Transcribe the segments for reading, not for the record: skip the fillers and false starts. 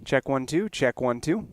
Check 1 2. Check 1 2.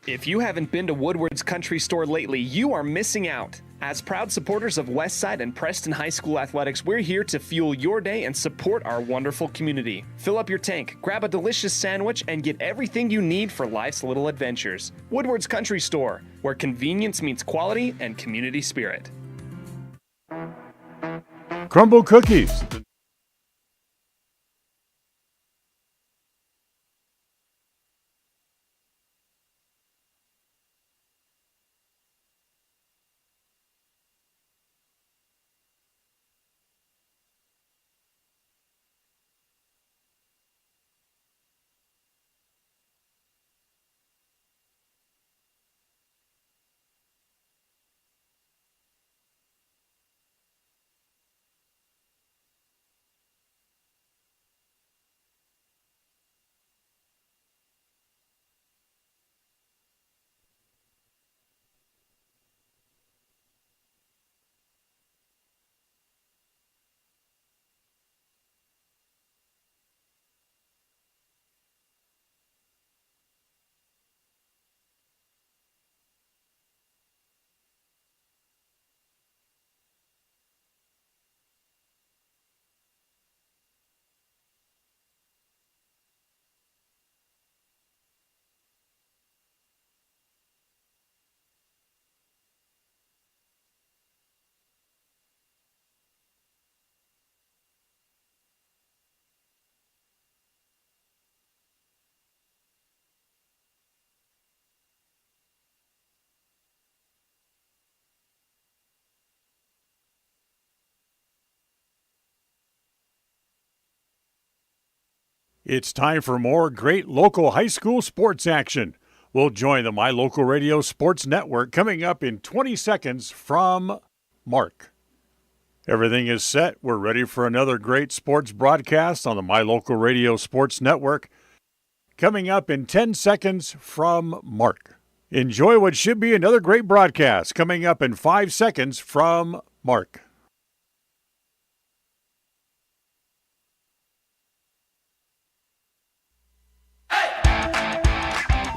If you haven't been to Woodward's Country Store lately, you are missing out. As proud supporters of Westside and Preston High School athletics, we're here to fuel your day and support our wonderful community. Fill up your tank, grab a delicious sandwich, and get everything you need for life's little adventures. Woodward's Country Store, where convenience meets quality and community spirit. Crumble cookies. It's time for more great local high school sports action. We'll join the My Local Radio Sports Network coming up in 20 seconds from Mark. Everything is set. We're ready for another great sports broadcast on the My Local Radio Sports Network. Coming up in 10 seconds from Mark. Enjoy what should be another great broadcast coming up in 5 seconds from Mark.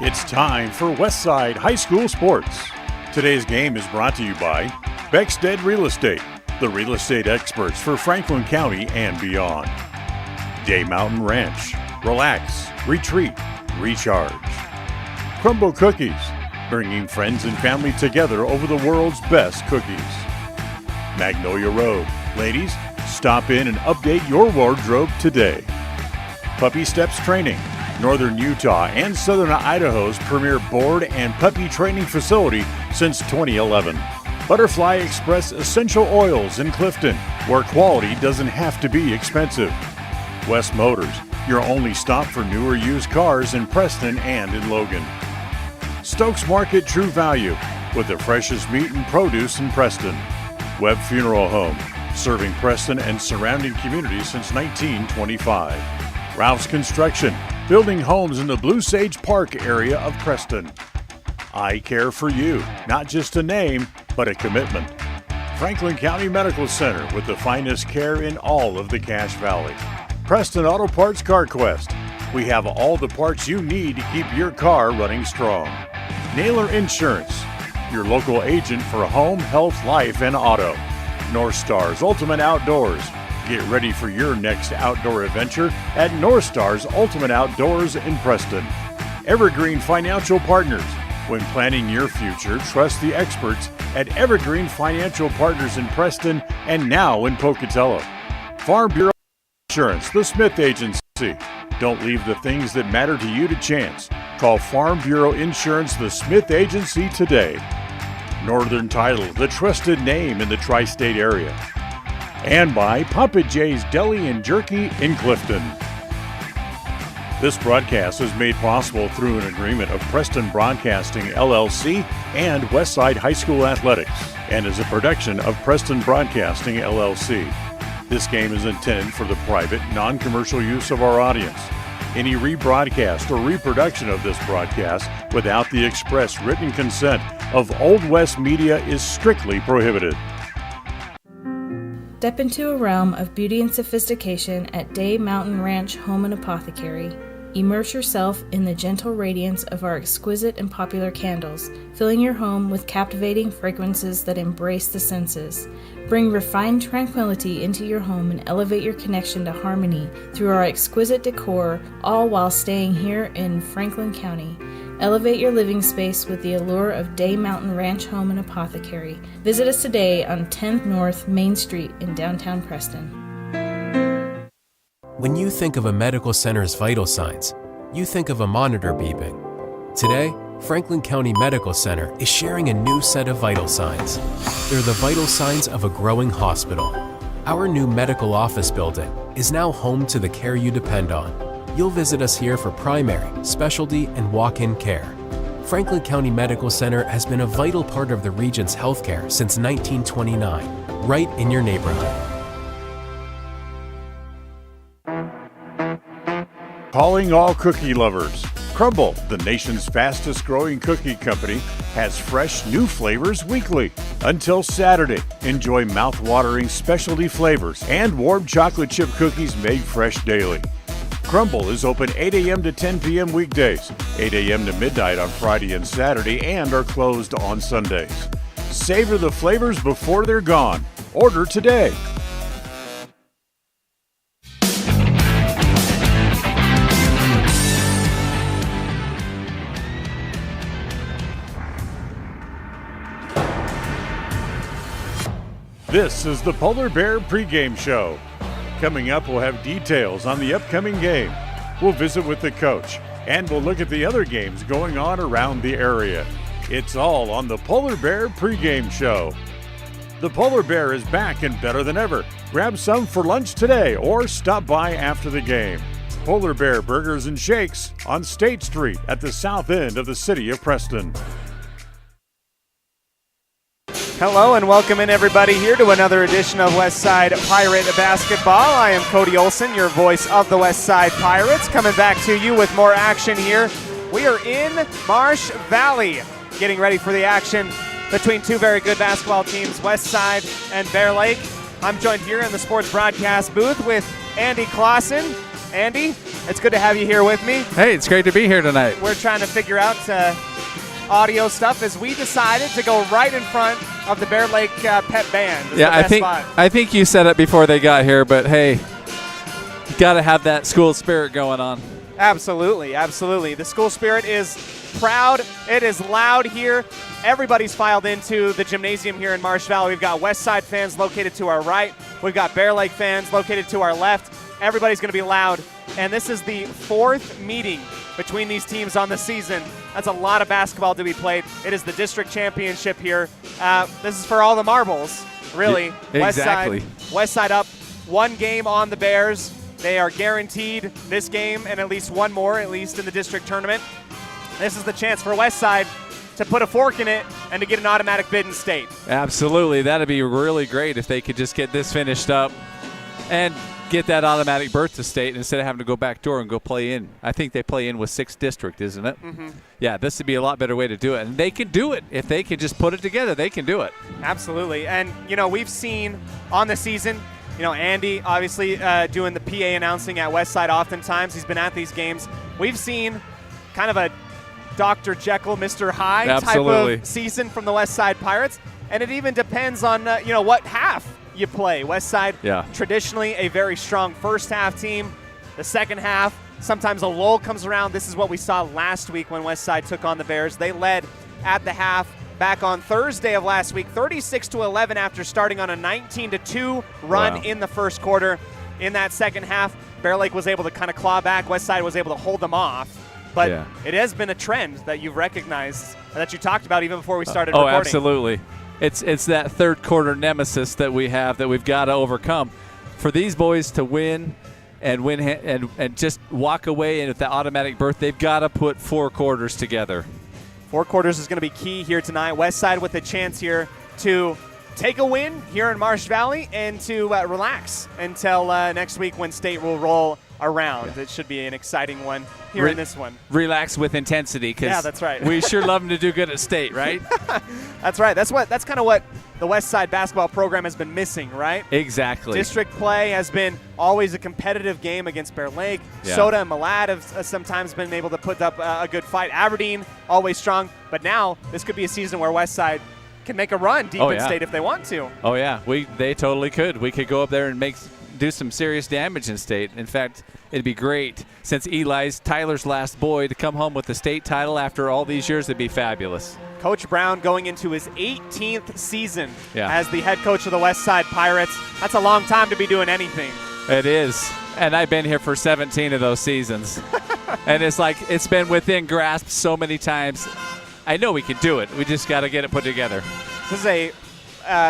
It's time for Westside High School Sports. Today's game is brought to you by Beckstead Real Estate, the real estate experts for Franklin County and beyond. Day Mountain Ranch, relax, retreat, recharge. Crumble Cookies, bringing friends and family together over the world's best cookies. Magnolia Road, ladies, stop in and update your wardrobe today. Puppy Steps Training, Northern Utah and Southern Idaho's premier board and puppy training facility since 2011. Butterfly Express Essential Oils in Clifton, where quality doesn't have to be expensive. West Motors, your only stop for newer used cars in Preston and in Logan. Stokes Market True Value, with the freshest meat and produce in Preston. Webb Funeral Home, serving Preston and surrounding communities since 1925. Ralph's Construction, building homes in the Blue Sage Park area of Preston. I Care for You, not just a name, but a commitment. Franklin County Medical Center, with the finest care in all of the Cache Valley. Preston Auto Parts Car Quest. We have all the parts you need to keep your car running strong. Naylor Insurance, your local agent for home, health, life, and auto. North Stars Ultimate Outdoors. Get ready for your next outdoor adventure at North Stars Ultimate Outdoors in Preston. Evergreen Financial Partners. When planning your future, trust the experts at Evergreen Financial Partners in Preston and now in Pocatello. Farm Bureau Insurance, the Smith Agency. Don't leave the things that matter to you to chance. Call Farm Bureau Insurance, the Smith Agency today. Northern Title, the trusted name in the tri-state area. And by Papa J's Deli and Jerky in Clifton. This broadcast is made possible through an agreement of Preston Broadcasting, LLC and Westside High School Athletics, and is a production of Preston Broadcasting, LLC. This game is intended for the private, non-commercial use of our audience. Any rebroadcast or reproduction of this broadcast without the express written consent of Old West Media is strictly prohibited. Step into a realm of beauty and sophistication at Day Mountain Ranch Home and Apothecary. Immerse yourself in the gentle radiance of our exquisite and popular candles, filling your home with captivating fragrances that embrace the senses. Bring refined tranquility into your home and elevate your connection to harmony through our exquisite decor, all while staying here in Franklin County. Elevate your living space with the allure of Day Mountain Ranch Home and Apothecary. Visit us today on 10th North Main Street in downtown Preston. When you think of a medical center's vital signs, you think of a monitor beeping. Today, Franklin County Medical Center is sharing a new set of vital signs. They're the vital signs of a growing hospital. Our new medical office building is now home to the care you depend on. You'll visit us here for primary, specialty, and walk-in care. Franklin County Medical Center has been a vital part of the region's healthcare since 1929, right in your neighborhood. Calling all cookie lovers. Crumble, the nation's fastest growing cookie company, has fresh new flavors weekly. Until Saturday, enjoy mouth-watering specialty flavors and warm chocolate chip cookies made fresh daily. Crumble is open 8 a.m. to 10 p.m. weekdays, 8 a.m. to midnight on Friday and Saturday, and are closed on Sundays. Savor the flavors before they're gone. Order today. This is the Polar Bear Pregame Show. Coming up, we'll have details on the upcoming game. We'll visit with the coach, and we'll look at the other games going on around the area. It's all on the Polar Bear Pregame Show. The Polar Bear is back and better than ever. Grab some for lunch today or stop by after the game. Polar Bear Burgers and Shakes on State Street at the south end of the city of Preston. Hello and welcome in everybody here to another edition of Westside Pirate Basketball. I am Cody Olsen, your voice of the Westside Pirates, coming back to you with more action here. We are in Marsh Valley, getting ready for the action between two very good basketball teams, Westside and Bear Lake. I'm joined here in the sports broadcast booth with Andy Clausen. Andy, it's good to have you here with me. Hey, it's great to be here tonight. We're trying to figure out audio stuff as we decided to go right in front of the Bear Lake Pep Band. Yeah, I think you said it before they got here, but hey, you got to have that school spirit going on. Absolutely, absolutely. The school spirit is proud. It is loud here. Everybody's filed into the gymnasium here in Marsh Valley. We've got Westside fans located to our right. We've got Bear Lake fans located to our left. Everybody's going to be loud. And this is the fourth meeting between these teams on the season. That's a lot of basketball to be played. It is the district championship here. This is for all the marbles, really. Yeah, exactly. Westside up one game on the Bears. They are guaranteed this game and at least one more, at least in the district tournament. This is the chance for Westside to put a fork in it and to get an automatic bid in state. Absolutely. That'd be really great if they could just get this finished up and get that automatic berth to state instead of having to go back door and go play in. I think they play in with 6th district, isn't it? Mm-hmm. Yeah, this would be a lot better way to do it. And they can do it. If they can just put it together, they can do it. Absolutely. And, we've seen on the season, Andy obviously doing the PA announcing at Westside oftentimes. He's been at these games. We've seen kind of a Dr. Jekyll, Mr. Hyde type of season from the Westside Pirates. And it even depends on, what half you play. Westside, traditionally a very strong first half team. The second half, sometimes a lull comes around. This is what we saw last week when Westside took on the Bears. They led at the half back on Thursday of last week, 36-11 after starting on a 19-2 run in the first quarter. In that second half, Bear Lake was able to kind of claw back. Westside was able to hold them off. But it has been a trend that you've recognized, that you talked about even before we started recording. Oh, absolutely. It's that third quarter nemesis that we have that we've got to overcome. For these boys to win and just walk away with the automatic berth, they've got to put 4 quarters together. 4 quarters is going to be key here tonight. Westside with a chance here to take a win here in Marsh Valley and to relax until next week when state will roll around. It should be an exciting one here in this one. Relax with intensity, because that's right. we sure love them to do good at state, right? That's right. That's kind of what the West Side basketball program has been missing, right? Exactly. District play has been always a competitive game against Bear Lake. Yeah. Soda and Malad have sometimes been able to put up a good fight. Aberdeen, always strong. But now this could be a season where West Side can make a run deep in state if they want to. Oh, yeah. They totally could. We could go up there and do some serious damage in state. In fact, it'd be great since Tyler's last boy to come home with the state title after all these years. It'd be fabulous. Coach Brown going into his 18th season Yeah. as the head coach of the West Side Pirates. That's a long time to be doing anything. It is. And I've been here for 17 of those seasons. And it's like it's been within grasp so many times. I know we can do it. We just got to get it put together. This is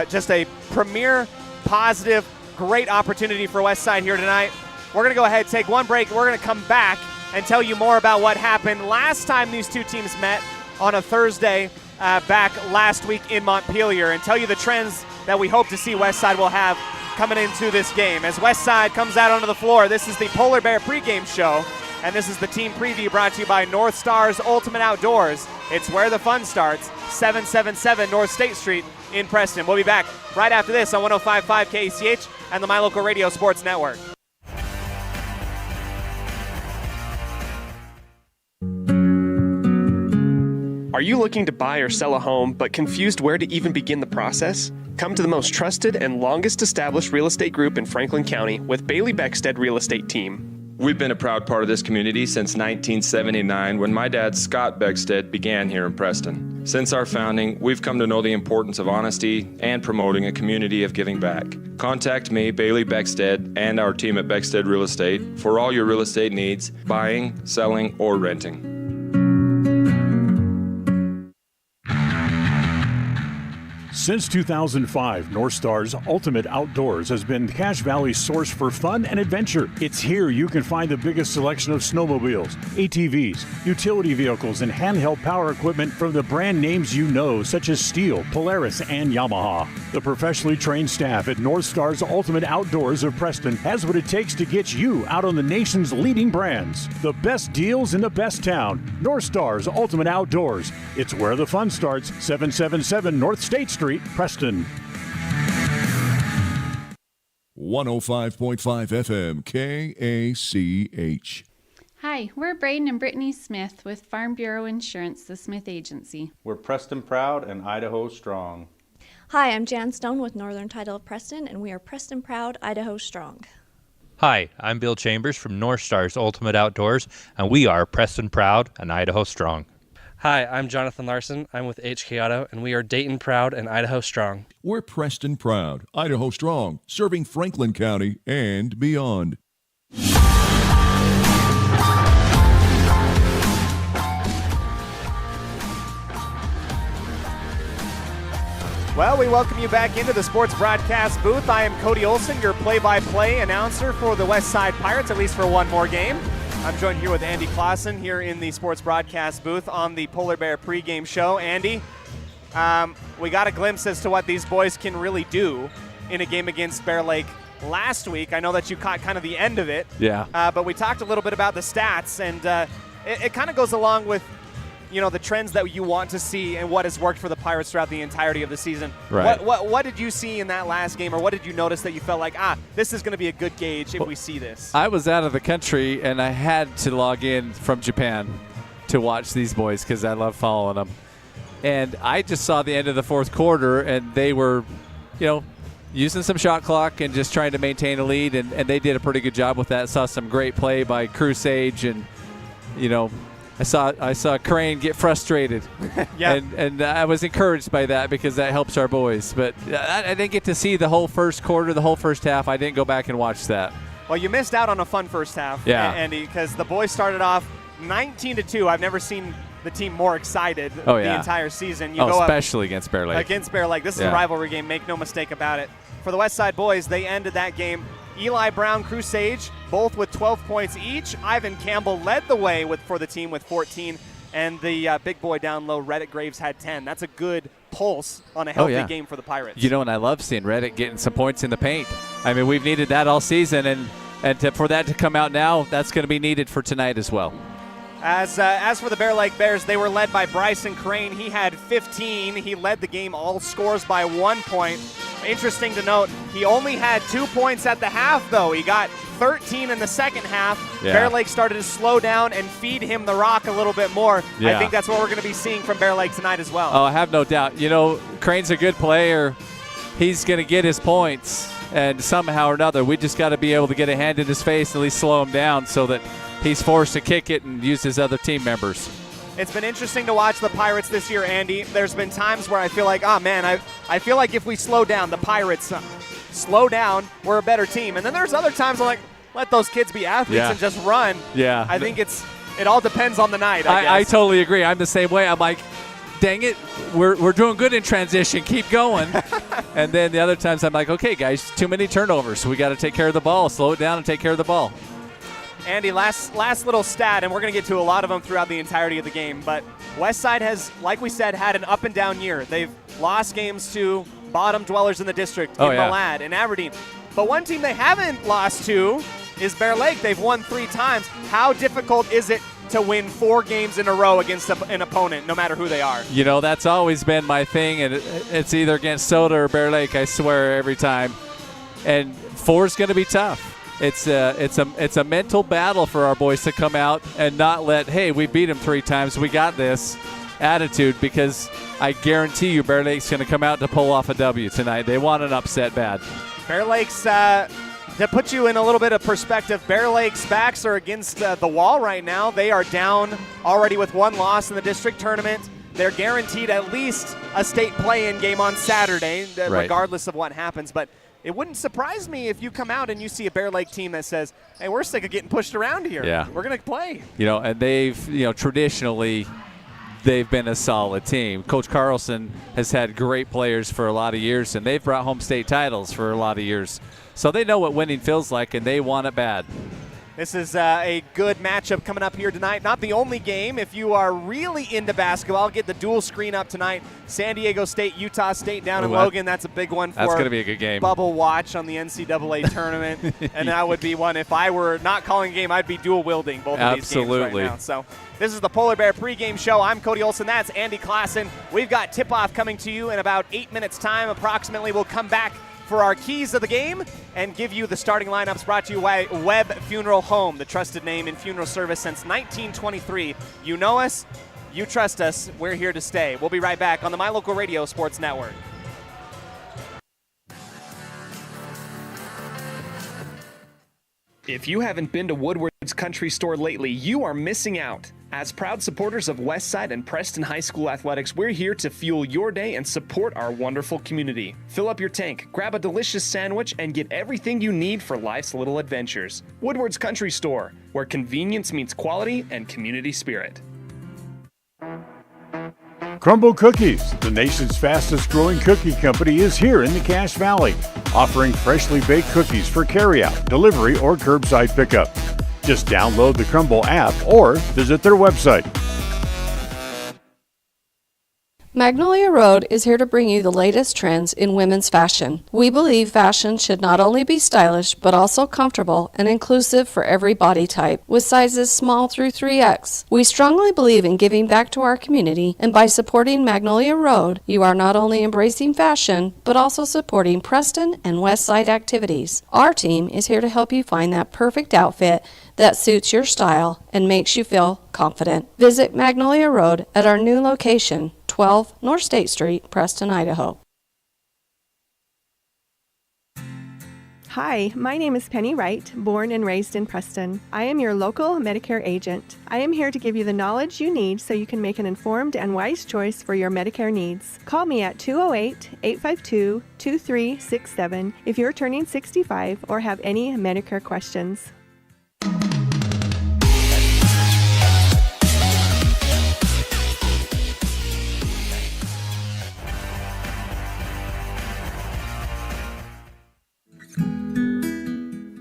just a premier, positive, great opportunity for West Side here tonight. We're going to go ahead, take one break. We're going to come back and tell you more about what happened last time these two teams met on a Thursday back last week in Montpelier, and tell you the trends that we hope to see West Side will have coming into this game. As West Side comes out onto the floor, this is the Polar Bear pregame show, and this is the team preview brought to you by North Stars Ultimate Outdoors. It's where the fun starts, 777 North State Street in Preston. We'll be back right after this on 105.5 KCH and the My Local Radio Sports Network. Are you looking to buy or sell a home but confused where to even begin the process? Come to the most trusted and longest established real estate group in Franklin County with Bailey Beckstead Real Estate Team. We've been a proud part of this community since 1979 when my dad, Scott Beckstead, began here in Preston. Since our founding, we've come to know the importance of honesty and promoting a community of giving back. Contact me, Bailey Beckstead, and our team at Beckstead Real Estate for all your real estate needs, buying, selling, or renting. Since 2005, North Stars Ultimate Outdoors has been Cache Valley's source for fun and adventure. It's here you can find the biggest selection of snowmobiles, ATVs, utility vehicles, and handheld power equipment from the brand names you know, such as Steel, Polaris, and Yamaha. The professionally trained staff at North Stars Ultimate Outdoors of Preston has what it takes to get you out on the nation's leading brands. The best deals in the best town. North Stars Ultimate Outdoors. It's where the fun starts, 777 North State Street, Preston. 105.5 FM KACH. Hi, we're Braden and Brittany Smith with Farm Bureau Insurance, the Smith Agency. We're Preston Proud and Idaho Strong. Hi, I'm Jan Stone with Northern Title of Preston, and we are Preston Proud, Idaho Strong. Hi, I'm Bill Chambers from North Stars Ultimate Outdoors, and we are Preston Proud and Idaho Strong. Hi, I'm Jonathan Larson. I'm with HK Auto, and we are Dayton Proud and Idaho Strong. We're Preston Proud, Idaho Strong, serving Franklin County and beyond. Well, we welcome you back into the sports broadcast booth. I am Cody Olsen, your play-by-play announcer for the West Side Pirates, at least for one more game. I'm joined here with Andy Clausen here in the sports broadcast booth on the Polar Bear pregame show. Andy, we got a glimpse as to what these boys can really do in a game against Bear Lake last week. I know that you caught kind of the end of it. Yeah. But we talked a little bit about the stats, and it kind of goes along with, you know, the trends that you want to see and what has worked for the Pirates throughout the entirety of the season. Right. What did you see in that last game, or what did you notice that you felt like, this is going to be a good gauge if we see this? I was out of the country, and I had to log in from Japan to watch these boys because I love following them. And I just saw the end of the fourth quarter, and they were, you know, using some shot clock and just trying to maintain a lead, and they did a pretty good job with that. Saw some great play by Crusage, and, you know, I saw Crane get frustrated, yeah. and I was encouraged by that because that helps our boys. But I didn't get to see the whole first quarter, the whole first half. I didn't go back and watch that. Well, you missed out on a fun first half, Andy, because the boys started off 19-2. I've never seen the team more excited the entire season. You go especially against Bear Lake. Against Bear Lake. This is a rivalry game. Make no mistake about it. For the West Side boys, they ended that game. Eli Brown, Crusage, both with 12 points each. Ivan Campbell led the way for the team with 14. And the big boy down low, Reddick Graves, had 10. That's a good pulse on a healthy game for the Pirates. You know, and I love seeing Reddick getting some points in the paint. I mean, we've needed that all season, and for that to come out now, that's going to be needed for tonight as well. As for the Bear Lake Bears, they were led by Bryson Crane. He had 15. He led the game all scores by 1 point. Interesting to note, he only had 2 points at the half, though. He got 13 in the second half. Yeah. Bear Lake started to slow down and feed him the rock a little bit more. Yeah. I think that's what we're going to be seeing from Bear Lake tonight as well. Oh, I have no doubt. You know, Crane's a good player. He's going to get his points, and somehow or another, we just got to be able to get a hand in his face and at least slow him down so that he's forced to kick it and use his other team members. It's been interesting to watch the Pirates this year, Andy. There's been times where I feel like, oh, man, I feel like if we slow down, the Pirates slow down, we're a better team. And then there's other times I'm like, let those kids be athletes and just run. Yeah. I think it all depends on the night, I guess. I totally agree. I'm the same way. I'm like, dang it, we're doing good in transition. Keep going. And then the other times I'm like, okay, guys, too many turnovers. We got to take care of the ball. Slow it down and take care of the ball. Andy, last little stat, and we're going to get to a lot of them throughout the entirety of the game, but Westside has, like we said, had an up-and-down year. They've lost games to bottom dwellers in the district, in Malad, in Aberdeen. But one team they haven't lost to is Bear Lake. They've won 3 times. How difficult is it to win 4 games in a row against an opponent, no matter who they are? You know, that's always been my thing, and it's either against Soda or Bear Lake, I swear, every time. And 4 is going to be tough. It's a mental battle for our boys to come out and not let, hey, we beat them 3 times, we got this attitude, because I guarantee you Bear Lake's going to come out to pull off a W tonight. They want an upset bad. Bear Lake's, to put you in a little bit of perspective, Bear Lake's backs are against the wall right now. They are down already with 1 loss in the district tournament. They're guaranteed at least a state play-in game on Saturday, regardless of what happens. But it wouldn't surprise me if you come out and you see a Bear Lake team that says, hey, we're sick of getting pushed around here. Yeah. We're going to play. You know, and they've, traditionally, they've been a solid team. Coach Carlson has had great players for a lot of years, and they've brought home state titles for a lot of years. So they know what winning feels like, and they want it bad. This is a good matchup coming up here tonight. Not the only game. If you are really into basketball, get the dual screen up tonight. San Diego State, Utah State down in Logan. That's a big one for that's going to be a good game. Bubble watch on the NCAA tournament. And that would be one. If I were not calling a game, I'd be dual wielding both of these games right now. So this is the Polar Bear pregame show. I'm Cody Olsen. That's Andy Klassen. We've got tip-off coming to you in about 8 minutes' time. Approximately, we'll come back for our keys of the game and give you the starting lineups, brought to you by Webb Funeral Home, the trusted name in funeral service since 1923. You know us, you trust us, we're here to stay. We'll be right back on the My Local Radio Sports Network. If you haven't been to Woodward's Country Store lately, you are missing out. As proud supporters of Westside and Preston High School athletics, we're here to fuel your day and support our wonderful community. Fill up your tank, grab a delicious sandwich, and get everything you need for life's little adventures. Woodward's Country Store, where convenience meets quality and community spirit. Crumble Cookies, the nation's fastest growing cookie company, is here in the Cache Valley, offering freshly baked cookies for carryout, delivery, or curbside pickup. Just download the Crumble app or visit their website. Magnolia Road is here to bring you the latest trends in women's fashion. We believe fashion should not only be stylish, but also comfortable and inclusive for every body type, with sizes small through 3X. We strongly believe in giving back to our community, and by supporting Magnolia Road, you are not only embracing fashion, but also supporting Preston and Westside activities. Our team is here to help you find that perfect outfit that suits your style and makes you feel confident. Visit Magnolia Road at our new location, 12 North State Street, Preston, Idaho. Hi, my name is Penny Wright, born and raised in Preston. I am your local Medicare agent. I am here to give you the knowledge you need so you can make an informed and wise choice for your Medicare needs. Call me at 208-852-2367 if you're turning 65 or have any Medicare questions.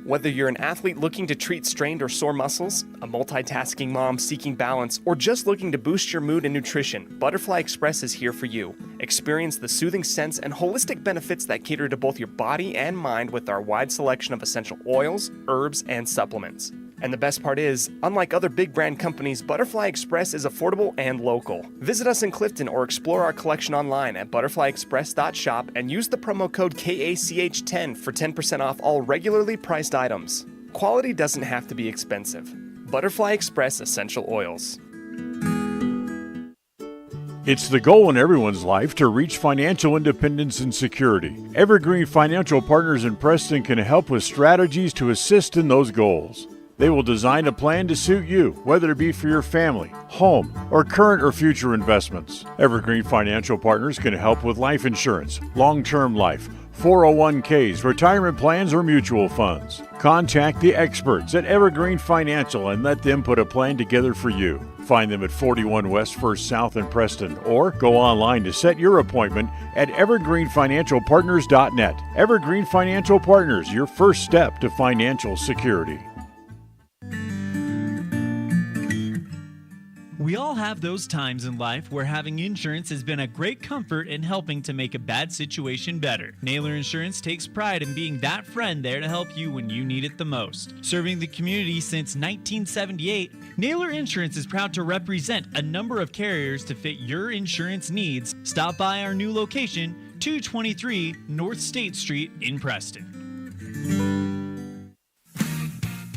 Whether you're an athlete looking to treat strained or sore muscles, a multitasking mom seeking balance, or just looking to boost your mood and nutrition, Butterfly Express is here for you. Experience the soothing scents and holistic benefits that cater to both your body and mind with our wide selection of essential oils, herbs, and supplements. And the best part is, unlike other big brand companies, Butterfly Express is affordable and local. Visit us in Clifton or explore our collection online at butterflyexpress.shop and use the promo code KACH10 for 10% off all regularly priced items. Quality doesn't have to be expensive. Butterfly Express Essential Oils. It's the goal in everyone's life to reach financial independence and security. Evergreen Financial Partners in Preston can help with strategies to assist in those goals. They will design a plan to suit you, whether it be for your family, home, or current or future investments. Evergreen Financial Partners can help with life insurance, long-term life, 401ks, retirement plans, or mutual funds. Contact the experts at Evergreen Financial and let them put a plan together for you. Find them at 41 West 1st South in Preston or go online to set your appointment at evergreenfinancialpartners.net. Evergreen Financial Partners, your first step to financial security. We all have those times in life where having insurance has been a great comfort in helping to make a bad situation better. Naylor Insurance takes pride in being that friend there to help you when you need it the most. Serving the community since 1978, Naylor Insurance is proud to represent a number of carriers to fit your insurance needs. Stop by our new location, 223 North State Street in Preston.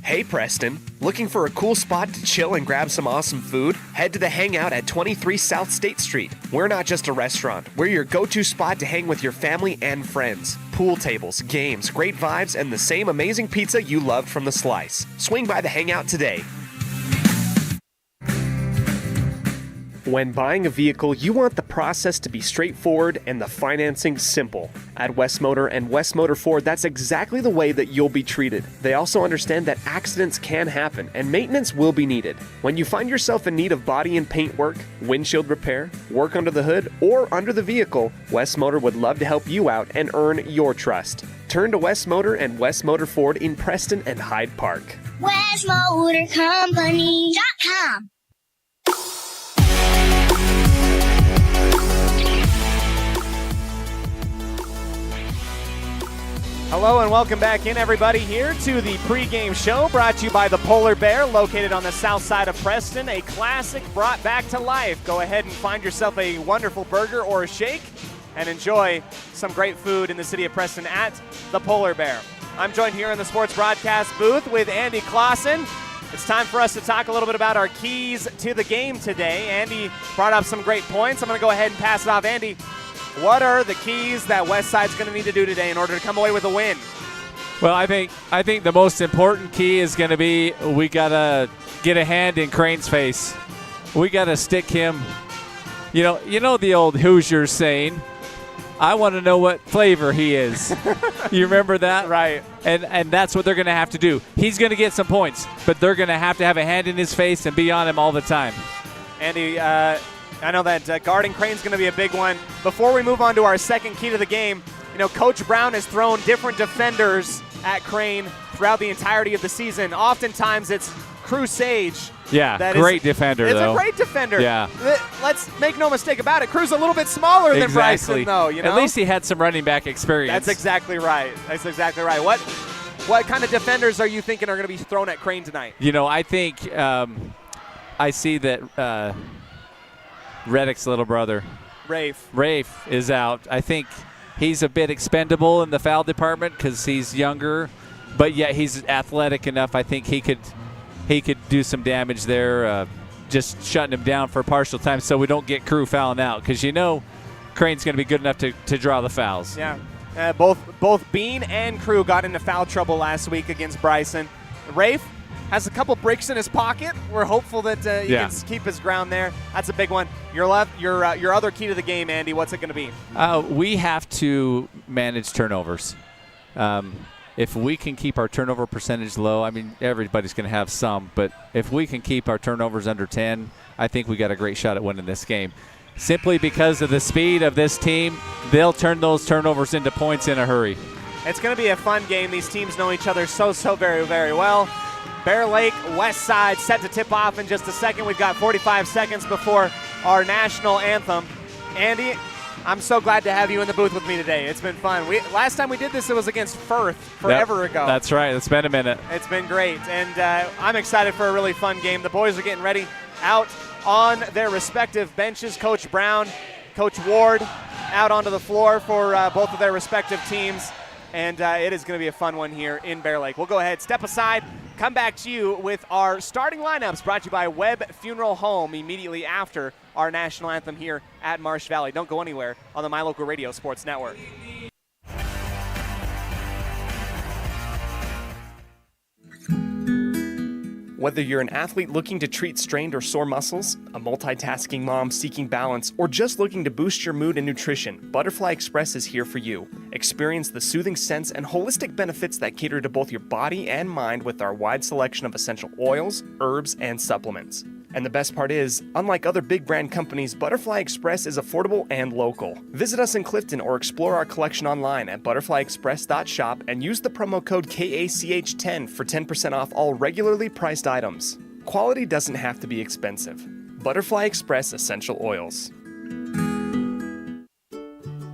Hey Preston, looking for a cool spot to chill and grab some awesome food? Head to the Hangout at 23 South State Street. We're not just a restaurant, we're your go-to spot to hang with your family and friends. Pool tables, games, great vibes, and the same amazing pizza you loved from the Slice. Swing by the Hangout today. When buying a vehicle, you want the process to be straightforward and the financing simple. At West Motor and West Motor Ford, that's exactly the way that you'll be treated. They also understand that accidents can happen and maintenance will be needed. When you find yourself in need of body and paint work, windshield repair, work under the hood, or under the vehicle, West Motor would love to help you out and earn your trust. Turn to West Motor and West Motor Ford in Preston and Hyde Park. WestMotorCompany.com. Hello and welcome back in, everybody, here to the pregame show brought to you by the Polar Bear, located on the south side of Preston. A classic brought back to life. Go ahead and find yourself a wonderful burger or a shake and enjoy some great food in the city of Preston at the Polar Bear. I'm joined here in the sports broadcast booth with Andy Clausen. It's time for us to talk a little bit about our keys to the game today. Andy brought up some great points. I'm going to go ahead and pass it off. Andy, what are the keys that Westside's going to need to do today in order to come away with a win? Well, I think the most important key is going to be we got to get a hand in Crane's face. We got to stick him. You know the old Hoosiers saying, I want to know what flavor he is. You remember that? Right. And that's what they're going to have to do. He's going to get some points, but they're going to have a hand in his face and be on him all the time. Andy, I know that guarding Crane's going to be a big one. Before we move on to our second key to the game, Coach Brown has thrown different defenders at Crane throughout the entirety of the season. Oftentimes it's Crew Sage. Yeah, great defender, it's though. It's a great defender. Yeah. Let's make no mistake about it. Crew's a little bit smaller than Bryson, though. At least he had some running back experience. That's exactly right. What kind of defenders are you thinking are going to be thrown at Crane tonight? I think I see that Reddick's little brother, Rafe is out. I think he's a bit expendable in the foul department because he's younger, but yet he's athletic enough. I think he could do some damage there, just shutting him down for partial time so we don't get Crew fouling out because Crane's going to be good enough to draw the fouls. Yeah, both Bean and Crew got into foul trouble last week against Bryson. Rafe has a couple bricks in his pocket. We're hopeful that he can keep his ground there. That's a big one. Your other key to the game, Andy, what's it going to be? We have to manage turnovers. If we can keep our turnover percentage low, everybody's going to have some, but if we can keep our turnovers under 10, I think we got a great shot at winning this game. Simply because of the speed of this team, they'll turn those turnovers into points in a hurry. It's going to be a fun game. These teams know each other so very, very well. Bear Lake, West Side set to tip off in just a second. We've got 45 seconds before our national anthem. Andy, I'm so glad to have you in the booth with me today. It's been fun. Last time we did this, it was against Firth forever ago. That's right. It's been a minute. It's been great, and I'm excited for a really fun game. The boys are getting ready out on their respective benches. Coach Brown, Coach Ward out onto the floor for both of their respective teams, and it is going to be a fun one here in Bear Lake. We'll go ahead, step aside, come back to you with our starting lineups brought to you by Webb Funeral Home immediately after our national anthem here at Marsh Valley. Don't go anywhere on the My Local Radio Sports Network. Whether you're an athlete looking to treat strained or sore muscles, a multitasking mom seeking balance, or just looking to boost your mood and nutrition, Butterfly Express is here for you. Experience the soothing scents and holistic benefits that cater to both your body and mind with our wide selection of essential oils, herbs, and supplements. And the best part is, unlike other big brand companies, Butterfly Express is affordable and local. Visit us in Clifton or explore our collection online at butterflyexpress.shop and use the promo code KACH10 for 10% off all regularly priced items. Quality doesn't have to be expensive. Butterfly Express Essential Oils.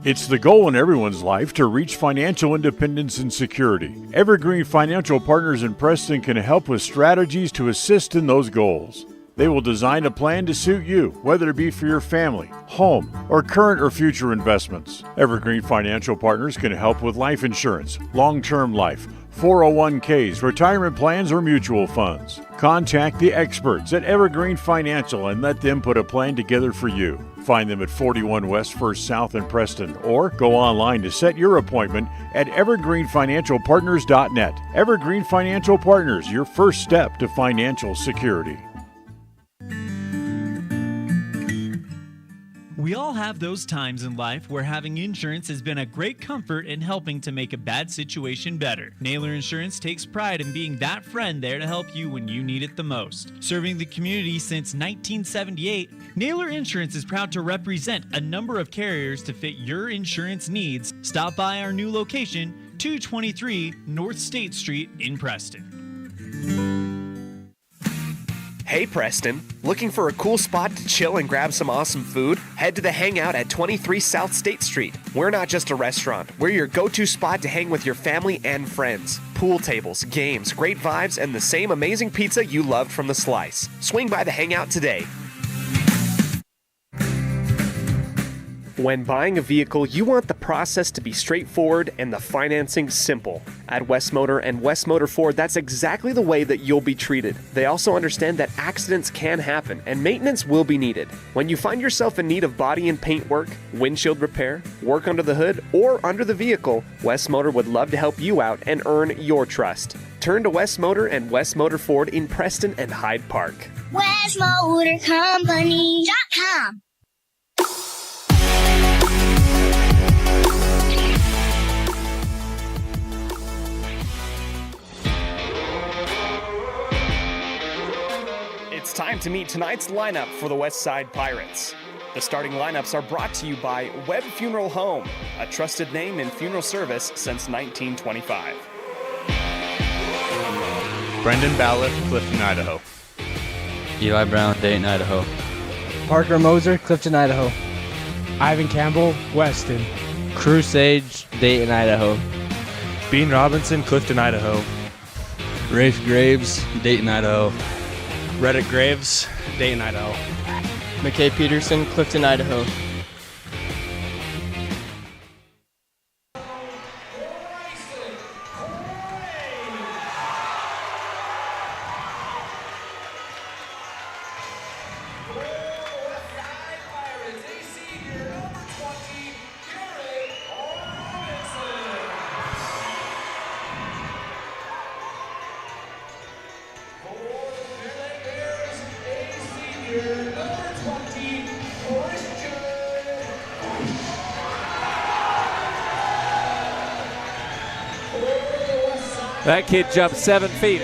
It's the goal in everyone's life to reach financial independence and security. Evergreen Financial Partners in Preston can help with strategies to assist in those goals. They will design a plan to suit you, whether it be for your family, home, or current or future investments. Evergreen Financial Partners can help with life insurance, long-term life, 401ks, retirement plans, or mutual funds. Contact the experts at Evergreen Financial and let them put a plan together for you. Find them at 41 West 1st South in Preston or go online to set your appointment at evergreenfinancialpartners.net. Evergreen Financial Partners, your first step to financial security. We all have those times in life where having insurance has been a great comfort in helping to make a bad situation better. Naylor Insurance takes pride in being that friend there to help you when you need it the most. Serving the community since 1978, Naylor Insurance is proud to represent a number of carriers to fit your insurance needs. Stop by our new location, 223 North State Street in Preston. Hey Preston, looking for a cool spot to chill and grab some awesome food? Head to the Hangout at 23 South State Street. We're not just a restaurant, we're your go-to spot to hang with your family and friends. Pool tables, games, great vibes, and the same amazing pizza you loved from the Slice. Swing by the Hangout today. When buying a vehicle, you want the process to be straightforward and the financing simple. At West Motor and West Motor Ford, that's exactly the way that you'll be treated. They also understand that accidents can happen and maintenance will be needed. When you find yourself in need of body and paint work, windshield repair, work under the hood, or under the vehicle, West Motor would love to help you out and earn your trust. Turn to West Motor and West Motor Ford in Preston and Hyde Park. WestMotorCompany.com. It's time to meet tonight's lineup for the West Side Pirates. The starting lineups are brought to you by Webb Funeral Home, a trusted name in funeral service since 1925. Brendan Ballard, Clifton, Idaho. Eli Brown, Dayton, Idaho. Parker Moser, Clifton, Idaho. Ivan Campbell, Weston. Crew Sage, Dayton, Idaho. Bean Robinson, Clifton, Idaho. Rafe Graves, Dayton, Idaho. Reddick Graves, Dayton, Idaho. McKay Peterson, Clifton, Idaho. That kid jumped 7 feet.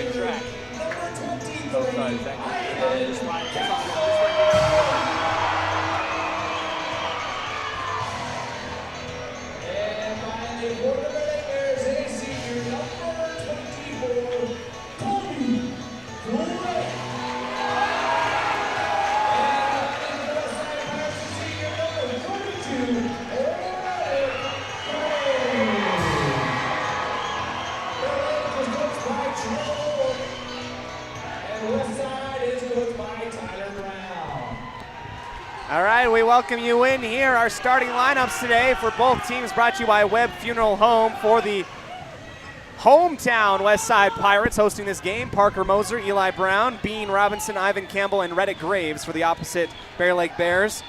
right, we welcome you in here. Our starting lineups today for both teams brought to you by Webb Funeral Home for the hometown Westside Pirates hosting this game. Parker Moser, Eli Brown, Bean Robinson, Ivan Campbell, and Reddick Graves for the opposite Bear Lake Bears.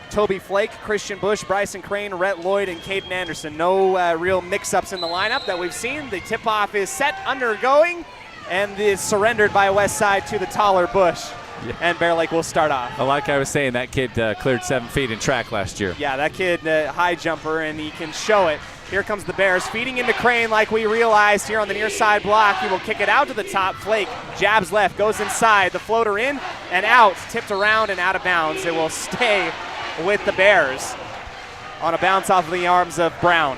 Toby Flake, Christian Bush, Bryson Crane, Rhett Lloyd, and Caden Anderson. No real mix-ups in the lineup that we've seen. The tip-off is set, undergoing, and is surrendered by Westside to the taller Bush. Yeah. And Bear Lake will start off. Like I was saying, that kid cleared 7 feet in track last year. Yeah, that kid, high jumper, and he can show it. Here comes the Bears, feeding into Crane like we realized here on the near side block. He will kick it out to the top. Flake jabs left, goes inside. The floater in and out, tipped around and out of bounds. It will stay with the Bears on a bounce off of the arms of Brown.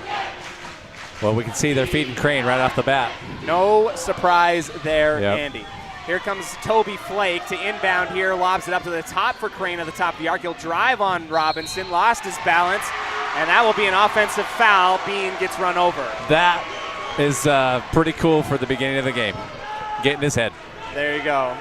Well, we can see they're feeding Crane right off the bat. No surprise there, Andy. Here comes Toby Flake to inbound here, lobs it up to the top for Crane at the top of the arc. He'll drive on Robinson, lost his balance, and that will be an offensive foul. Bean gets run over. That is pretty cool for the beginning of the game. Getting his head. There you go.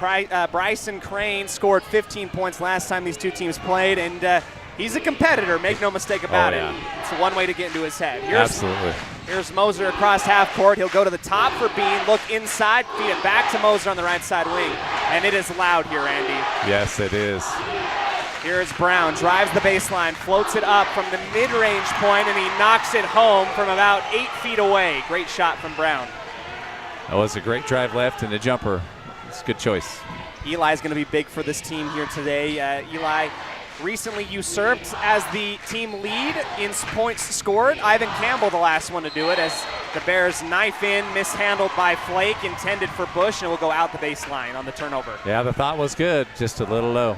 Bryson Crane scored 15 points last time these two teams played, and he's a competitor, make no mistake about it. It's one way to get into his head. Absolutely. Here's Moser across half court. He'll go to the top for Bean, look inside, feed it back to Moser on the right side wing, and it is loud here, Andy. Yes, it is. Here's Brown, drives the baseline, floats it up from the mid-range point, and he knocks it home from about 8 feet away. Great shot from Brown. That was a great drive left and a jumper. It's a good choice. Eli's going to be big for this team here today. Eli recently usurped as the team lead in points scored. Ivan Campbell the last one to do it as the Bears knife in, mishandled by Flake, intended for Bush, and will go out the baseline on the turnover. Yeah, the thought was good, just a little low.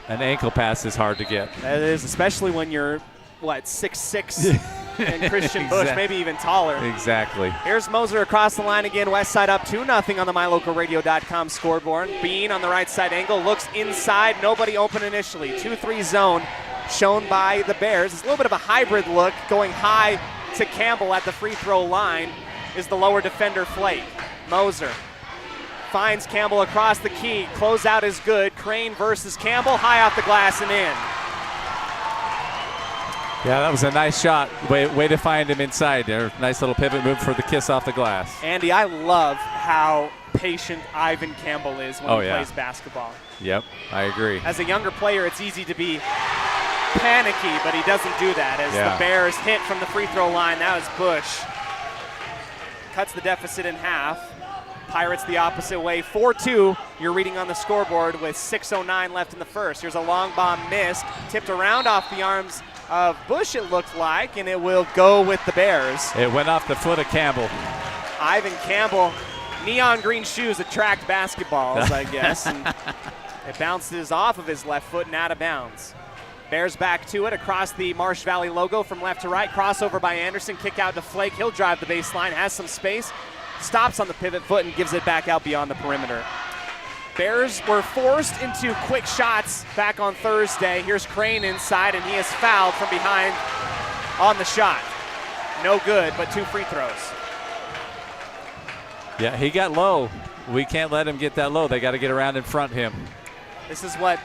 An ankle pass is hard to get. That is, especially when you're, 6'6", and Christian Bush, maybe even taller. Exactly. Here's Moser across the line again. Westside up 2-0 on the MyLocalRadio.com scoreboard. Bean on the right side angle, looks inside. Nobody open initially. 2-3 zone shown by the Bears. It's a little bit of a hybrid look. Going high to Campbell at the free throw line is the lower defender Flake. Moser finds Campbell across the key. Closeout is good. Crane versus Campbell. High off the glass and in. Yeah, that was a nice shot. Way to find him inside there. Nice little pivot move for the kiss off the glass. Andy, I love how patient Ivan Campbell is when he plays basketball. Yep, I agree. As a younger player, it's easy to be panicky, but he doesn't do that. As the Bears hit from the free throw line, that was Bush. Cuts the deficit in half. Pirates the opposite way, 4-2. You're reading on the scoreboard with 6:09 left in the first. Here's a long bomb missed, tipped around off the arms of Bush, it looked like, and it will go with the Bears. It went off the foot of Campbell. Ivan Campbell, neon green shoes attract basketballs, I guess. And it bounces off of his left foot and out of bounds. Bears back to it across the Marsh Valley logo from left to right. Crossover by Anderson, kick out to Flake. He'll drive the baseline, has some space, stops on the pivot foot and gives it back out beyond the perimeter. Bears were forced into quick shots back on Thursday. Here's Crane inside, and he is fouled from behind on the shot. No good, but 2 free throws. Yeah, he got low. We can't let him get that low. They got to get around in front of him. This is what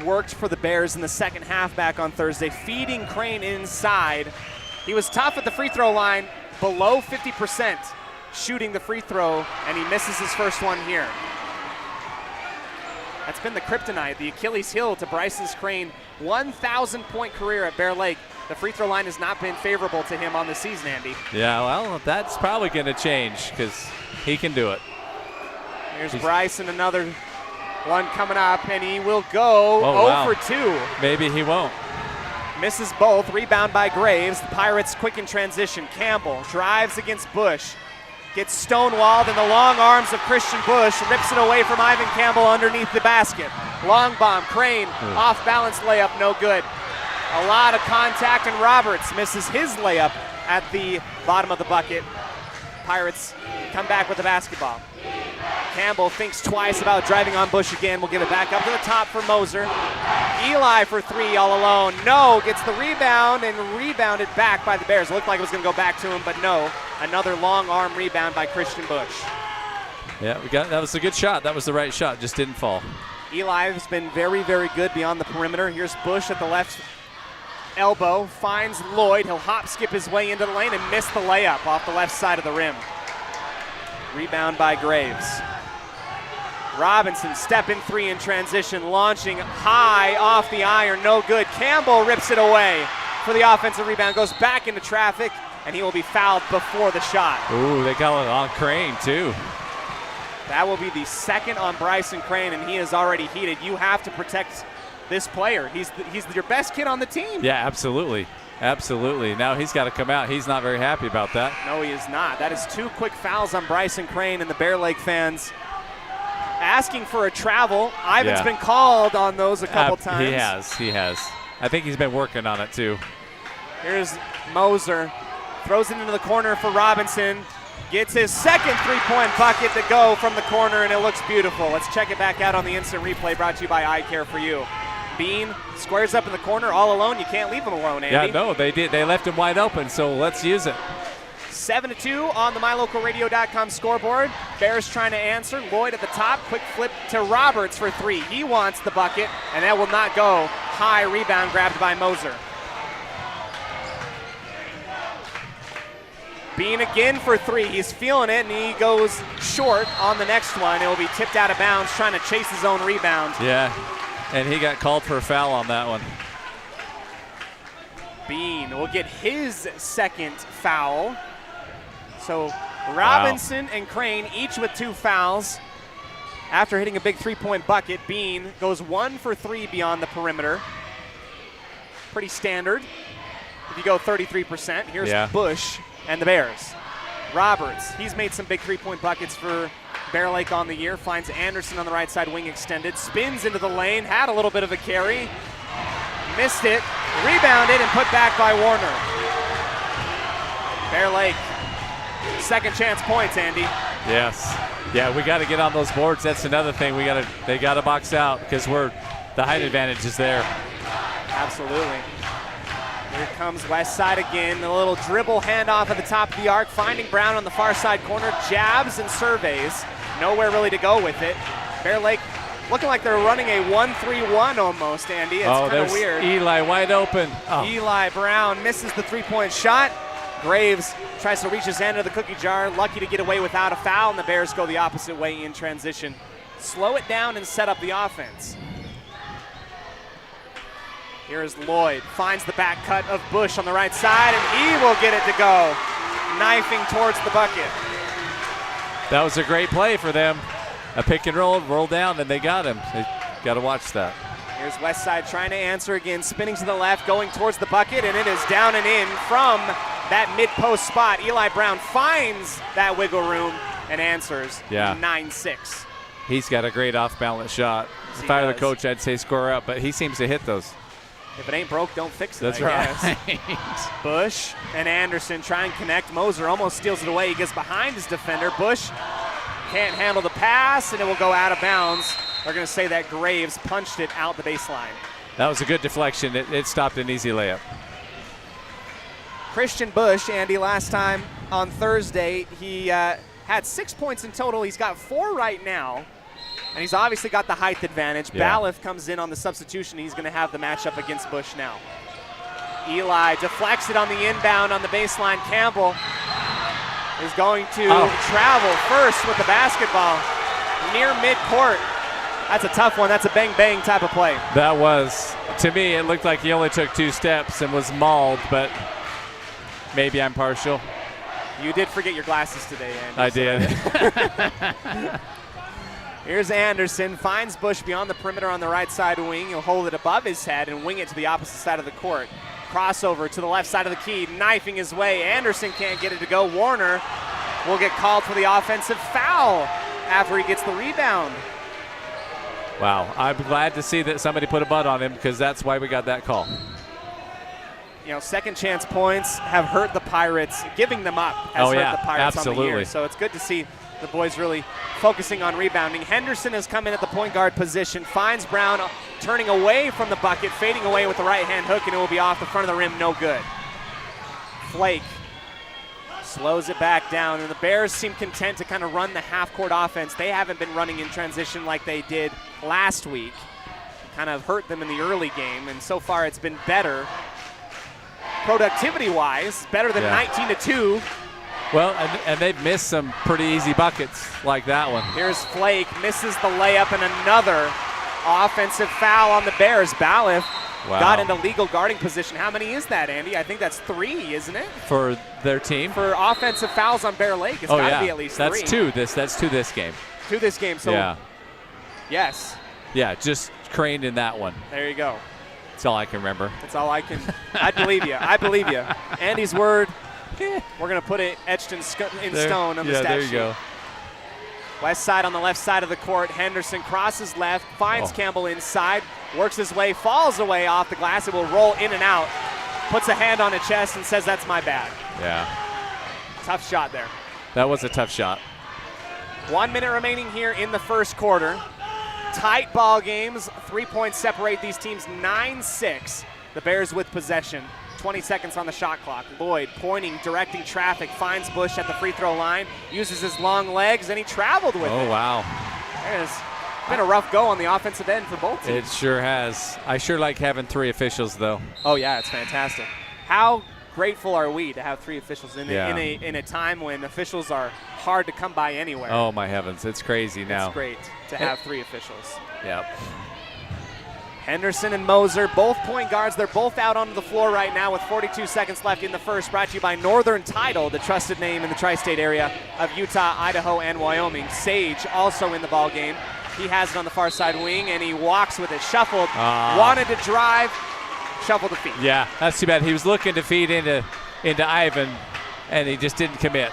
worked for the Bears in the second half back on Thursday, feeding Crane inside. He was tough at the free throw line, below 50% shooting the free throw, and he misses his first one here. That's been the kryptonite, the Achilles heel to Bryson's Crane 1,000-point career at Bear Lake. The free throw line has not been favorable to him on the season, Andy. Yeah, well, that's probably going to change because he can do it. Here's Bryson, another one coming up, and he will go 0 for 2. Maybe he won't. Misses both. Rebound by Graves. The Pirates quick in transition. Campbell drives against Bush. Gets stonewalled in the long arms of Christian Bush. Rips it away from Ivan Campbell underneath the basket. Long bomb. Crane. Off balance layup. No good. A lot of contact, and Roberts misses his layup at the bottom of the bucket. Pirates come back with the basketball. Campbell thinks twice about driving on Bush again. We'll give it back up to the top for Moser. Eli for 3 all alone. No, gets the rebound and rebounded back by the Bears. It looked like it was going to go back to him, but no. Another long arm rebound by Christian Bush. Yeah, that was a good shot. That was the right shot, just didn't fall. Eli has been very, very good beyond the perimeter. Here's Bush at the left elbow, finds Lloyd. He'll hop skip his way into the lane and miss the layup off the left side of the rim. Rebound by Graves. Robinson, step in three in transition, launching high off the iron, no good. Campbell rips it away for the offensive rebound, goes back into traffic, and he will be fouled before the shot. Ooh, they got it on Crane too. That will be the second on Bryson Crane, and he is already heated. You have to protect this player. He's your best kid on the team. Yeah, absolutely. Absolutely. Now he's got to come out. He's not very happy about that. No, he is not. That is 2 quick fouls on Bryson Crane, and the Bear Lake fans asking for a travel. Ivan's been called on those a couple times. He has. I think he's been working on it too. Here's Moser. Throws it into the corner for Robinson. Gets his second three-point bucket to go from the corner, and it looks beautiful. Let's check it back out on the instant replay brought to you by Eye Care for You. Bean squares up in the corner all alone. You can't leave him alone, Andy. Yeah, no, they did. They left him wide open, so let's use it. 7-2 on the MyLocalRadio.com scoreboard. Bears trying to answer. Lloyd at the top. Quick flip to Roberts for three. He wants the bucket, and that will not go. High rebound grabbed by Moser. Bean again for three. He's feeling it, and he goes short on the next one. It will be tipped out of bounds, trying to chase his own rebound. Yeah, and he got called for a foul on that one. Bean will get his second foul. So Robinson and Crane each with 2 fouls. After hitting a big three-point bucket, Bean goes 1 for 3 beyond the perimeter. Pretty standard. If you go 33%, here's Bush and the Bears. Roberts, he's made some big three-point buckets for Bear Lake on the year. Finds Anderson on the right side, wing extended. Spins into the lane, had a little bit of a carry. Missed it, rebounded, and put back by Warner. Bear Lake, second chance points, Andy. Yes. Yeah, we got to get on those boards. That's another thing. They got to box out because the height advantage is there. Absolutely. Here comes West Side again. A little dribble handoff at the top of the arc, finding Brown on the far side corner. Jabs and surveys. Nowhere really to go with it. Bear Lake looking like they're running a 1-3-1 almost, Andy. It's kind of weird. Eli wide open. Oh. Eli Brown misses the three-point shot. Graves tries to reach his hand into the cookie jar. Lucky to get away without a foul, and the Bears go the opposite way in transition. Slow it down and set up the offense. Here's Lloyd, finds the back cut of Bush on the right side, and he will get it to go. Knifing towards the bucket. That was a great play for them. A pick and roll down, and they got him. They got to watch that. Here's Westside trying to answer again, spinning to the left, going towards the bucket, and it is down and in from that mid-post spot. Eli Brown finds that wiggle room and answers. 9-6. He's got a great off-balance shot. If I were the coach, I'd say score up, but he seems to hit those. If it ain't broke, don't fix it. That's right. Bush and Anderson try and connect. Moser almost steals it away. He gets behind his defender. Bush can't handle the pass, and it will go out of bounds. They're going to say that Graves punched it out the baseline. That was a good deflection. It stopped an easy layup. Christian Bush, Andy, last time on Thursday, he had 6 points in total. He's got 4 right now. And he's obviously got the height advantage. Balif comes in on the substitution. He's going to have the matchup against Bush now. Eli deflects it on the inbound on the baseline. Campbell is going to travel first with the basketball near midcourt. That's a tough one. That's a bang-bang type of play. That was, to me, it looked like he only took 2 steps and was mauled, but maybe I'm partial. You did forget your glasses today, Andy. I did. Here's Anderson, finds Bush beyond the perimeter on the right side wing. He'll hold it above his head and wing it to the opposite side of the court. Crossover to the left side of the key, knifing his way. Anderson can't get it to go. Warner will get called for the offensive foul after he gets the rebound. Wow, I'm glad to see that somebody put a butt on him because that's why we got that call. You know, second chance points have hurt the Pirates. Giving them up has hurt the Pirates on the year. So it's good to see the boys really focusing on rebounding. Henderson has come in at the point guard position, finds Brown turning away from the bucket, fading away with the right hand hook, and it will be off the front of the rim, no good. Flake slows it back down, and the Bears seem content to kind of run the half-court offense. They haven't been running in transition like they did last week. Kind of hurt them in the early game, and so far it's been better. Productivity-wise, better than 19-2. Well, and they've missed some pretty easy buckets like that one. Here's Flake, misses the layup, and another offensive foul on the Bears. Balif got into legal guarding position. How many is that, Andy? I think that's 3, isn't it? For their team? For offensive fouls on Bear Lake, it's got to be at least 3. That's 2. That's 2 this game. 2 this game. So yes. Yeah, just craned in that one. There you go. That's all I can remember. That's all I can. I believe you. I believe you. Andy's word. We're going to put it etched in stone on the stat sheet. There you go. West side on the left side of the court. Henderson crosses left, finds Campbell inside, works his way, falls away off the glass. It will roll in and out. Puts a hand on his chest and says, "That's my bad." Yeah. Tough shot there. That was a tough shot. 1 minute remaining here in the first quarter. Tight ball games. 3 points separate these teams. 9-6. The Bears with possession. 20 seconds on the shot clock. Lloyd pointing, directing traffic, finds Bush at the free throw line, uses his long legs, and he traveled with it. Oh, wow. There's been a rough go on the offensive end for both teams. It sure has. I sure like having 3 officials, though. Oh, yeah, it's fantastic. How grateful are we to have 3 officials in a time when officials are hard to come by anywhere? Oh, my heavens. It's crazy now. It's great to have 3 officials. Yep. Henderson and Moser, both point guards. They're both out onto the floor right now with 42 seconds left in the first. Brought to you by Northern Title, the trusted name in the tri-state area of Utah, Idaho, and Wyoming. Sage also in the ball game. He has it on the far side wing, and he walks with it. Shuffled, wanted to drive, shuffled to feet. Yeah, that's too bad. He was looking to feed into Ivan, and he just didn't commit.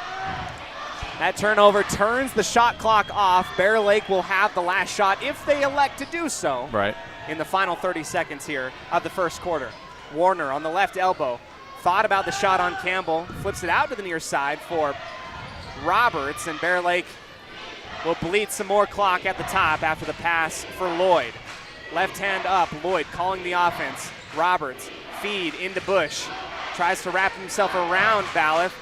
That turnover turns the shot clock off. Bear Lake will have the last shot if they elect to do so. Right. In the final 30 seconds here of the first quarter. Warner on the left elbow. Thought about the shot on Campbell. Flips it out to the near side for Roberts, and Bear Lake will bleed some more clock at the top after the pass for Lloyd. Left hand up, Lloyd calling the offense. Roberts, feed into Bush. Tries to wrap himself around Balif.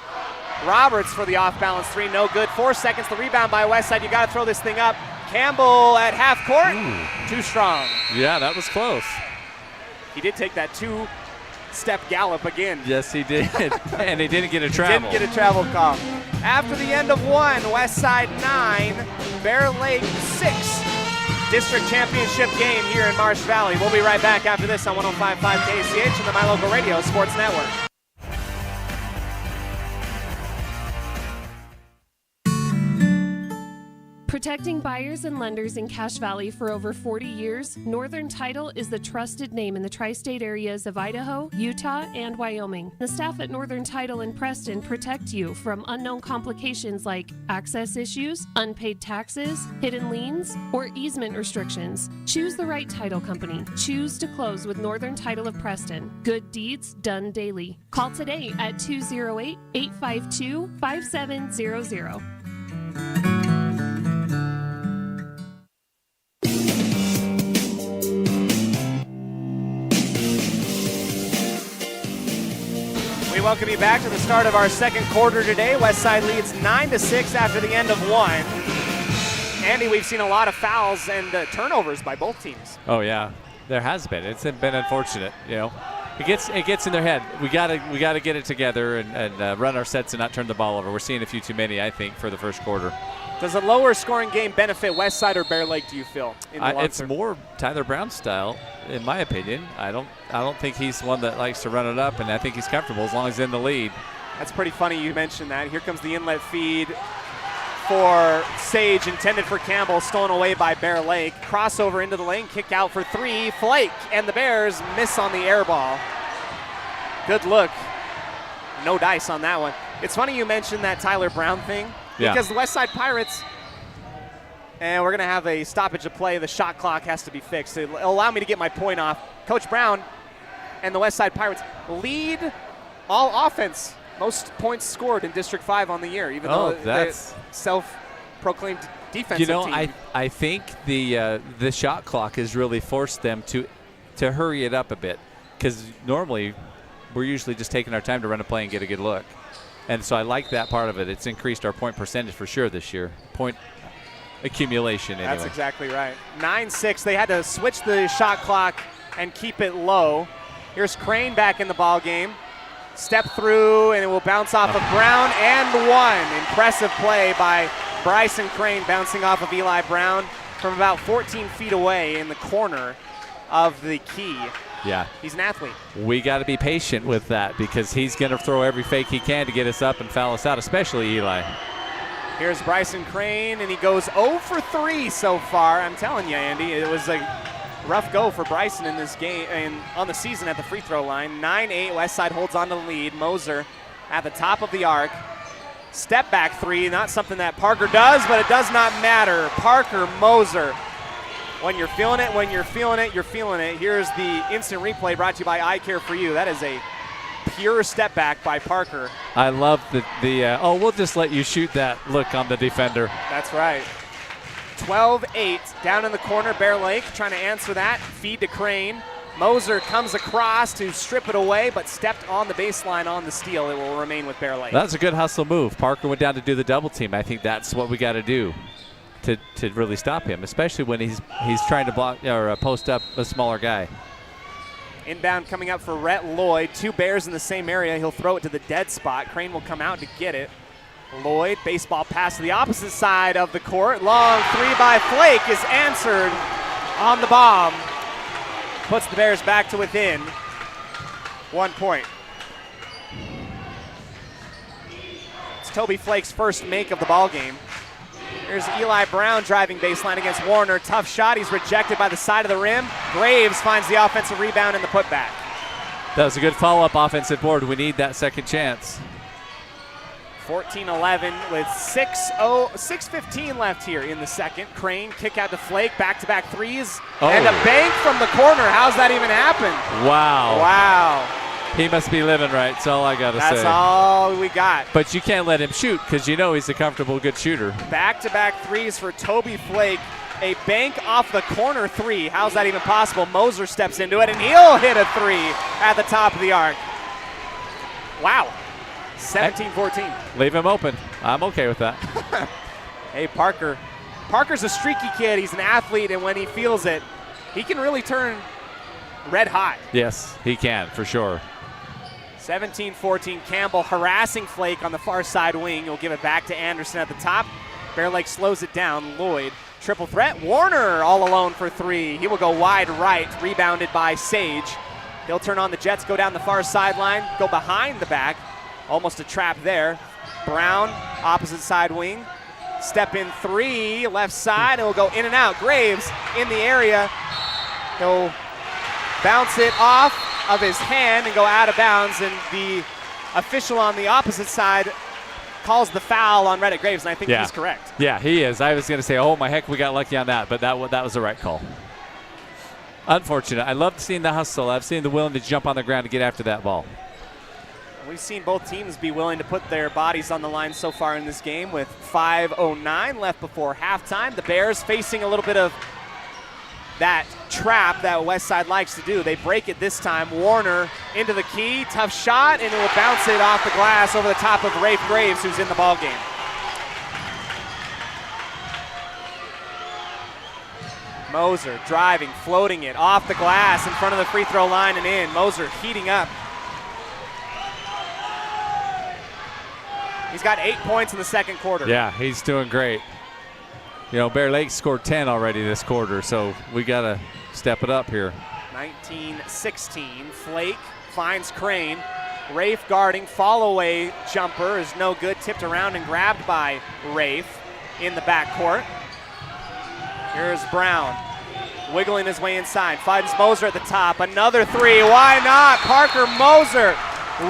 Roberts for the off-balance 3, no good. 4 seconds, the rebound by Westside. You got to throw this thing up. Campbell at half court, too strong. Yeah, that was close. He did take that 2-step gallop again. Yes, he did. And he didn't get a travel. Didn't get a travel call. After the end of 1, Westside 9, Bear Lake 6. District championship game here in Marsh Valley. We'll be right back after this on 105.5 KCH and the My Local Radio Sports Network. Protecting buyers and lenders in Cache Valley for over 40 years, Northern Title is the trusted name in the tri-state areas of Idaho, Utah, and Wyoming. The staff at Northern Title in Preston protect you from unknown complications like access issues, unpaid taxes, hidden liens, or easement restrictions. Choose the right title company. Choose to close with Northern Title of Preston. Good deeds done daily. Call today at 208-852-5700. We welcome you back to the start of our second quarter today. Westside leads 9-6 after the end of 1. Andy, we've seen a lot of fouls and turnovers by both teams. Oh yeah, there has been. It's been unfortunate. You know, it gets in their head. We gotta get it together and run our sets and not turn the ball over. We're seeing a few too many, I think, for the first quarter. Does a lower scoring game benefit Westside or Bear Lake, do you feel? It's more Tyler Brown style, in my opinion. I don't think he's one that likes to run it up, and I think he's comfortable as long as he's in the lead. That's pretty funny you mentioned that. Here comes the inlet feed for Sage, intended for Campbell, stolen away by Bear Lake. Crossover into the lane, kick out for 3. Flake, and the Bears miss on the air ball. Good look. No dice on that one. It's funny you mentioned that Tyler Brown thing. Because the Westside Pirates, and we're going to have a stoppage of play. The shot clock has to be fixed. It'll allow me to get my point off. Coach Brown and the Westside Pirates lead all offense. Most points scored in District 5 on the year, even though that's self-proclaimed defensive team. I think the shot clock has really forced them to hurry it up a bit, because normally we're usually just taking our time to run a play and get a good look. And so I like that part of it. It's increased our point percentage for sure this year. Point accumulation, anyway. That's exactly right. 9-6. They had to switch the shot clock and keep it low. Here's Crane back in the ball game. Step through, and it will bounce off of Brown and one. Impressive play by Bryson Crane, bouncing off of Eli Brown from about 14 feet away in the corner of the key. Yeah. He's an athlete. We got to be patient with that because he's going to throw every fake he can to get us up and foul us out, especially Eli. Here's Bryson Crane, and he goes 0 for 3 so far. I'm telling you, Andy, it was a rough go for Bryson in this game and on the season at the free throw line. 9-8, Westside holds on to the lead. Moser at the top of the arc. Step back three, not something that Parker does, but it does not matter. Parker Moser. When you're feeling it, you're feeling it. Here's the instant replay brought to you by Eye Care for You. That is a pure step back by Parker. I love the we'll just let you shoot that look on the defender. That's right. 12-8 down in the corner. Bear Lake trying to answer that. Feed to Crane. Moser comes across to strip it away, but stepped on the baseline on the steal. It will remain with Bear Lake. That's a good hustle move. Parker went down to do the double team. I think that's what we got to do to really stop him, especially when he's trying to block or post up a smaller guy. Inbound coming up for Rhett Lloyd. Two Bears in the same area. He'll throw it to the dead spot. Crane will come out to get it. Lloyd, baseball pass to the opposite side of the court. Long three by Flake is answered on the bomb. Puts the Bears back to within 1 point. It's Toby Flake's first make of the ball game. Here's Eli Brown driving baseline against Warner. Tough shot. He's rejected by the side of the rim. Graves finds the offensive rebound and the putback. That was a good follow-up offensive board. We need that second chance. 14-11 with 6:15 left here in the second. Crane kick out to Flake, back-to-back threes, and a bank from the corner. How's that even happen? Wow. Wow. He must be living right. That's all I got to say. That's all we got. But you can't let him shoot because you know he's a comfortable, good shooter. Back-to-back threes for Toby Flake. A bank off the corner three. How's that even possible? Moser steps into it, and he'll hit a three at the top of the arc. Wow. 17-14. Leave him open. I'm okay with that. Hey, Parker. Parker's a streaky kid. He's an athlete, and when he feels it, he can really turn red hot. Yes, he can, for sure. 17-14. Campbell harassing Flake on the far side wing. He'll give it back to Anderson at the top. Bear Lake slows it down. Lloyd, triple threat. Warner all alone for three. He will go wide right, rebounded by Sage. He'll turn on the Jets, go down the far sideline, go behind the back. Almost a trap there. Brown, opposite side wing. Step in three, left side, and will go in and out. Graves in the area. He'll bounce it off of his hand and go out of bounds, and the official on the opposite side calls the foul on Reddit Graves, and I think he's correct. Yeah, he is. I was going to say, oh my heck, we got lucky on that, but that was the right call. Unfortunate. I love seeing the hustle. I've seen the willing to jump on the ground to get after that ball. We've seen both teams be willing to put their bodies on the line so far in this game with 5:09 left before halftime. The Bears facing a little bit of that trap that Westside likes to do. They break it this time. Warner into the key, tough shot, and it will bounce it off the glass over the top of Rafe Graves, who's in the ball game. Moser driving, floating it off the glass in front of the free throw line and in. Moser heating up. He's got 8 points in the second quarter. Yeah, he's doing great. You know, Bear Lake scored 10 already this quarter, so we got to step it up here. 19-16. Flake finds Crane. Rafe guarding. Fall away jumper is no good. Tipped around and grabbed by Rafe in the backcourt. Here's Brown. Wiggling his way inside. Finds Moser at the top. Another three. Why not? Parker Moser.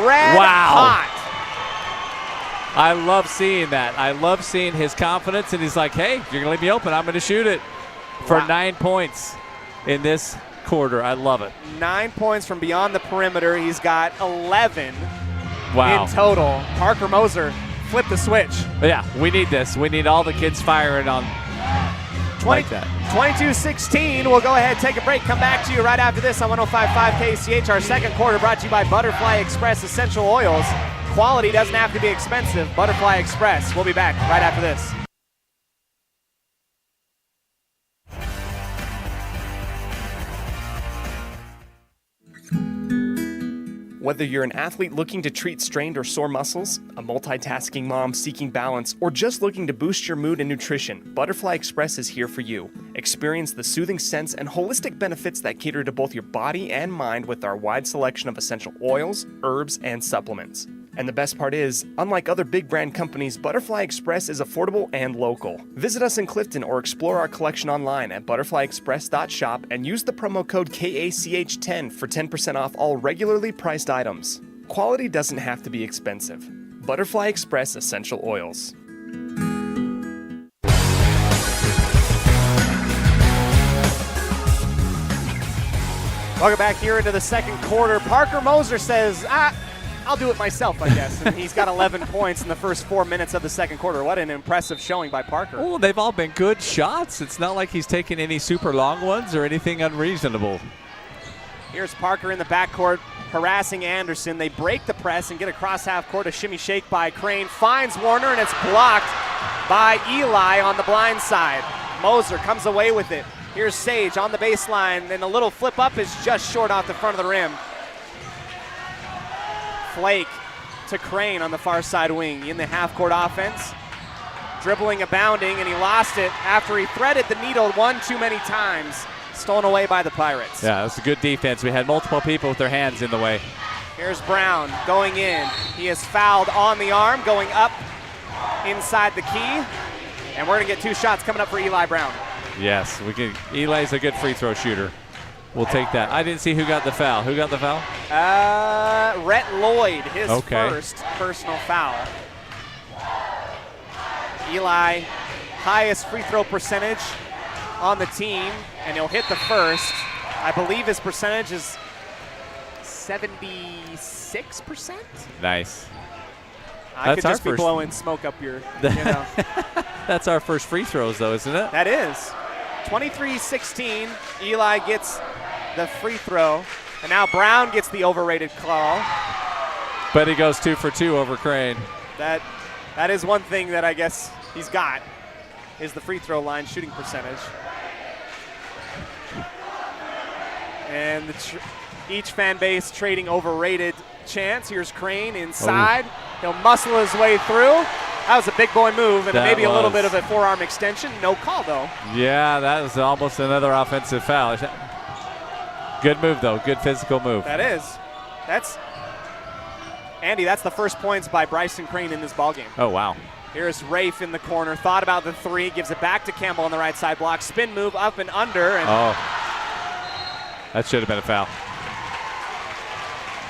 Red hot. I love seeing that. I love seeing his confidence, and he's like, hey, you're going to leave me open. I'm going to shoot it for 9 points in this quarter. I love it. 9 points from beyond the perimeter. He's got 11 in total. Parker Moser flipped the switch. Yeah, we need this. We need all the kids firing on like that. 22-16. We'll go ahead, take a break, come back to you right after this on 105.5 KCH. Our second quarter brought to you by Butterfly Express Essential Oils. quality doesn't have to be expensive. Butterfly Express. We'll be back right after this. Whether you're an athlete looking to treat strained or sore muscles, a multitasking mom seeking balance, or just looking to boost your mood and nutrition, Butterfly Express is here for you. Experience the soothing scents and holistic benefits that cater to both your body and mind with our wide selection of essential oils, herbs, and supplements. And the best part is, unlike other big brand companies, Butterfly Express is affordable and local. Visit us in Clifton or explore our collection online at butterflyexpress.shop and use the promo code KACH10 for 10% off all regularly priced items. Quality doesn't have to be expensive. Butterfly Express Essential Oils. Welcome back here into the second quarter. Parker Moser says, I'll do it myself, I guess. And he's got 11 points in the first 4 minutes of the second quarter. What an impressive showing by Parker. Oh, they've all been good shots. It's not like he's taken any super long ones or anything unreasonable. Here's Parker in the backcourt harassing Anderson. They break the press and get across half court. A shimmy shake by Crane. Finds Warner, and it's blocked by Eli on the blind side. Moser comes away with it. Here's Sage on the baseline, and a little flip up is just short off the front of the rim. Flake to Crane on the far side wing in the half-court offense. Dribbling, abounding, and he lost it after he threaded the needle one too many times. Stolen away by the Pirates. Yeah, that's a good defense. We had multiple people with their hands in the way. Here's Brown going in. He is fouled on the arm, going up inside the key. And we're going to get 2 shots coming up for Eli Brown. Yes, we can. Eli's a good free throw shooter. We'll take that. I didn't see who got the foul. Who got the foul? Rhett Lloyd, his first personal foul. Eli, highest free throw percentage on the team, and he'll hit the first. I believe his percentage is 76%. Nice. I could just be blowing smoke up your, That's our first free throws, though, isn't it? That is. 23-16. Eli gets the free throw, and now Brown gets the overrated call. But he goes 2 for 2 over Crane. That is one thing that I guess he's got, is the free throw line shooting percentage. And each fan base trading overrated chance. Here's Crane inside. He'll muscle his way through. That was a big boy move, and maybe a little bit of a forearm extension. No call, though. Yeah, that was almost another offensive foul. Good move, though. Good physical move. That is. Andy, that's the first points by Bryson Crane in this ballgame. Oh, wow. Here's Rafe in the corner. Thought about the 3. Gives it back to Campbell on the right side block. Spin move up and under. And that should have been a foul.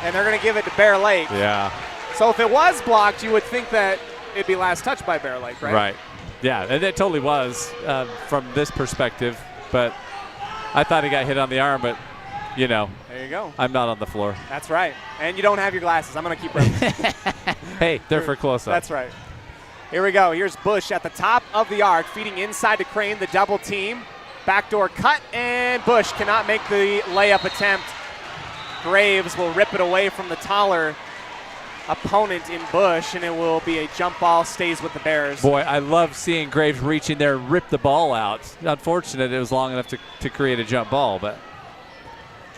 And they're going to give it to Bear Lake. Yeah. So if it was blocked, you would think that it'd be last touch by Bear Lake, right? Right. Yeah, and it totally was from this perspective. But I thought he got hit on the arm, but, There you go. I'm not on the floor. That's right. And you don't have your glasses. I'm going to keep running. Hey, they're for close-up. That's right. Here we go. Here's Bush at the top of the arc, feeding inside to Crane, the double team. Backdoor cut, and Bush cannot make the layup attempt. Graves will rip it away from the taller opponent in Bush, and it will be a jump ball, stays with the Bears. Boy, I love seeing Graves reach in there and rip the ball out. Unfortunate it was long enough to create a jump ball, but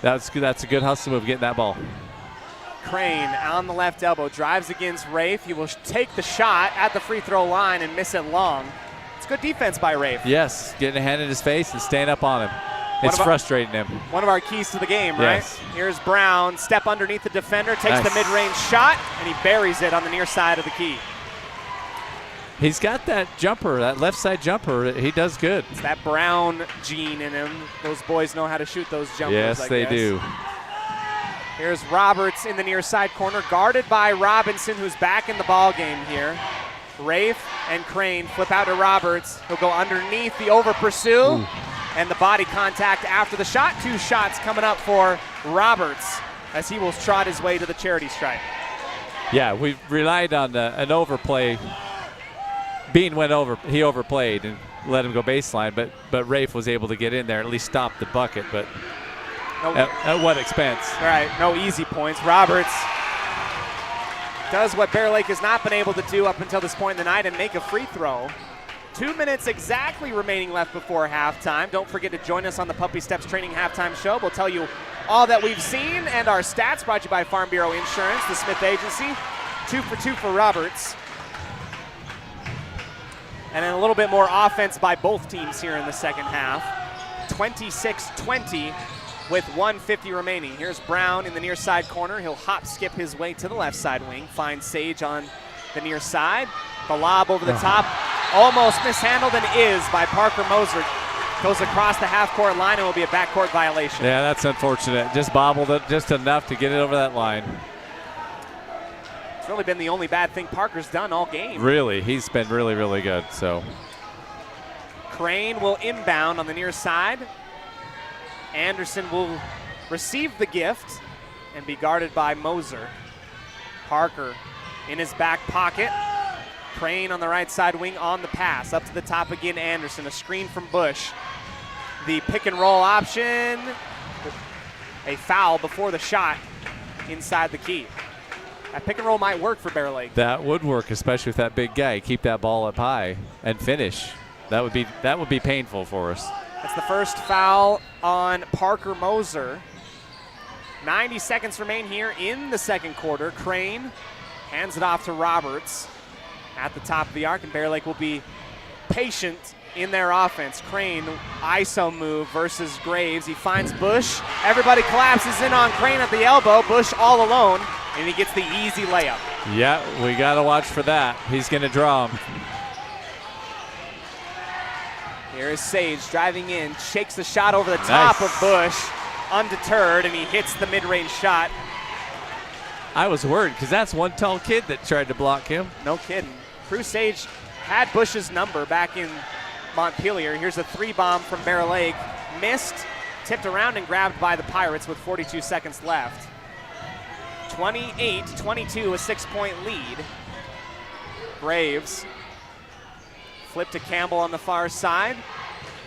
that's a good hustle move, getting that ball. Crane on the left elbow, drives against Rafe. He will take the shot at the free throw line and miss it long. It's good defense by Rafe. Yes, getting a hand in his face and staying up on him. It's frustrating him. One of our keys to the game, right? Yes. Here's Brown, step underneath the defender, takes the mid-range shot, and he buries it on the near side of the key. He's got that jumper, that left side jumper. He does good. It's that Brown gene in him. Those boys know how to shoot those jumpers, yes, they do. Here's Roberts in the near side corner, guarded by Robinson, who's back in the ball game here. Rafe and Crane flip out to Roberts. He'll go underneath the over pursue. And the body contact after the shot. 2 shots coming up for Roberts as he will trot his way to the charity stripe. Yeah, we relied on an overplay. Bean went over. He overplayed and let him go baseline, but Rafe was able to get in there, at least stop the bucket, but at what expense? Right, no easy points. Roberts does what Bear Lake has not been able to do up until this point in the night and make a free throw. 2 minutes exactly remaining left before halftime. Don't forget to join us on the Puppy Steps Training Halftime Show. We'll tell you all that we've seen and our stats, brought to you by Farm Bureau Insurance, the Smith Agency. 2 for 2 for Roberts. And then a little bit more offense by both teams here in the second half. 26-20 with 1:50 remaining. Here's Brown in the near side corner. He'll hop skip his way to the left side wing. Finds Sage on the near side. The lob over the top. Almost mishandled and is by Parker Moser. Goes across the half-court line and will be a backcourt violation. Yeah, that's unfortunate. Just bobbled it just enough to get it over that line. It's really been the only bad thing Parker's done all game. Really, he's been really, really good. So Crane will inbound on the near side. Anderson will receive the gift and be guarded by Moser. Parker in his back pocket. Crane on the right side wing on the pass. Up to the top again, Anderson. A screen from Bush. The pick and roll option. A foul before the shot inside the key. That pick and roll might work for Bear Lake. that would work, especially with that big guy. Keep that ball up high and finish. That would be painful for us. That's the first foul on Parker Moser. 90 seconds remain here in the second quarter. Crane hands it off to Roberts at the top of the arc, and Bear Lake will be patient in their offense. Crane, ISO move versus Graves. He finds Bush. Everybody collapses in on Crane at the elbow. Bush all alone, and he gets the easy layup. Yeah, we got to watch for that. He's going to draw him. Here is Sage driving in, shakes the shot over the top of Bush, undeterred, and he hits the mid-range shot. I was worried because that's one tall kid that tried to block him. No kidding. Crew Sage had Bush's number back in Montpelier. Here's a 3-bomb from Bear Lake. Missed, tipped around, and grabbed by the Pirates with 42 seconds left. 28-22, a 6-point lead. Graves flip to Campbell on the far side.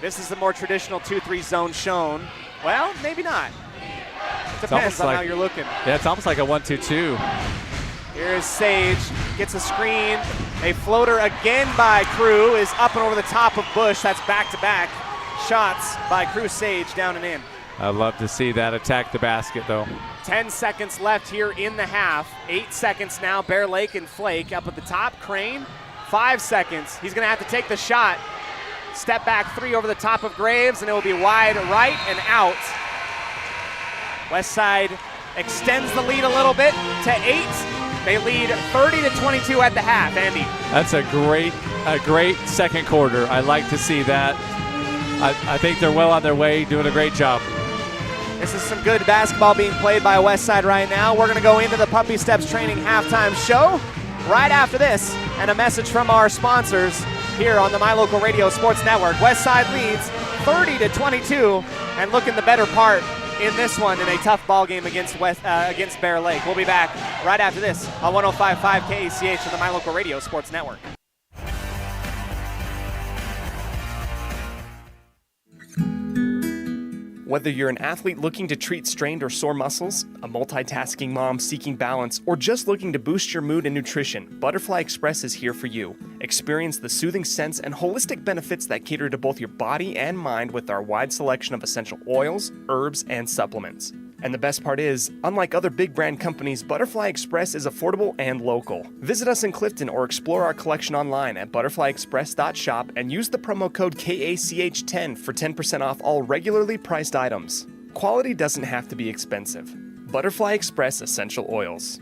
This is the more traditional 2-3 zone shown. Well, maybe not. Depends on how you're looking. Yeah, it's almost like a 1-2-2. Here's Sage, gets a screen. A floater again by Crew is up and over the top of Bush. That's back-to-back shots by Crew Sage down and in. I'd love to see that attack the basket, though. 10 seconds left here in the half. 8 seconds now, Bear Lake and Flake up at the top. Crane, 5 seconds. He's going to have to take the shot. Step back 3 over the top of Graves, and it will be wide right and out. Westside extends the lead a little bit to 8. They lead 30-22 at the half. Andy. That's a great second quarter. I like to see that. I think they're well on their way, doing a great job. This is some good basketball being played by Westside right now. We're going to go into the Puppy Steps Training halftime show right after this, and a message from our sponsors here on the My Local Radio Sports Network. Westside leads 30-22 and looking the better part in this one in a tough ball game against Bear Lake. We'll be back right after this on 105.5 KACH of the My Local Radio Sports Network. Whether you're an athlete looking to treat strained or sore muscles, a multitasking mom seeking balance, or just looking to boost your mood and nutrition, Butterfly Express is here for you. Experience the soothing scents and holistic benefits that cater to both your body and mind with our wide selection of essential oils, herbs, and supplements. And the best part is, unlike other big brand companies, Butterfly Express is affordable and local. Visit us in Clifton or explore our collection online at butterflyexpress.shop and use the promo code KACH10 for 10% off all regularly priced items. Quality doesn't have to be expensive. Butterfly Express Essential Oils.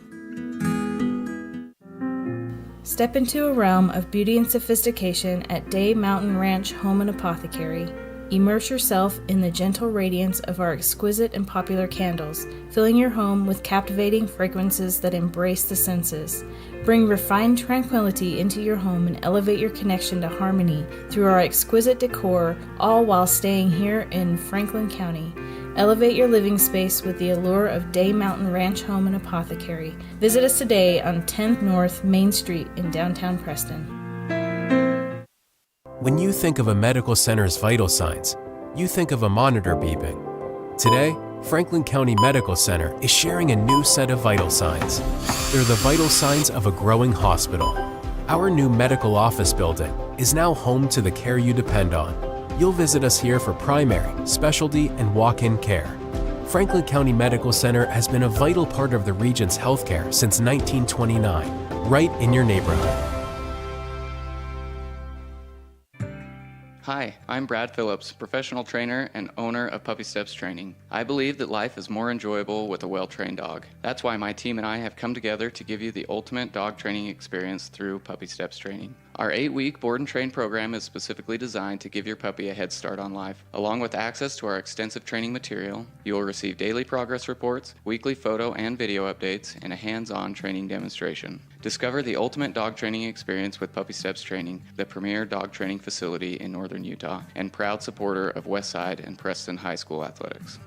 Step into a realm of beauty and sophistication at Day Mountain Ranch Home and Apothecary. Immerse yourself in the gentle radiance of our exquisite and popular candles, filling your home with captivating fragrances that embrace the senses. Bring refined tranquility into your home and elevate your connection to harmony through our exquisite decor, all while staying here in Franklin County. Elevate your living space with the allure of Day Mountain Ranch Home and Apothecary. Visit us today on 10th North Main Street in downtown Preston. When you think of a medical center's vital signs, you think of a monitor beeping. Today, Franklin County Medical Center is sharing a new set of vital signs. They're the vital signs of a growing hospital. Our new medical office building is now home to the care you depend on. You'll visit us here for primary, specialty, and walk-in care. Franklin County Medical Center has been a vital part of the region's healthcare since 1929, right in your neighborhood. Hi, I'm Brad Phillips, professional trainer and owner of Puppy Steps Training. I believe that life is more enjoyable with a well-trained dog. That's why my team and I have come together to give you the ultimate dog training experience through Puppy Steps Training. Our 8-week board and train program is specifically designed to give your puppy a head start on life. Along with access to our extensive training material, you will receive daily progress reports, weekly photo and video updates, and a hands-on training demonstration. Discover the ultimate dog training experience with Puppy Steps Training, the premier dog training facility in northern Utah, and proud supporter of Westside and Preston High School athletics.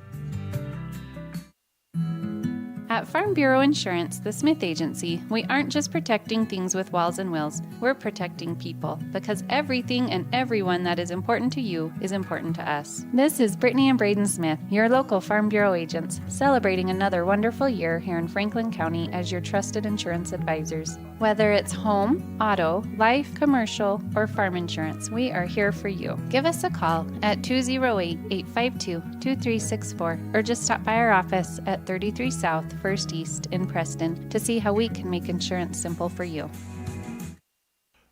At Farm Bureau Insurance, the Smith Agency, we aren't just protecting things with walls and wheels, we're protecting people, because everything and everyone that is important to you is important to us. This is Brittany and Braden Smith, your local Farm Bureau agents, celebrating another wonderful year here in Franklin County as your trusted insurance advisors. Whether it's home, auto, life, commercial, or farm insurance, we are here for you. Give us a call at 208-852-2364 or just stop by our office at 33 South 1st East in Preston to see how we can make insurance simple for you.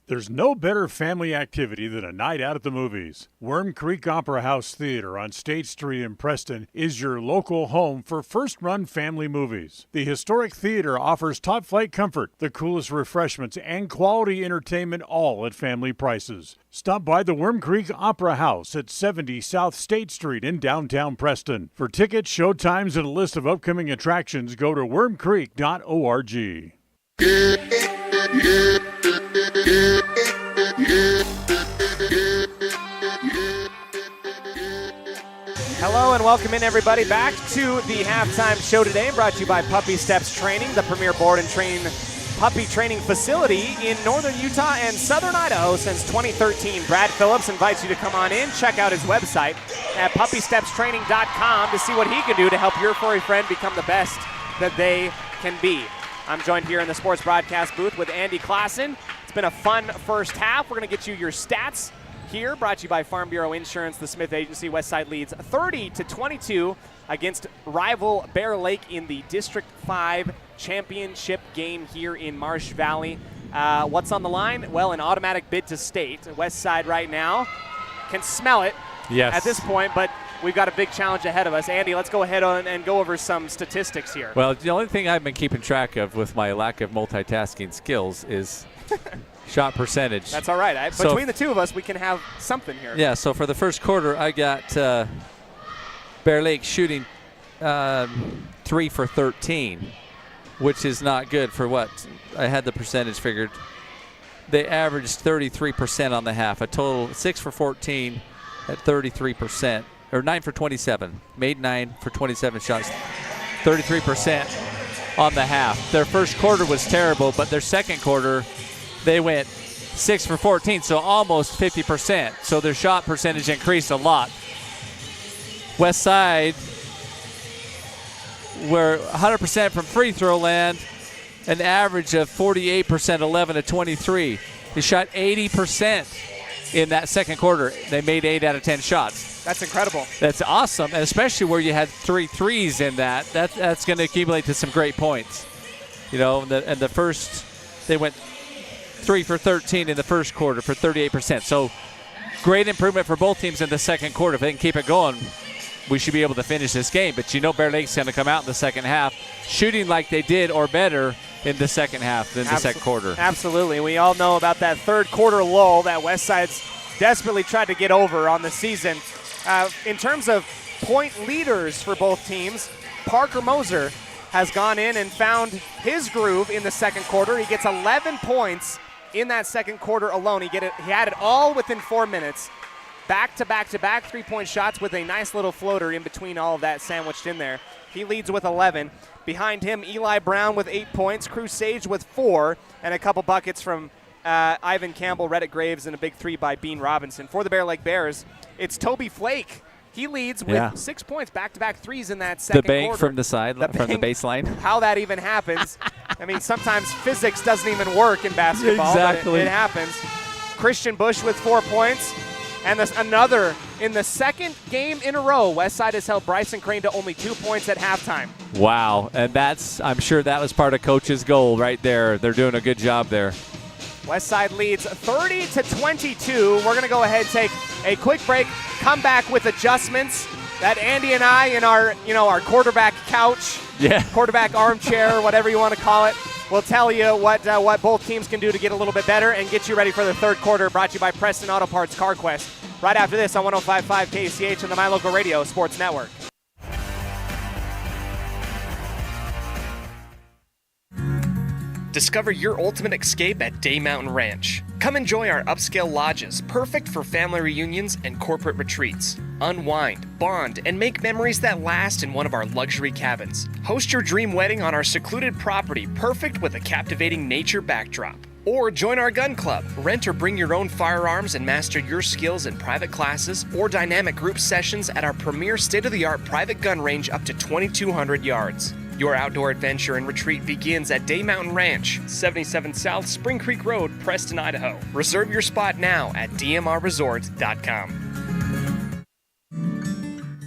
There's no better family activity than a night out at the movies. Worm Creek Opera House Theater on State Street in Preston is your local home for first-run family movies. The historic theater offers top-flight comfort, the coolest refreshments, and quality entertainment, all at family prices. Stop by the Worm Creek Opera House at 70 South State Street in downtown Preston. For tickets, showtimes, and a list of upcoming attractions, go to wormcreek.org. Hello and welcome in, everybody, back to the halftime show today, brought to you by Puppy Steps Training, the premier board and train puppy training facility in northern Utah and southern Idaho since 2013. Brad Phillips invites you to come on in, check out his website at puppystepstraining.com to see what he can do to help your furry friend become the best that they can be. I'm joined here in the sports broadcast booth with Andy Klassen. It's been a fun first half. We're going to get you your stats here, brought to you by Farm Bureau Insurance, the Smith Agency. Westside leads 30-22 against rival Bear Lake in the District 5 championship game here in Marsh Valley. What's on the line? Well, an automatic bid to state. Westside right now can smell it at this point, but we've got a big challenge ahead of us. Andy, let's go ahead and go over some statistics here. Well, the only thing I've been keeping track of with my lack of multitasking skills is shot percentage. That's all right. Between the two of us, we can have something here. Yeah, so for the first quarter, I got Bear Lake shooting 3 for 13, which is not good for what I had the percentage figured. They averaged 33% on the half, a total 6 for 14 at 33%, or 9 for 27. Made 9 for 27 shots, 33% on the half. Their first quarter was terrible, but their second quarter, they went 6 for 14, so almost 50%. So their shot percentage increased a lot. Westside were 100% from free throw land, an average of 48%, 11 to 23. They shot 80% in that second quarter. They made 8 out of 10 shots. That's incredible. That's awesome, and especially where you had 3 threes in that. That's going to accumulate to some great points. You know, and the first, they went 3 for 13 in the first quarter for 38%. So great improvement for both teams in the second quarter. If they can keep it going, we should be able to finish this game. But you know Bear Lake's going to come out in the second half shooting like they did or better in the second half than the second quarter. Absolutely. We all know about that third quarter lull that Westside's desperately tried to get over on the season. In terms of point leaders for both teams, Parker Moser has gone in and found his groove in the second quarter. He gets 11 points in that second quarter alone. He had it all within 4 minutes. Back-to-back-to-back three-point shots with a nice little floater in between all of that sandwiched in there. He leads with 11. Behind him, Eli Brown with 8 points, Crusade with 4, and a couple buckets from Ivan Campbell, Reddick Graves, and a big 3 by Bean Robinson. For the Bear Lake Bears, it's Toby Flake He leads with 6 points, back-to-back threes in that second quarter. The bank quarter. from the side, from the baseline. How that even happens. I mean, sometimes physics doesn't even work in basketball, exactly. But it happens. Christian Bush with 4 points. And there's another in the second game in a row. Westside has held Bryson Crane to only 2 points at halftime. Wow, and I'm sure that was part of Coach's goal right there. They're doing a good job there. Westside leads 30-22. We're going to go ahead and take a quick break, come back with adjustments that Andy and I in our quarterback couch, quarterback armchair, whatever you want to call it, we'll tell you what both teams can do to get a little bit better and get you ready for the third quarter, brought to you by Preston Auto Parts CarQuest. Right after this on 105.5 KCH and the My Local Radio Sports Network. Discover your ultimate escape at Day Mountain Ranch. Come enjoy our upscale lodges, perfect for family reunions and corporate retreats. Unwind, bond, and make memories that last in one of our luxury cabins. Host your dream wedding on our secluded property, perfect with a captivating nature backdrop. Or join our gun club. Rent or bring your own firearms and master your skills in private classes or dynamic group sessions at our premier state-of-the-art private gun range up to 2,200 yards. Your outdoor adventure and retreat begins at Day Mountain Ranch, 77 South Spring Creek Road, Preston, Idaho. Reserve your spot now at dmrresort.com.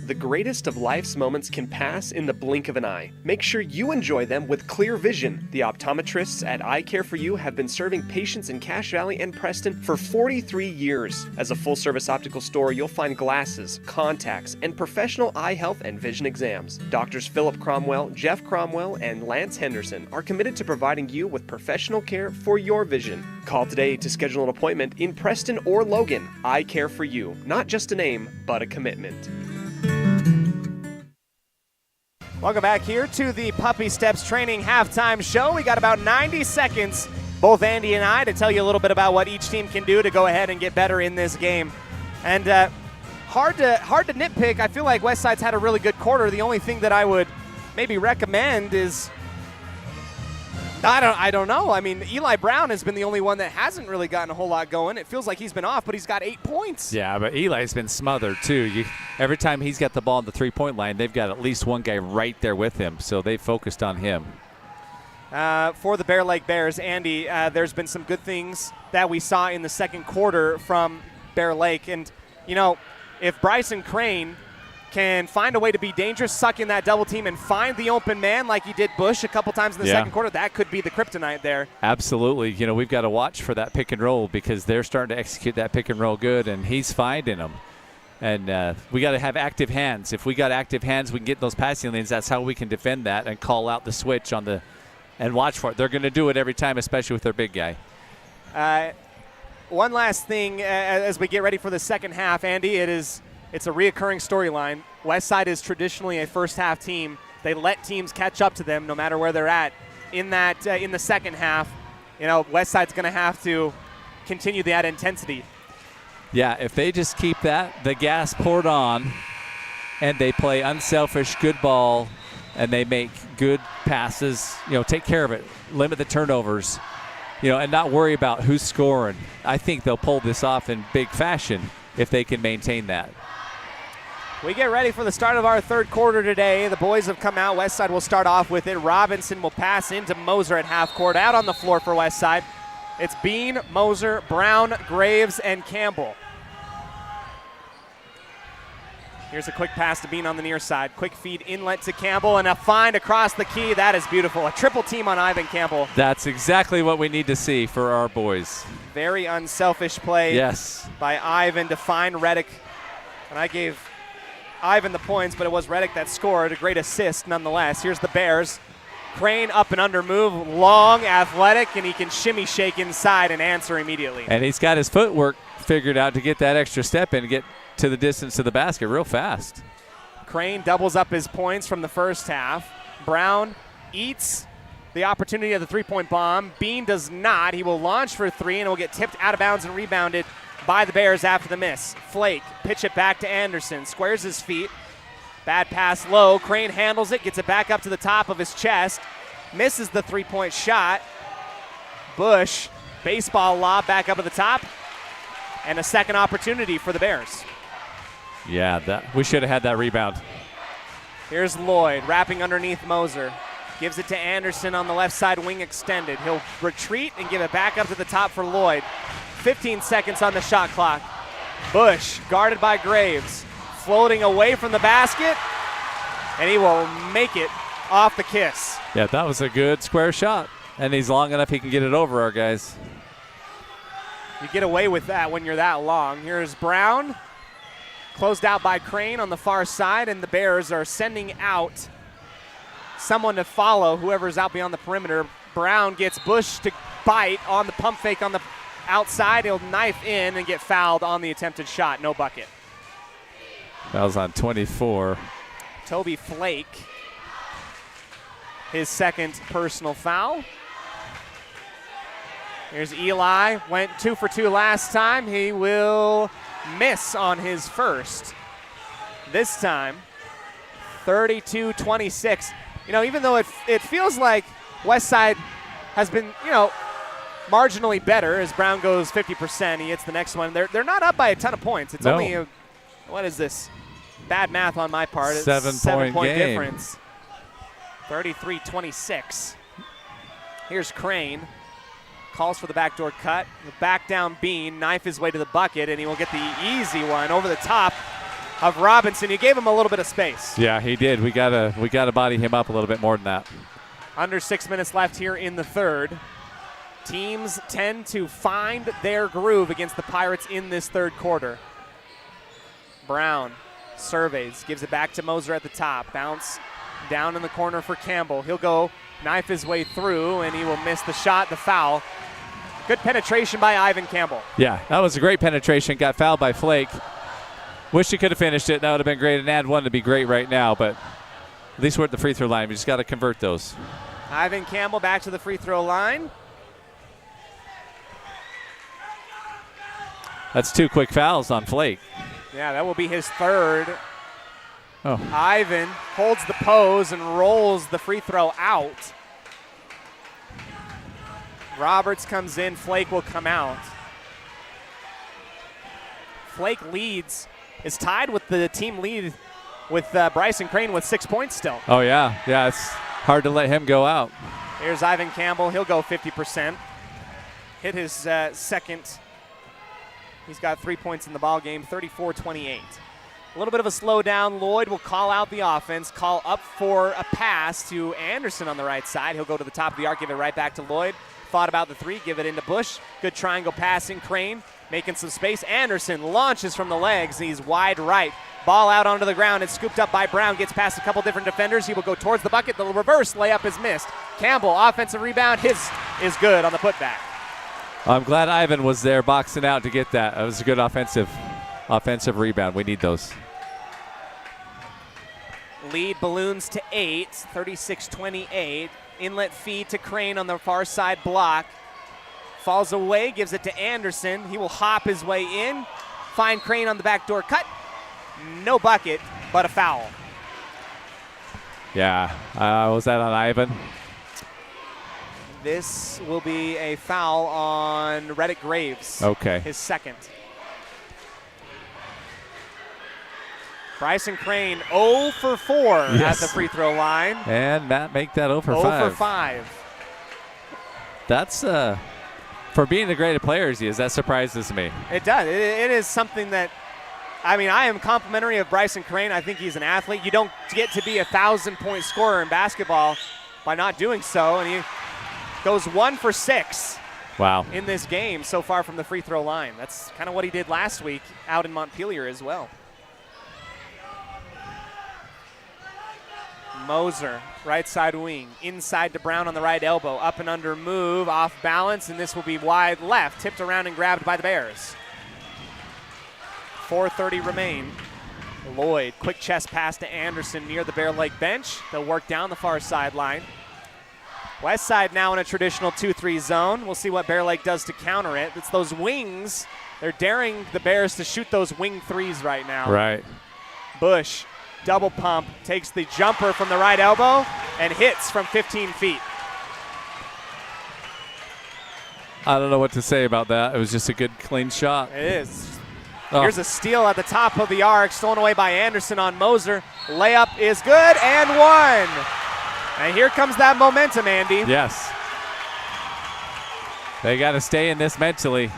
The greatest of life's moments can pass in the blink of an eye. Make sure you enjoy them with clear vision. The optometrists at Eye Care for You have been serving patients in Cache Valley and Preston for 43 years. As a full-service optical store, you'll find glasses, contacts, and professional eye health and vision exams. Doctors Philip Cromwell, Jeff Cromwell, and Lance Henderson are committed to providing you with professional care for your vision. Call today to schedule an appointment in Preston or Logan. Eye Care for You, not just a name, but a commitment. Welcome back here to the Puppy Steps Training Halftime Show. We got about 90 seconds, both Andy and I, to tell you a little bit about what each team can do to go ahead and get better in this game. And hard to nitpick. I feel like Westside's had a really good quarter. The only thing that I would maybe recommend is, I don't know. I mean, Eli Brown has been the only one that hasn't really gotten a whole lot going. It feels like he's been off, but he's got 8 points. Yeah, but Eli's been smothered too. Every time he's got the ball on the three-point line, they've got at least one guy right there with him, so they focused on him. For the Bear Lake Bears, Andy, there's been some good things that we saw in the second quarter from Bear Lake. And, if Bryson Crane can find a way to be dangerous, suck in that double team, and find the open man like he did Bush a couple times in the second quarter, that could be the kryptonite there. Absolutely. We've got to watch for that pick and roll because they're starting to execute that pick and roll good, and he's finding them. And we got to have active hands. If we got active hands, we can get those passing lanes. That's how we can defend that and call out the switch and watch for it. They're going to do it every time, especially with their big guy. One last thing as we get ready for the second half, Andy, it's a reoccurring storyline. Westside is traditionally a first-half team. They let teams catch up to them no matter where they're at. In the second half, Westside's going to have to continue that intensity. Yeah, if they just keep the gas poured on, and they play unselfish, good ball, and they make good passes, take care of it, limit the turnovers, and not worry about who's scoring. I think they'll pull this off in big fashion if they can maintain that. We get ready for the start of our third quarter today. The boys have come out. Westside will start off with it. Robinson will pass into Moser at half court. Out on the floor for Westside, it's Bean, Moser, Brown, Graves, and Campbell. Here's a quick pass to Bean on the near side. Quick feed inlet to Campbell, and a find across the key. That is beautiful. A triple team on Ivan Campbell. That's exactly what we need to see for our boys. Very unselfish play by Ivan to find Reddick. And I gave Ivan the points, but it was Reddick that scored. A great assist nonetheless. Here's the Bears. Crane up and under move, long, athletic, and he can shimmy shake inside and answer immediately. And he's got his footwork figured out to get that extra step in and get to the distance to the basket real fast. Crane doubles up his points from the first half. Brown eats the opportunity of the three-point bomb. Bean does not. He will launch for three, and it will get tipped out of bounds and rebounded by the Bears after the miss. Flake, pitch it back to Anderson, squares his feet. Bad pass low. Crane handles it, gets it back up to the top of his chest. Misses the three-point shot. Bush, baseball lob back up at the top. And a second opportunity for the Bears. Yeah, we should have had that rebound. Here's Lloyd wrapping underneath Moser. Gives it to Anderson on the left side, wing extended. He'll retreat and give it back up to the top for Lloyd. 15 seconds on the shot clock. Bush guarded by Graves. Floating away from the basket, and he will make it off the kiss. Yeah, that was a good square shot. And he's long enough he can get it over our guys. You get away with that when you're that long. Here's Brown. Closed out by Crane on the far side, and the Bears are sending out someone to follow whoever's out beyond the perimeter. Brown gets Bush to bite on the pump fake on the outside. He'll knife in and get fouled on the attempted shot. No bucket. That was on 24. Toby Flake, his second personal foul. Here's Eli, went 2 for 2 last time. He will miss on his first. This time, 32-26. You know, even though it feels like Westside has been, you know, marginally better as Brown goes 50%. He hits the next one. They're not up by a ton of points. It's only a, what is this? Bad math on my part. It's 7 point game. Difference. 33-26. Here's Crane. Calls for the backdoor cut. The back down Bean, knife his way to the bucket, and he will get the easy one over the top of Robinson. He gave him a little bit of space. Yeah, he did. We gotta body him up a little bit more than that. Under 6 minutes left here in the third. Teams tend to find their groove against the Pirates in this third quarter. Brown surveys, gives it back to Moser at the top. Bounce down in the corner for Campbell. He'll go knife his way through, and he will miss the shot, the foul. Good penetration by Ivan Campbell. Yeah, that was a great penetration. Got fouled by Flake. Wish he could have finished it. That would have been great. And add one to be great right now, but at least we're at the free throw line. We just got to convert those. Ivan Campbell back to the free throw line. That's 2 quick fouls on Flake. Yeah, that will be his third. Oh. Ivan holds the pose and rolls the free throw out. Roberts comes in, Flake will come out. Flake leads, is tied with the team lead with Bryson Crane with 6 points still. Oh, yeah. Yeah, it's hard to let him go out. Here's Ivan Campbell. He'll go 50%. Hit his second. He's got 3 points in the ball game, 34-28. A little bit of a slowdown. Lloyd will call out the offense, call up for a pass to Anderson on the right side. He'll go to the top of the arc, give it right back to Lloyd. Thought about the three, give it into Bush. Good triangle passing. Crane making some space. Anderson launches from the legs. He's wide right. Ball out onto the ground. It's scooped up by Brown. Gets past a couple different defenders. He will go towards the bucket. The reverse layup is missed. Campbell, offensive rebound. His is good on the putback. I'm glad Ivan was there boxing out to get that. That was a good offensive rebound. We need those. Lead balloons to 8, 36-28. Inlet feed to Crane on the far side block. Falls away, gives it to Anderson. He will hop his way in. Find Crane on the backdoor cut. No bucket, but a foul. Yeah, was that on Ivan? This will be a foul on Reddick Graves. Okay. His second. Bryson Crane 0 for 4 at the free throw line. And Matt make that 0 for 5. 5. 0 for 5. That's, for being the great players he is, that surprises me. It does. It is something that, I mean, I am complimentary of Bryson Crane. I think he's an athlete. You don't get to be a 1,000-point scorer in basketball by not doing so. And he goes 1 for 6. Wow. In this game so far from the free throw line. That's kind of what he did last week out in Montpelier as well. Moser, right side wing, inside to Brown on the right elbow, up and under move, off balance, and this will be wide left, tipped around and grabbed by the Bears. 4:30 remain. Lloyd, quick chest pass to Anderson near the Bear Lake bench. They'll work down the far sideline. West side now in a traditional 2-3 zone. We'll see what Bear Lake does to counter it. It's those wings. They're daring the Bears to shoot those wing threes right now. Right. Bush. Double pump, takes the jumper from the right elbow and hits from 15 feet. I don't know what to say about that. It was just a good, clean shot. It is. Oh. Here's a steal at the top of the arc, stolen away by Anderson on Moser. Layup is good and one. And here comes that momentum, Andy. Yes. They got to stay in this mentally.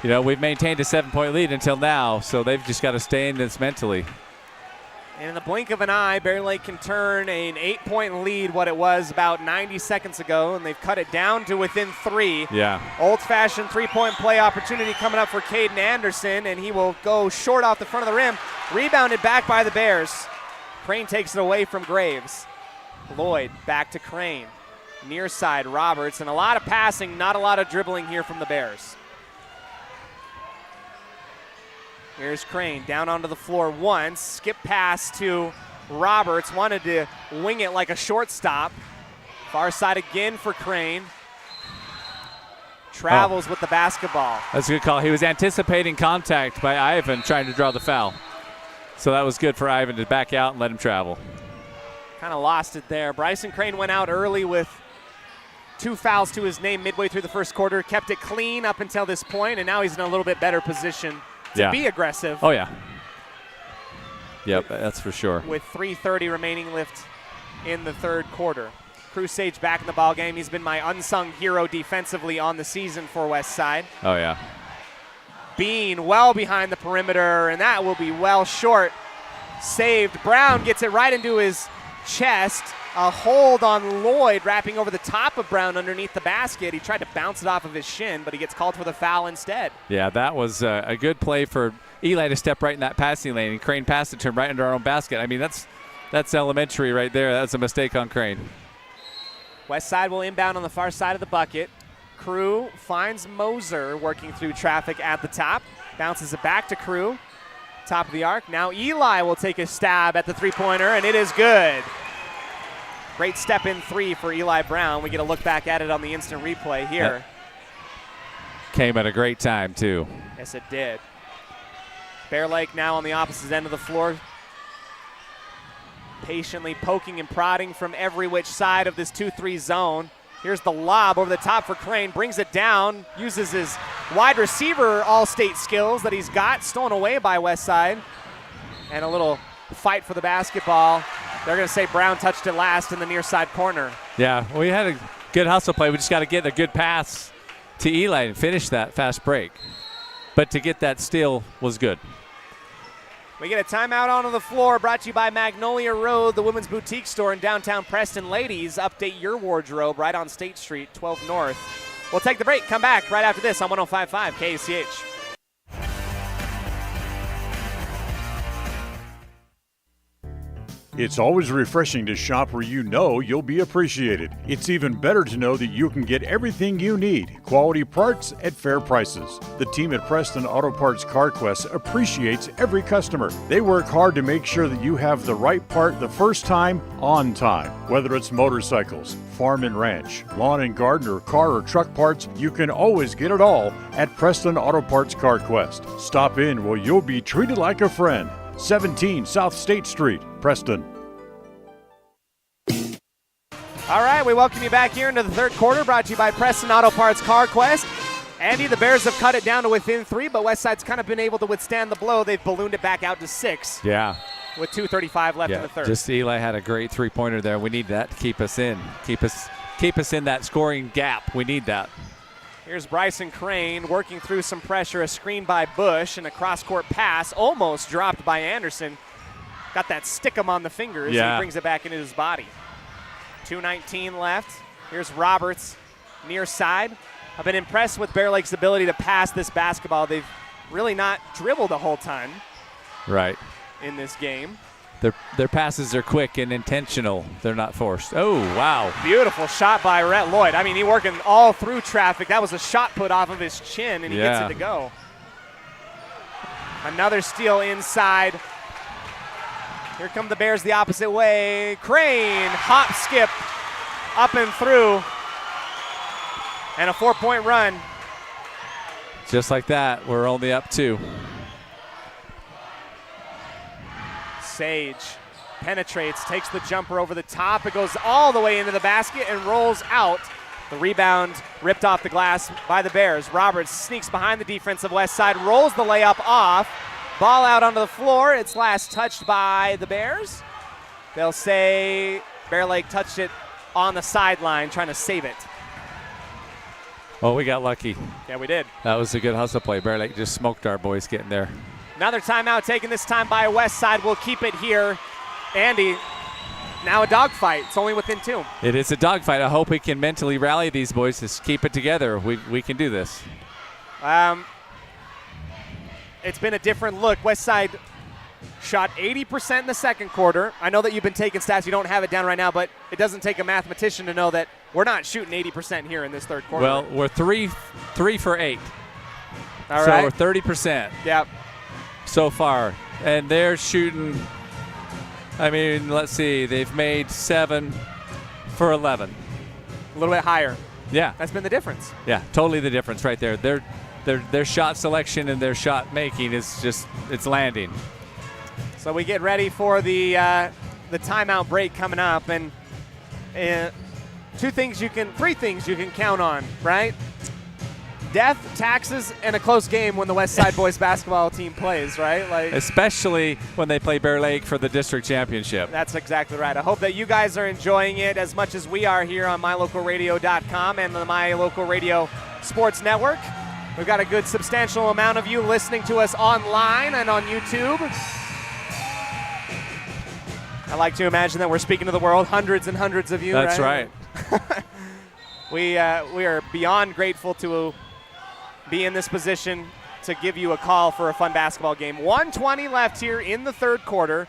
You know, we've maintained a 7-point lead until now, so they've just got to stay in this mentally. And in the blink of an eye, Bear Lake can turn an 8-point lead, what it was about 90 seconds ago, and they've cut it down to within 3. Yeah. Old-fashioned three-point play opportunity coming up for Caden Anderson, and he will go short off the front of the rim. Rebounded back by the Bears. Crane takes it away from Graves. Lloyd back to Crane. Near side, Roberts, and a lot of passing, not a lot of dribbling here from the Bears. Here's Crane down onto the floor once. Skip pass to Roberts. Wanted to wing it like a shortstop. Far side again for Crane. Travels with the basketball. That's a good call. He was anticipating contact by Ivan trying to draw the foul. So that was good for Ivan to back out and let him travel. Kind of lost it there. Bryson Crane went out early with 2 fouls to his name midway through the first quarter. Kept it clean up until this point, and now he's in a little bit better position to be aggressive. Oh, yeah. Yep, that's for sure. With 3:30 remaining left in the third quarter. Crusage back in the ball game. He's been my unsung hero defensively on the season for Westside. Oh, yeah. Bean well behind the perimeter, and that will be well short. Saved. Brown gets it right into his chest. A hold on Lloyd, wrapping over the top of Brown underneath the basket. He tried to bounce it off of his shin, but he gets called for the foul instead. Yeah, that was a good play for Eli to step right in that passing lane, and Crane passed it to him right under our own basket. I mean, that's elementary right there. That's a mistake on Crane. Westside will inbound on the far side of the bucket. Crew finds Moser working through traffic at the top. Bounces it back to Crew. Top of the arc. Now Eli will take a stab at the three-pointer, and it is good. Great step-in 3 for Eli Brown. We get a look back at it on the instant replay here. Came at a great time, too. Yes, it did. Bear Lake now on the opposite end of the floor. Patiently poking and prodding from every which side of this 2-3 zone. Here's the lob over the top for Crane. Brings it down. Uses his wide receiver all-state skills that he's got. Stolen away by Westside. And a little fight for the basketball. They're going to say Brown touched it last in the near side corner. Yeah, we had a good hustle play. We just got to get a good pass to Eli and finish that fast break. But to get that steal was good. We get a timeout onto the floor, brought to you by Magnolia Road, the women's boutique store in downtown Preston. Ladies, update your wardrobe right on State Street, 12 North. We'll take the break. Come back right after this on 105.5 KACH. It's always refreshing to shop where you know you'll be appreciated. It's even better to know that you can get everything you need, quality parts at fair prices. The team at Preston Auto Parts CarQuest appreciates every customer. They work hard to make sure that you have the right part the first time, on time. Whether it's motorcycles, farm and ranch, lawn and garden, or car or truck parts, you can always get it all at Preston Auto Parts CarQuest. Stop in where you'll be treated like a friend. 17 South State Street, Preston. All right, we welcome you back here into the third quarter, brought to you by Preston Auto Parts CarQuest. Andy, the Bears have cut it down to within 3, but Westside's kind of been able to withstand the blow. They've ballooned it back out to 6. Yeah. With 2:35 left in the third. Just Eli had a great three-pointer there. We need that to keep us in. Keep us in that scoring gap. We need that. Here's Bryson Crane working through some pressure. A screen by Bush and a cross-court pass almost dropped by Anderson. Got that stick him on the fingers. Yeah. He brings it back into his body. 2:19 left. Here's Roberts near side. I've been impressed with Bear Lake's ability to pass this basketball. They've really not dribbled a whole ton Right. in this game. Their passes are quick and intentional. They're not forced. Oh, wow. Beautiful shot by Rhett Lloyd. I mean, he working all through traffic. That was a shot put off of his chin, and he gets it to go. Another steal inside. Here come the Bears the opposite way. Crane, hop, skip, up and through. And a 4-point run. Just like that, we're only up 2. Sage penetrates, takes the jumper over the top. It goes all the way into the basket and rolls out The rebound ripped off the glass by the Bears. Roberts sneaks behind the defense of Westside, rolls the layup off. Ball out onto the floor. It's last touched by the Bears. They'll say Bear Lake touched it on the sideline, trying to save it. Oh, we got lucky. Yeah, we did. That was a good hustle play. Bear Lake just smoked our boys getting there. Another timeout taken this time by Westside. We'll keep it here. Andy, now a dogfight. It's only within 2. It is a dogfight. I hope we can mentally rally these boys to keep it together. We can do this. It's been a different look. Westside shot 80% in the second quarter. I know that you've been taking stats. You don't have it down right now, but it doesn't take a mathematician to know that we're not shooting 80% here in this third quarter. Well, we're 3 for 8. All so right. we're 30%. Yep. So far. And they're shooting, I mean, let's see. They've made 7 for 11. A little bit higher. Yeah. That's been the difference. Yeah, totally the difference right there. Their shot selection and their shot making is just, it's landing. So we get ready for the timeout break coming up, and 3 things you can count on, right? Death, taxes, and a close game when the West Side boys basketball team plays, right? Like, especially when they play Bear Lake for the district championship. That's exactly right. I hope that you guys are enjoying it as much as we are here on mylocalradio.com and the My Local Radio Sports Network. We've got a good substantial amount of you listening to us online and on YouTube. I like to imagine that we're speaking to the world, hundreds and hundreds of you. That's right. We are beyond grateful to be in this position to give you a call for a fun basketball game. 1:20 left here in the third quarter.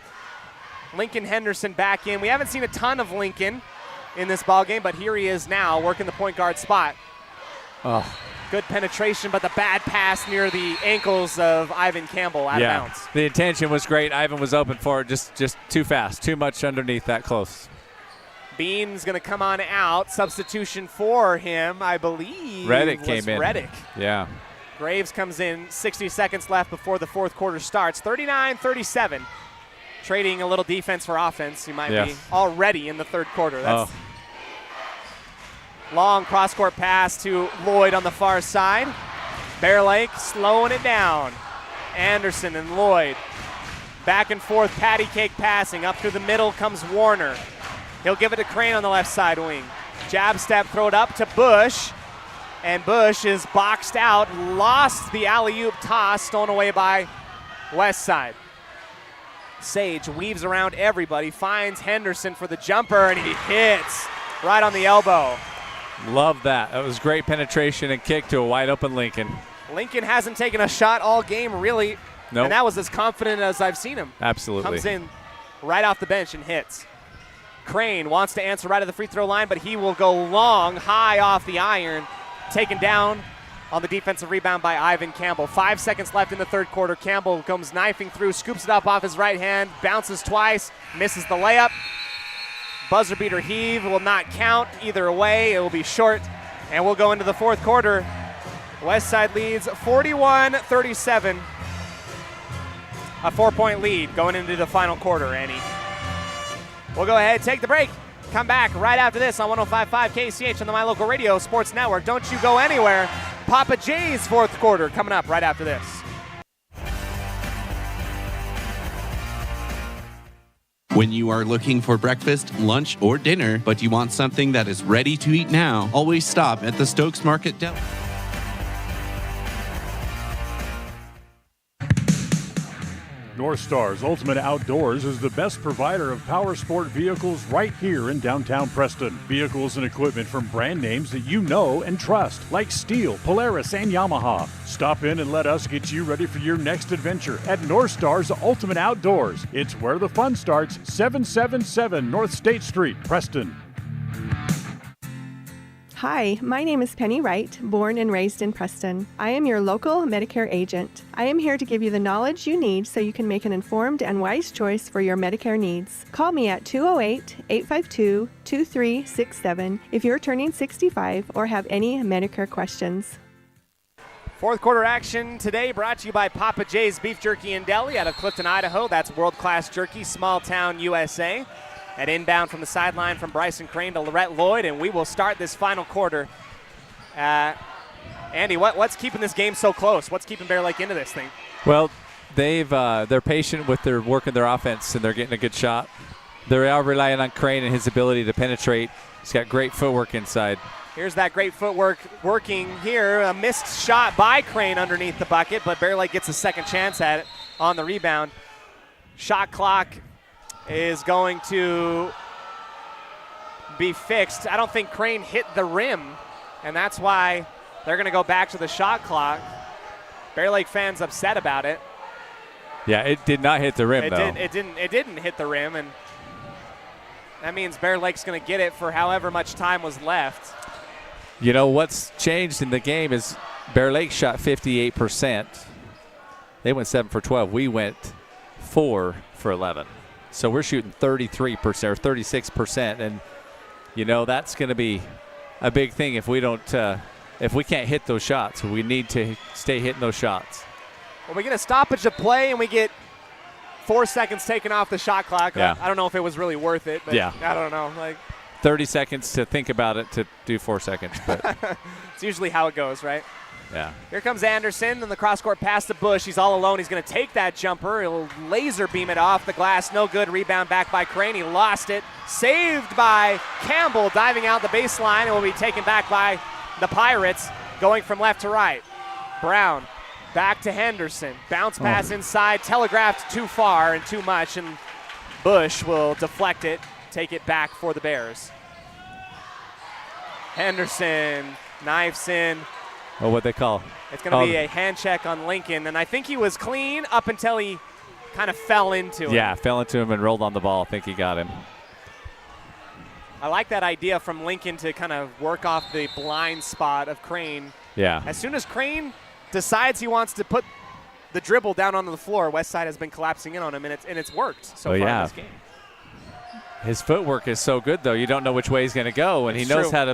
Lincoln Henderson back in. We haven't seen a ton of Lincoln in this ball game, but here he is now working the point guard spot. Oh. Good penetration, but the bad pass near the ankles of Ivan Campbell out of bounds. The intention was great. Ivan was open for it, just too fast, too much underneath that close. Bean's going to come on out. Substitution for him, I believe. Reddick came in. Reddick. Yeah. Graves comes in. 60 seconds left before the fourth quarter starts. 39-37. Trading a little defense for offense. You might be already in the third quarter. That's long cross-court pass to Lloyd on the far side. Bear Lake slowing it down. Anderson and Lloyd. Back and forth patty cake passing. Up through the middle comes Warner. He'll give it to Crane on the left side wing. Jab step, throw it up to Bush. And Bush is boxed out. Lost the alley-oop toss, stolen away by Westside. Sage weaves around everybody, finds Henderson for the jumper, and he hits right on the elbow. Love that. That was great penetration and kick to a wide-open Lincoln. Lincoln hasn't taken a shot all game, really. Nope. And that was as confident as I've seen him. Absolutely. Comes in right off the bench and hits. Crane wants to answer right at the free throw line, but he will go long, high off the iron. Taken down on the defensive rebound by Ivan Campbell. 5 seconds left in the third quarter. Campbell comes knifing through, scoops it up off his right hand, bounces twice, misses the layup. Buzzer beater heave will not count either way. It will be short, and we'll go into the fourth quarter. Westside leads 41-37. A 4-point lead going into the final quarter, Annie. We'll go ahead, take the break. Come back right after this on 105.5 KCH on the My Local Radio Sports Network. Don't you go anywhere. Papa J's fourth quarter coming up right after this. When you are looking for breakfast, lunch, or dinner, but you want something that is ready to eat now, always stop at the Stokes Market Deli. North Stars Ultimate Outdoors is the best provider of power sport vehicles right here in downtown Preston. Vehicles and equipment from brand names that you know and trust, like Steel, Polaris, and Yamaha. Stop in and let us get you ready for your next adventure at North Stars Ultimate Outdoors. It's where the fun starts, 777 North State Street, Preston. Hi, my name is Penny Wright, born and raised in Preston. I am your local Medicare agent. I am here to give you the knowledge you need so you can make an informed and wise choice for your Medicare needs. Call me at 208-852-2367 if you're turning 65 or have any Medicare questions. Fourth quarter action today brought to you by Papa J's Beef Jerky and Deli out of Clifton, Idaho. That's world-class jerky, small town USA. At inbound from the sideline from Bryson Crane to Lorette Lloyd, and we will start this final quarter. Andy, what's keeping this game so close? What's keeping Bear Lake into this thing? Well, they're patient with their work in their offense, and they're getting a good shot. They are relying on Crane and his ability to penetrate. He's got great footwork inside. Here's that great footwork working here. A missed shot by Crane underneath the bucket, but Bear Lake gets a second chance at it on the rebound. Shot clock is going to be fixed. I don't think Crane hit the rim, and that's why they're going to go back to the shot clock. Bear Lake fans upset about it. Yeah, it did not hit the rim, though. It didn't hit the rim, and that means Bear Lake's going to get it for however much time was left. You know, what's changed in the game is Bear Lake shot 58%. They went 7 for 12. We went 4 for 11. So we're shooting 33% or 36%. And, you know, that's going to be a big thing if we don't if we can't hit those shots. We need to stay hitting those shots. Well, we get a stoppage of play, and we get 4 seconds taken off the shot clock. Yeah. I don't know if it was really worth it, but yeah. I don't know. 30 seconds to think about it to do 4 seconds. But it's usually how it goes, right? Yeah. Here comes Anderson on the cross-court pass to Bush. He's all alone. He's going to take that jumper. He'll laser beam it off the glass. No good. Rebound back by Crane. He lost it. Saved by Campbell diving out the baseline. It will be taken back by the Pirates going from left to right. Brown back to Henderson. Bounce pass inside. Telegraphed too far and too much, and Bush will deflect it. Take it back for the Bears. Henderson knifes in. Oh, what they call? It's going to be a hand check on Lincoln, and I think he was clean up until he kind of fell into him. Yeah, fell into him and rolled on the ball. I think he got him. I like that idea from Lincoln to kind of work off the blind spot of Crane. Yeah. As soon as Crane decides he wants to put the dribble down onto the floor, Westside has been collapsing in on him, and it's worked so far in this game. His footwork is so good, though. You don't know which way he's going to go, and he knows how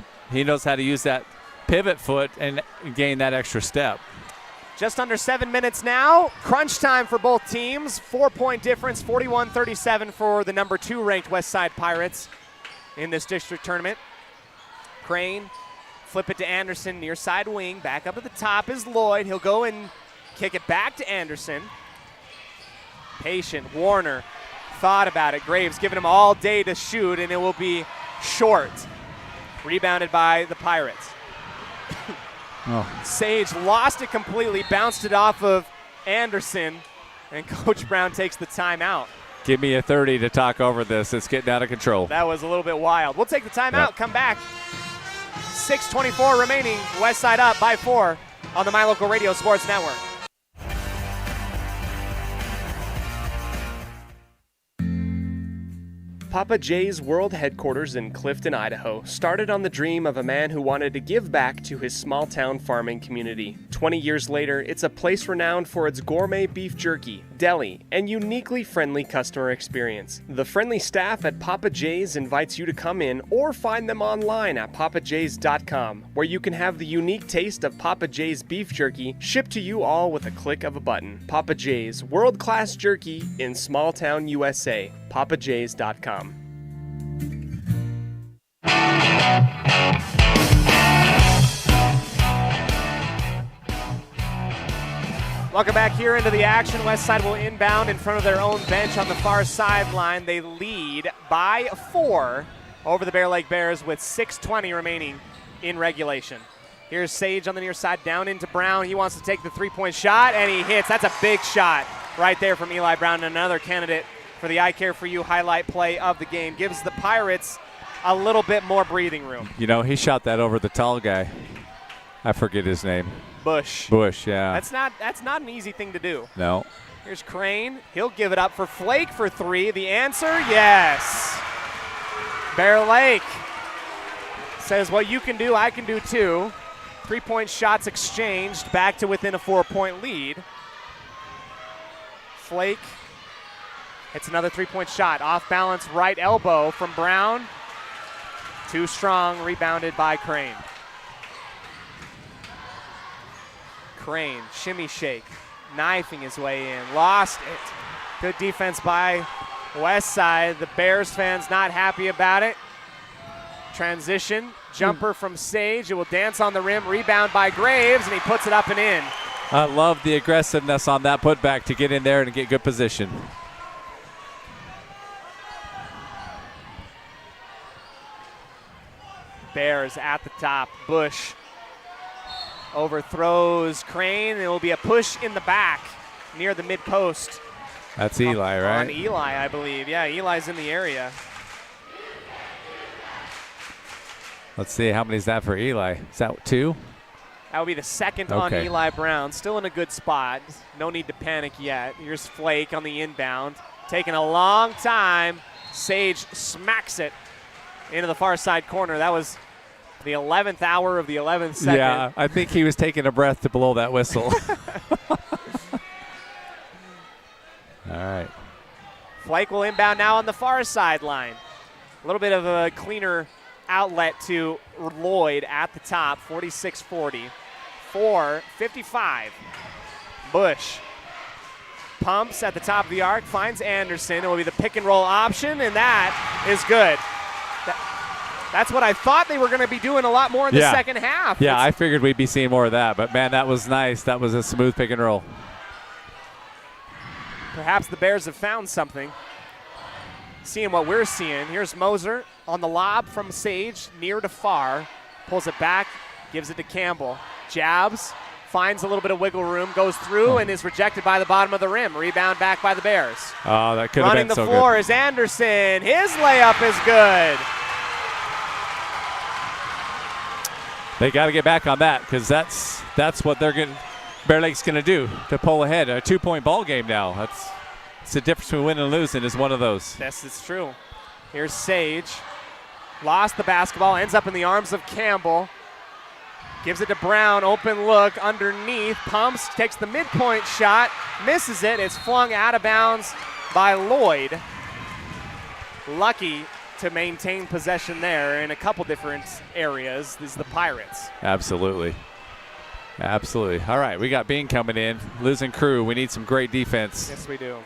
to use that pivot foot and gain that extra step. Just under 7 minutes now. Crunch time for both teams. 4-point difference, 41-37 for the number 2 ranked Westside Pirates in this district tournament. Crane, flip it to Anderson, near side wing. Back up at the top is Lloyd. He'll go and kick it back to Anderson. Patient, Warner thought about it. Graves giving him all day to shoot, and it will be short. Rebounded by the Pirates. Sage lost it completely, bounced it off of Anderson, and Coach Brown takes the timeout. Give me a 30 to talk over this. It's getting out of control. That was a little bit wild. We'll take the timeout, come back. 6:24 remaining. Westside up by 4 on the My Local Radio Sports Network. Papa J's World Headquarters in Clifton, Idaho, started on the dream of a man who wanted to give back to his small-town farming community. 20 years later, it's a place renowned for its gourmet beef jerky, deli, and uniquely friendly customer experience. The friendly staff at Papa J's invites you to come in or find them online at papajs.com, where you can have the unique taste of Papa J's beef jerky shipped to you all with a click of a button. Papa J's, world-class jerky in small-town USA. papajs.com. Welcome back here into the action. Westside will inbound in front of their own bench on the far sideline. They lead by 4 over the Bear Lake Bears with 6:20 remaining in regulation. Here's Sage on the near side, down into Brown. He wants to take the three-point shot, and he hits. That's a big shot right there from Eli Brown, another candidate for the I Care For You highlight play of the game. Gives the Pirates a little bit more breathing room. You know, he shot that over the tall guy. I forget his name. Bush, yeah. That's not an easy thing to do. No. Here's Crane. He'll give it up for Flake for 3. The answer, yes. Bear Lake says, what you can do, I can do too. 3-point shots exchanged, back to within a 4-point lead. Flake hits another 3-point shot. Off balance right elbow from Brown. Too strong, rebounded by Crane. Crane, shimmy shake, knifing his way in, lost it. Good defense by West side, the Bears fans not happy about it. Transition, jumper from Sage. It will dance on the rim, rebound by Graves, and he puts it up and in. I love the aggressiveness on that putback to get in there and get good position. Bears at the top. Bush overthrows Crane. It will be a push in the back near the mid-post. That's Eli, right? On Eli, I believe. Yeah, Eli's in the area. Let's see, how many is that for Eli? Is that 2? That would be the second on Okay. Eli Brown. Still in a good spot. No need to panic yet. Here's Flake on the inbound. Taking a long time. Sage smacks it into the far side corner. That was the 11th hour of the 11th second. Yeah, I think he was taking a breath to blow that whistle. All right. Flake will inbound now on the far sideline. A little bit of a cleaner outlet to Lloyd at the top, 46-40. 4:55. Bush pumps at the top of the arc, finds Anderson. It will be the pick and roll option, and that is good. That's what I thought they were going to be doing a lot more in the second half. Yeah, I figured we'd be seeing more of that, but man, that was nice. That was a smooth pick and roll. Perhaps the Bears have found something. Seeing what we're seeing. Here's Moser on the lob from Sage, near to far. Pulls it back, gives it to Campbell. Jabs, finds a little bit of wiggle room, goes through and is rejected by the bottom of the rim. Rebound back by the Bears. Oh, that could have been so good. Running the floor is Anderson. His layup is good. They got to get back on that because that's what they're going. Bear Lake's going to do to pull ahead. A 2-point ball game now. It's the difference between winning and losing is one of those. Yes, it's true. Here's Sage. Lost the basketball, ends up in the arms of Campbell. Gives it to Brown, open look underneath, pumps, takes the midpoint shot, misses it. It's flung out of bounds by Lloyd. Lucky to maintain possession there in a couple different areas. This is the Pirates. Absolutely. Absolutely. All right, we got Bean coming in, losing crew. We need some great defense. Yes, we do.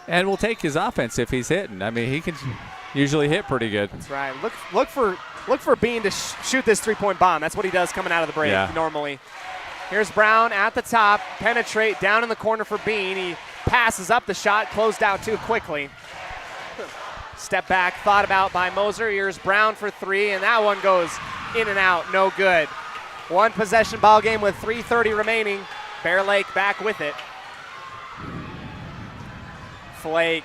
And we'll take his offense if he's hitting. I mean, he can usually hit pretty good. That's right. Look for Bean to shoot this three-point bomb. That's what he does coming out of the break normally. Here's Brown at the top, penetrate down in the corner for Bean. He passes up the shot, closed out too quickly. Step back, thought about by Moser. Here's Brown for 3, and that one goes in and out, no good. One possession ball game with 3:30 remaining. Bear Lake back with it. Flake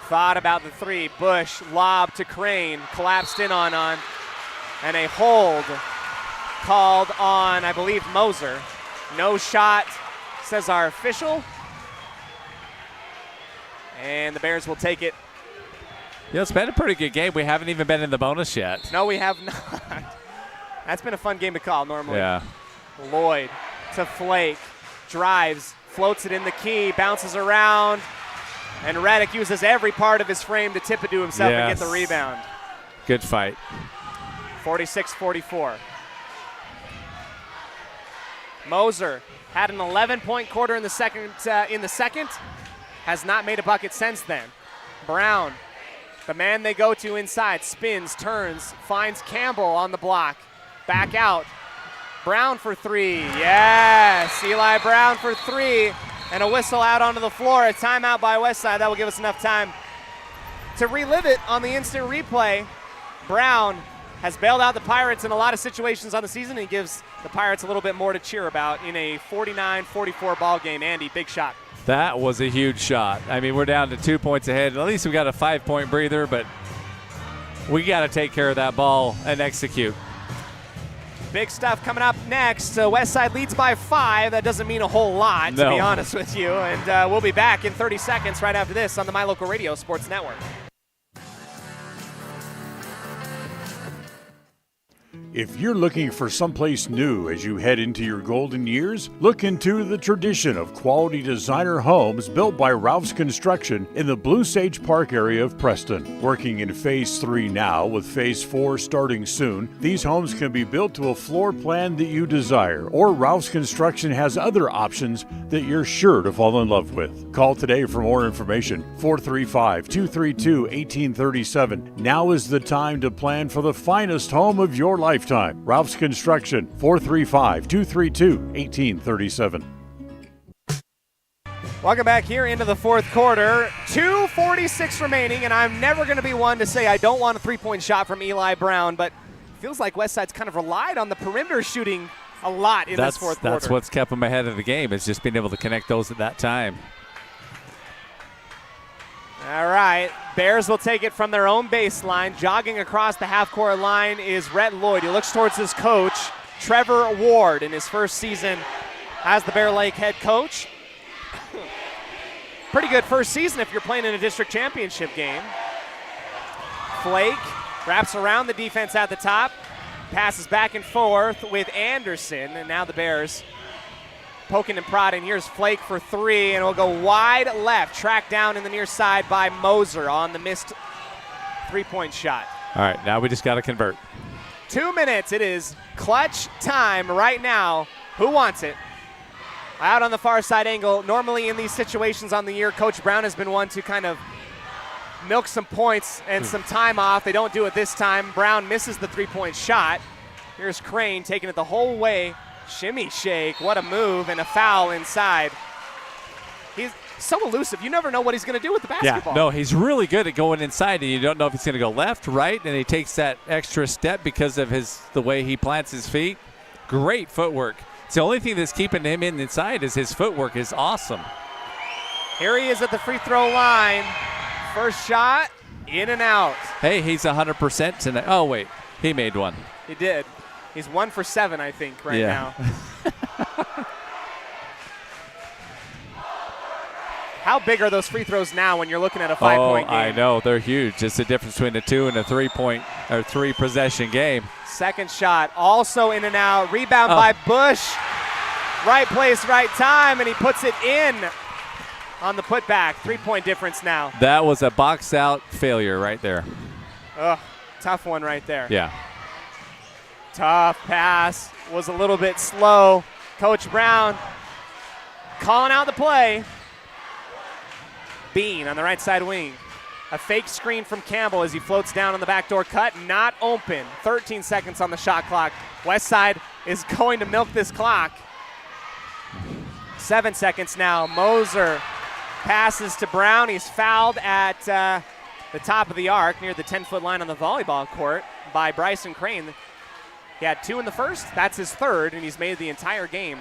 thought about the 3. Bush lob to Crane, collapsed in on, and a hold called on, I believe, Moser. No shot, says our official. And the Bears will take it. Yeah, it's been a pretty good game. We haven't even been in the bonus yet. No, we have not. That's been a fun game to call normally. Yeah. Lloyd to Flake, drives, floats it in the key, bounces around, and Reddick uses every part of his frame to tip it to himself and get the rebound. Good fight. 46-44. Moser had an 11-point quarter in the second. Has not made a bucket since then. Brown, the man they go to inside, spins, turns, finds Campbell on the block. Back out. Brown for 3. Yes, Eli Brown for 3. And a whistle out onto the floor. A timeout by Westside. That will give us enough time to relive it on the instant replay. Brown has bailed out the Pirates in a lot of situations on the season. He gives the Pirates a little bit more to cheer about in a 49-44 ball game. Andy, big shot. That was a huge shot. I mean, we're down to 2 points ahead. At least we got a 5-point breather, but we got to take care of that ball and execute. Big stuff coming up next. Westside leads by 5. That doesn't mean a whole lot, to be honest with you. And we'll be back in 30 seconds right after this on the My Local Radio Sports Network. If you're looking for someplace new as you head into your golden years, look into the tradition of quality designer homes built by Ralph's Construction in the Blue Sage Park area of Preston. Working in Phase 3 now, with Phase 4 starting soon, these homes can be built to a floor plan that you desire, or Ralph's Construction has other options that you're sure to fall in love with. Call today for more information, 435-232-1837. Now is the time to plan for the finest home of your lifetime. Ralph's Construction, 435-232-1837. Welcome back here into the fourth quarter. 2:46 remaining, and I'm never going to be one to say I don't want a three-point shot from Eli Brown, but it feels like Westside's kind of relied on the perimeter shooting a lot in this fourth quarter. That's what's kept them ahead of the game, is just being able to connect those at that time. All right, Bears will take it from their own baseline. Jogging across the half-court line is Rhett Lloyd. He looks towards his coach, Trevor Ward, in his first season as the Bear Lake head coach. Pretty good first season if you're playing in a district championship game. Flake wraps around the defense at the top, passes back and forth with Anderson, and now the Bears poking and prodding. Here's Flake for three, and it'll go wide left. Tracked down in the near side by Moser on the missed three-point shot. All right, now we just got to convert. 2 minutes. It is clutch time right now. Who wants it? Out on the far side angle. Normally in these situations on the year, Coach Brown has been one to kind of milk some points and some time off. They don't do it this time. Brown misses the three-point shot. Here's Crane taking it the whole way. Shimmy shake, what a move, and a foul inside. He's so elusive. You never know what he's going to do with the basketball. Yeah, no, he's really good at going inside, and you don't know if he's going to go left, right, and he takes that extra step because of the way he plants his feet. Great footwork. It's the only thing that's keeping him inside is his footwork is awesome. Here he is at the free throw line. First shot, in and out. Hey, he's 100% tonight. Oh, wait, he made one. He did. He's 1 for 7, I think, right now. How big are those free throws now when you're looking at a 5-point game? I know. They're huge. It's the difference between a 2 and a 3-point or 3-possession game. Second shot, also in and out. Rebound by Bush. Right place, right time, and he puts it in on the putback. 3-point difference now. That was a box-out failure right there. Ugh, tough one right there. Yeah. Tough pass, was a little bit slow. Coach Brown calling out the play. Bean on the right side wing. A fake screen from Campbell as he floats down on the backdoor cut, not open. 13 seconds on the shot clock. Westside is going to milk this clock. 7 seconds now. Moser passes to Brown. He's fouled at the top of the arc near the 10-foot line on the volleyball court by Bryson Crane. He had 2 in the first. That's his third, and he's made the entire game.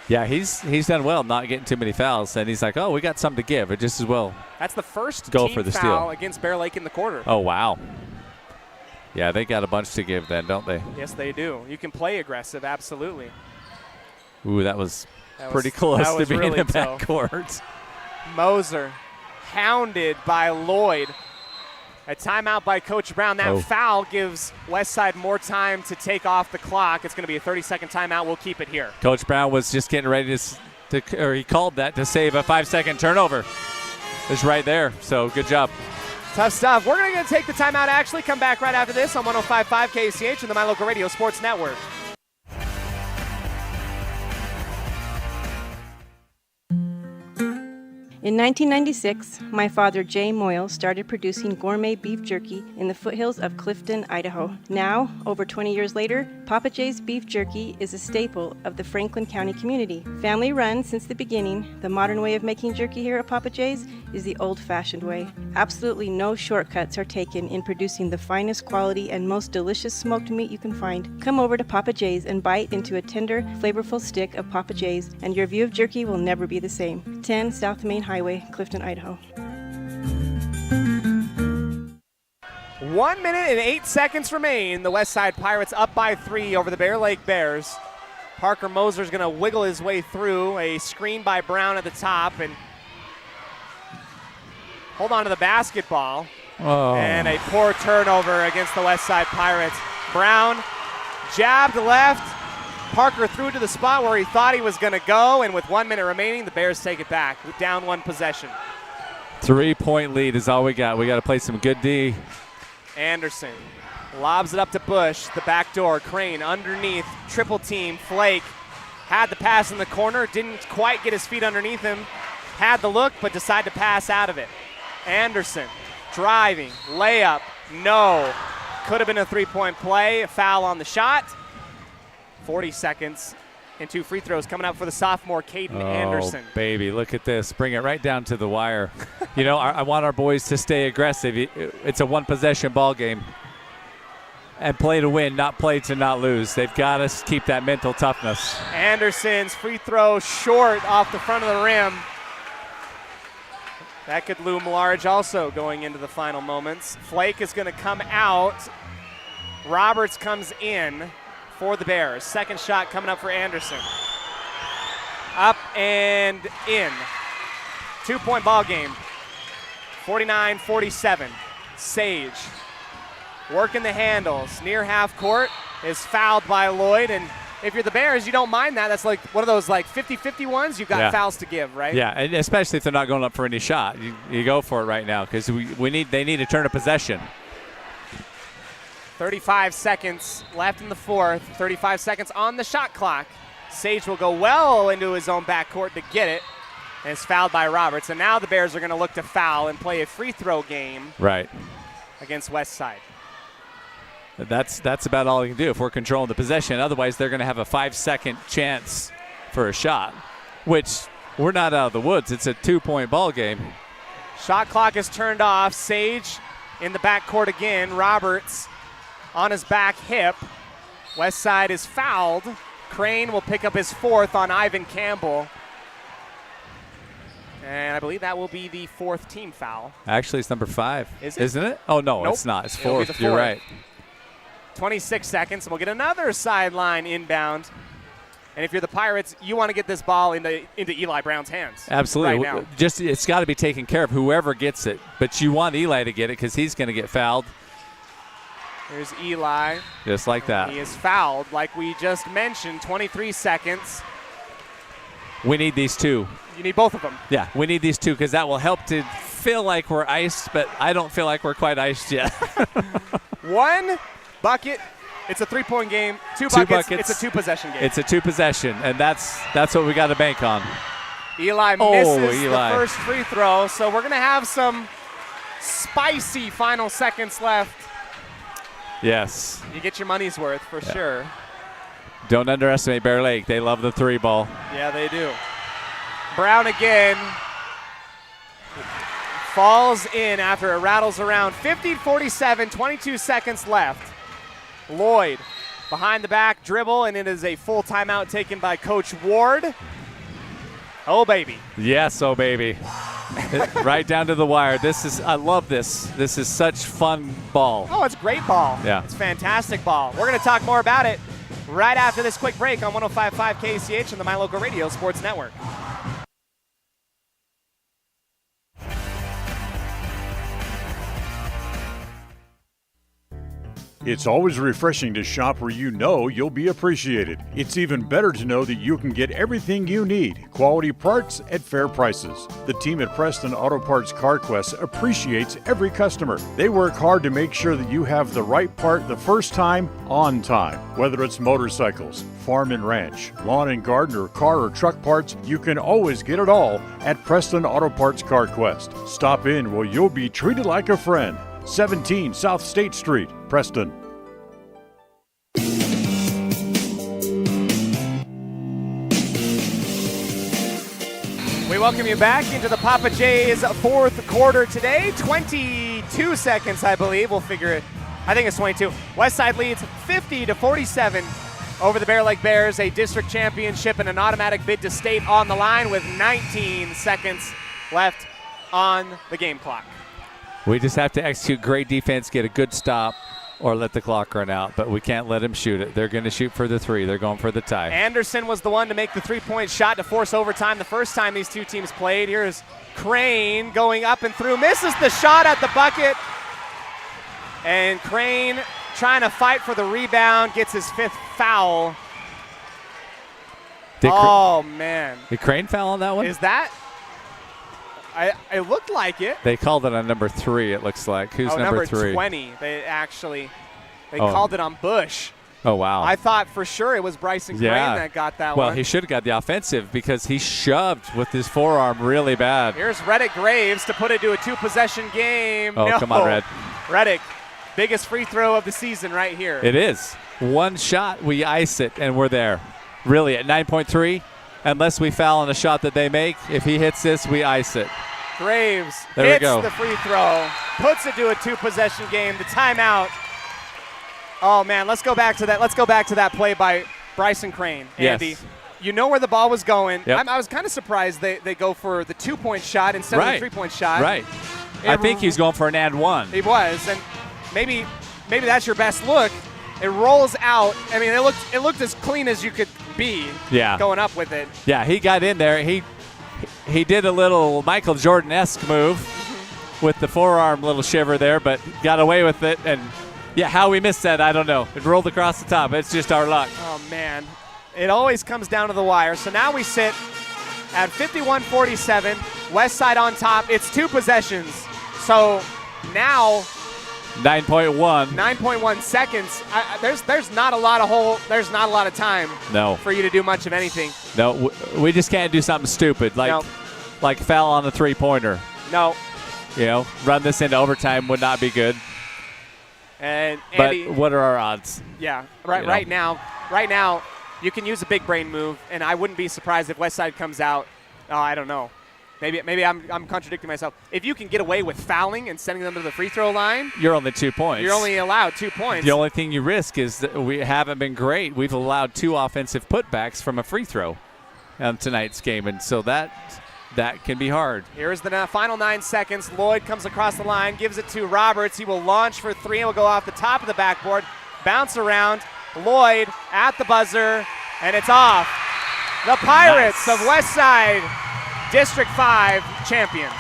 Yeah, he's done well not getting too many fouls, and he's like, oh, we got something to give. It just as well. That's the first go team for the foul steal against Bear Lake in the quarter. Oh, wow. Yeah, they got a bunch to give then, don't they? Yes, they do. You can play aggressive, absolutely. Ooh, that was pretty close to being really in the backcourt. Moser hounded by Lloyd. A timeout by Coach Brown. That foul gives Westside more time to take off the clock. It's going to be a 30-second timeout. We'll keep it here. Coach Brown was just getting ready or he called that to save a 5-second turnover. It's right there, so good job. Tough stuff. We're going to take the timeout, actually. Come back right after this on 105.5 KCH and the My Local Radio Sports Network. In 1996, my father, Jay Moyle, started producing gourmet beef jerky in the foothills of Clifton, Idaho. Now, over 20 years later, Papa Jay's beef jerky is a staple of the Franklin County community. Family run since the beginning, the modern way of making jerky here at Papa Jay's is the old-fashioned way. Absolutely no shortcuts are taken in producing the finest quality and most delicious smoked meat you can find. Come over to Papa Jay's and bite into a tender, flavorful stick of Papa Jay's, and your view of jerky will never be the same. 10 South Main Highway, Clifton, Idaho. 1 minute and 8 seconds remain. The Westside Pirates up by 3 over the Bear Lake Bears. Parker Moser's going to wiggle his way through. A screen by Brown at the top and hold on to the basketball. Oh. And a poor turnover against the Westside Pirates. Brown jabbed left. Parker threw to the spot where he thought he was going to go, and with 1 minute remaining, the Bears take it back. Down one possession. 3-point lead is all we got. We got to play some good D. Anderson lobs it up to Bush, the back door. Crane underneath, triple team. Flake had the pass in the corner, didn't quite get his feet underneath him. Had the look, but decided to pass out of it. Anderson driving, layup, no. Could have been a 3-point play, a foul on the shot. 40 seconds and 2 free throws coming up for the sophomore Caden Anderson. Oh, baby, look at this. Bring it right down to the wire. You know, I want our boys to stay aggressive. It's a one-possession ball game. And play to win, not play to not lose. They've got to keep that mental toughness. Anderson's free throw short off the front of the rim. That could loom large also going into the final moments. Flake is going to come out. Roberts comes in for the Bears. Second shot coming up for Anderson. Up and in. 2-point ball game. 49-47. Sage working the handles. Near half court is fouled by Lloyd. And if you're the Bears, you don't mind that. That's like one of those like 50-50 ones. You've got fouls to give, right? Yeah, and especially if they're not going up for any shot. You go for it right now because they need to turn a possession. 35 seconds left in the fourth. 35 seconds on the shot clock. Sage will go well into his own backcourt to get it. And it's fouled by Roberts. And now the Bears are going to look to foul and play a free throw game against West Side. That's about all you can do if we're controlling the possession. Otherwise, they're going to have a 5-second chance for a shot, which we're not out of the woods. It's a 2-point ball game. Shot clock is turned off. Sage in the backcourt again. Roberts on his back hip. West Side is fouled. Crane will pick up his fourth on Ivan Campbell. And I believe that will be the fourth team foul. Actually, it's number 5. Is it? Isn't it? Oh, no, nope. It's not. It's It'll be fourth. the You're fourth. right. 26 seconds, and we'll get another sideline inbound. And if you're the Pirates, you want to get this ball into Eli Brown's hands. Absolutely. Right now. It's got to be taken care of, whoever gets it. But you want Eli to get it because he's going to get fouled. Here's Eli. Just like that. He is fouled, like we just mentioned. 23 seconds. We need these two. You need both of them. Yeah, we need these two because that will help to feel like we're iced, but I don't feel like we're quite iced yet. One bucket. It's a 3-point game. Two buckets. It's a 2-possession game. It's a 2-possession, and that's what we got to bank on. Eli misses the first free throw, so we're going to have some spicy final seconds left. Yes. You get your money's worth for sure. Don't underestimate Bear Lake. They love the 3 ball. Yeah, they do. Brown again. Falls in after it rattles around. 50-47, 22 seconds left. Lloyd behind the back dribble, and it is a full timeout taken by Coach Ward. Oh, baby. Yes, oh, baby. Right down to the wire. I love this. This is such fun ball. Oh, it's great ball. Yeah. It's fantastic ball. We're going to talk more about it right after this quick break on 105.5 KCH and the My Local Radio Sports Network. It's always refreshing to shop where you know you'll be appreciated. It's even better to know that you can get everything you need, quality parts at fair prices. The team at Preston Auto Parts CarQuest appreciates every customer. They work hard to make sure that you have the right part the first time, on time. Whether it's motorcycles, farm and ranch, lawn and garden, or car or truck parts, you can always get it all at Preston Auto Parts CarQuest. Stop in where you'll be treated like a friend. 17 South State Street, Preston. We welcome you back into the Papa J's fourth quarter today. 22 seconds, I believe. We'll figure it. I think it's 22. Westside leads 50-47 over the Bear Lake Bears. A district championship and an automatic bid to state on the line with 19 seconds left on the game clock. We just have to execute great defense, get a good stop, or let the clock run out. But we can't let them shoot it. They're going to shoot for the 3. They're going for the tie. Anderson was the one to make the 3-point shot to force overtime the first time these two teams played. Here's Crane going up and through. Misses the shot at the bucket. And Crane trying to fight for the rebound, gets his 5th foul. Man. Did Crane foul on that one? Is that? It looked like it. They called it on number 3, it looks like. Who's number 3? 20. They called it on Bush. Oh, wow. I thought for sure it was Bryson Crane that got that one. Well, he should have got the offensive because he shoved with his forearm really bad. Here's Reddick Graves to put it to a 2-possession game. Oh, come on, Red. Reddick, biggest free throw of the season right here. It is. One shot, we ice it, and we're there. Really, at 9.3, unless we foul on the shot that they make, if he hits this, we ice it. Graves there hits the free throw, puts it to a 2-possession game. The timeout. Oh, man, let's go back to that. Let's go back to that play by Bryson Crane. Andy, yes. You know where the ball was going. Yep. I was kind of surprised they go for the 2-point shot instead of the 3-point shot. Right. I think he's going for an and one. He was, and maybe that's your best look. It rolls out. I mean, it looked as clean as you could be going up with it. Yeah, he got in there. He did a little Michael Jordan-esque move with the forearm little shiver there, but got away with it. And, yeah, how we missed that, I don't know. It rolled across the top. It's just our luck. Oh, man. It always comes down to the wire. So now we sit at 51-47. Westside on top. It's 2 possessions. So now 9.1 seconds. There's not a lot of time for you to do much of anything. No, we just can't do something stupid like foul on the 3-pointer. No. Run this into overtime would not be good. And Andy, but what are our odds? Yeah, right now, you can use a big brain move, and I wouldn't be surprised if Westside comes out. I don't know. Maybe I'm contradicting myself. If you can get away with fouling and sending them to the free throw line, you're only 2 points. You're only allowed 2 points. The only thing you risk is that we haven't been great. We've allowed 2 offensive putbacks from a free throw on tonight's game, and so that can be hard. Here's the final 9 seconds. Lloyd comes across the line, gives it to Roberts. He will launch for 3 and will go off the top of the backboard, bounce around. Lloyd at the buzzer, and it's off. The Pirates of Westside, District 5 champions.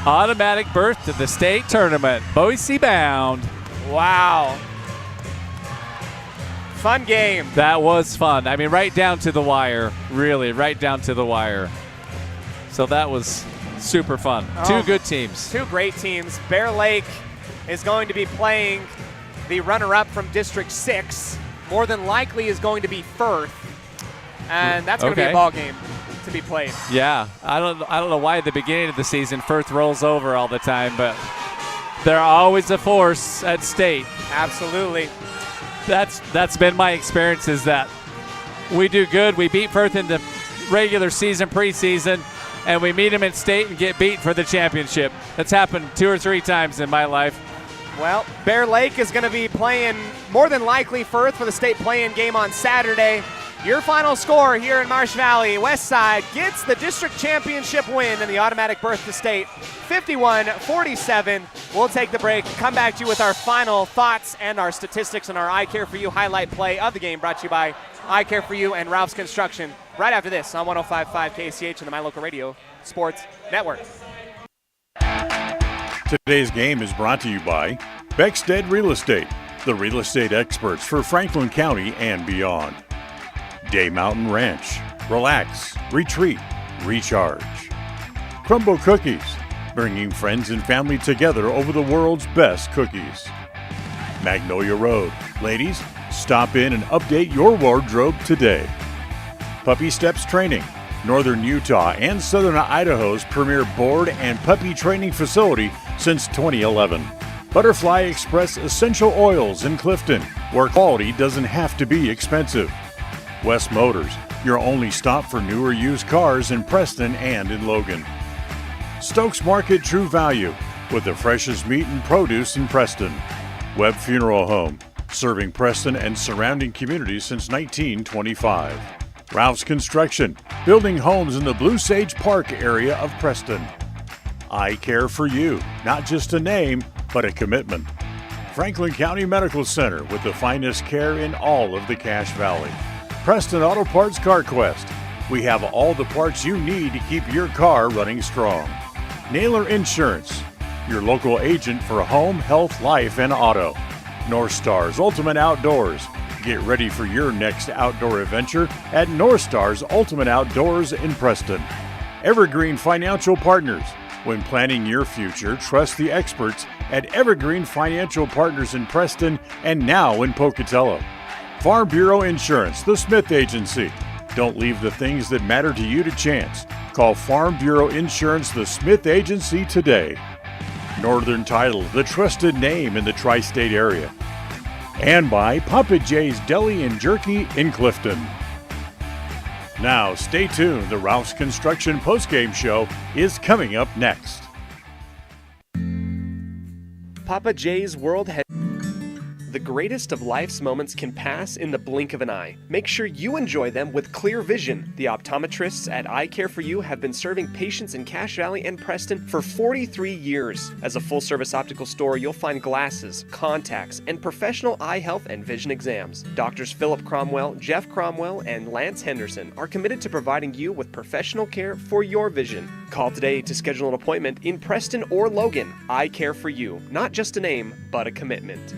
Automatic berth to the state tournament. Boise bound. Wow. Fun game. That was fun. I mean, right down to the wire. Really, right down to the wire. So that was super fun. 2 good teams. 2 great teams. Bear Lake is going to be playing the runner-up from District 6. More than likely is going to be Firth. And that's going to be a ball game to be played. Yeah, I don't know why at the beginning of the season Firth rolls over all the time, but they're always a force at state. Absolutely. That's been my experience, is that we do good. We beat Firth in the regular season, preseason, and we meet them in state and get beat for the championship. That's happened 2 or 3 times in my life. Well, Bear Lake is going to be playing more than likely Firth for the state play-in game on Saturday. Your final score here in Marsh Valley, Westside gets the district championship win and the automatic berth to state, 51-47. We'll take the break, come back to you with our final thoughts and our statistics and our I Care For You highlight play of the game, brought to you by I Care For You and Ralph's Construction, right after this on 105.5 KCH and the My Local Radio Sports Network. Today's game is brought to you by Beckstead Real Estate, the real estate experts for Franklin County and beyond. Day Mountain Ranch. Relax, retreat, recharge. Crumble Cookies, bringing friends and family together over the world's best cookies. Magnolia Road. Ladies, stop in and update your wardrobe today. Puppy Steps Training. Northern Utah and Southern Idaho's premier board and puppy training facility since 2011. Butterfly Express Essential Oils in Clifton, where quality doesn't have to be expensive. West Motors, your only stop for newer used cars in Preston and in Logan. Stokes Market True Value, with the freshest meat and produce in Preston. Webb Funeral Home, serving Preston and surrounding communities since 1925. Ralph's Construction, building homes in the Blue Sage Park area of Preston. I Care For You, not just a name, but a commitment. Franklin County Medical Center, with the finest care in all of the Cache Valley. Preston Auto Parts Car Quest. We have all the parts you need to keep your car running strong. Naylor Insurance, your local agent for home, health, life, and auto. North Stars Ultimate Outdoors. Get ready for your next outdoor adventure at North Stars Ultimate Outdoors in Preston. Evergreen Financial Partners. When planning your future, trust the experts at Evergreen Financial Partners in Preston and now in Pocatello. Farm Bureau Insurance, the Smith Agency. Don't leave the things that matter to you to chance. Call Farm Bureau Insurance, the Smith Agency today. Northern Title, the trusted name in the tri-state area. And by Papa J's Deli and Jerky in Clifton. Now, stay tuned. The Ralph's Construction postgame show is coming up next. Papa J's World Head. The greatest of life's moments can pass in the blink of an eye. Make sure you enjoy them with clear vision. The optometrists at Eye Care for You have been serving patients in Cache Valley and Preston for 43 years. As a full-service optical store, you'll find glasses, contacts, and professional eye health and vision exams. Doctors Philip Cromwell, Jeff Cromwell, and Lance Henderson are committed to providing you with professional care for your vision. Call today to schedule an appointment in Preston or Logan. Eye Care for You. Not just a name, but a commitment.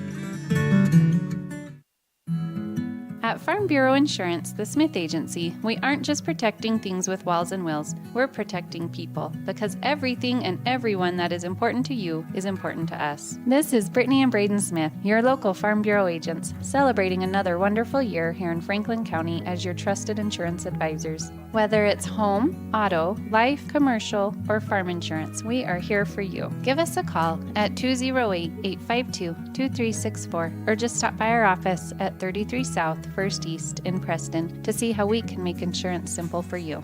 At Farm Bureau Insurance, the Smith Agency, we aren't just protecting things with walls and wheels, we're protecting people, because everything and everyone that is important to you is important to us. This is Brittany and Braden Smith, your local Farm Bureau agents, celebrating another wonderful year here in Franklin County as your trusted insurance advisors. Whether it's home, auto, life, commercial, or farm insurance, we are here for you. Give us a call at 208-852-2364 or just stop by our office at 33 South 1st East in Preston to see how we can make insurance simple for you.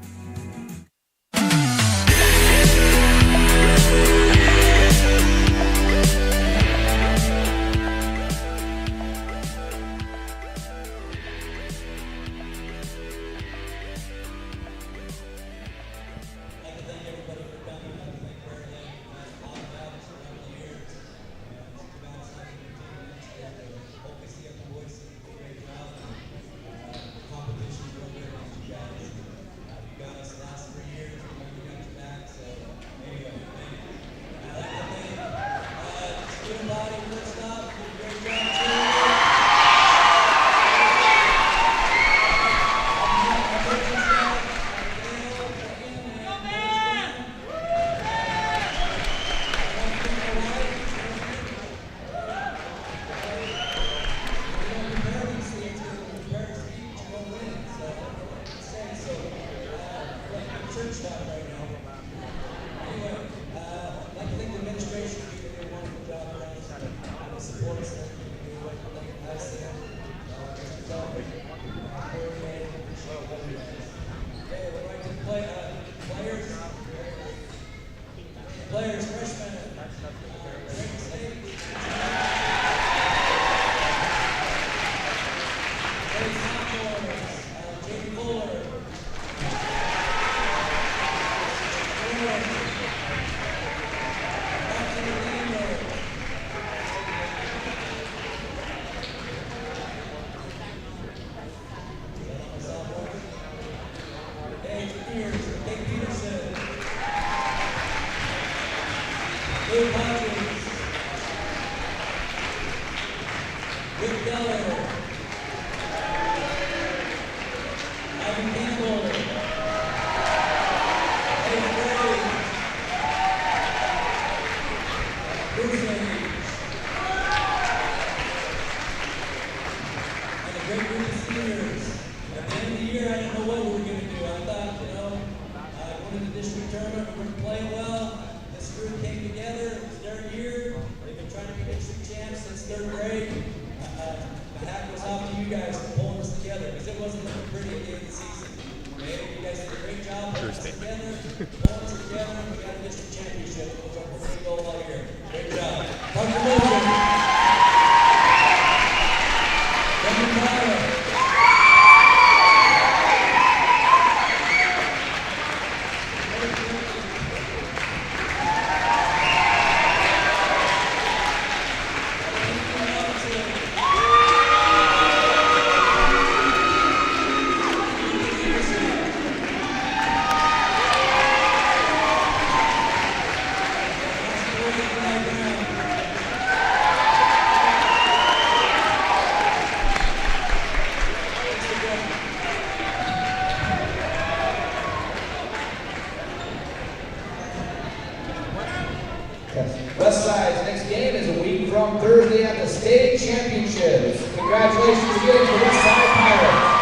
Westside's next game is a week from Thursday at the state championships. Congratulations again to Westside Pirates.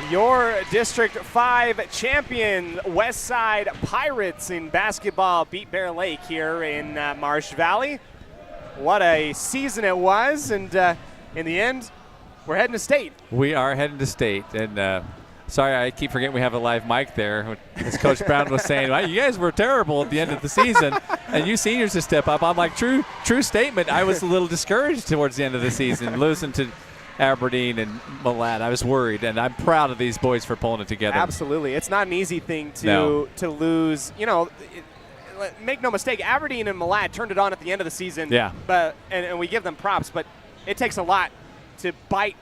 Your District 5 champion, Westside Pirates in basketball, beat Bear Lake here in Marsh Valley. What a season it was, and in the end, we're heading to state. We are heading to state, and sorry, I keep forgetting we have a live mic there. As Coach Brown was saying, well, you guys were terrible at the end of the season, and you seniors to step up. I'm like, true statement. I was a little discouraged towards the end of the season, losing to Aberdeen and Malad. I was worried, and I'm proud of these boys for pulling it together. Absolutely. It's not an easy thing to lose. You know, make no mistake, Aberdeen and Malad turned it on at the end of the season. Yeah. But and we give them props, but it takes a lot to fight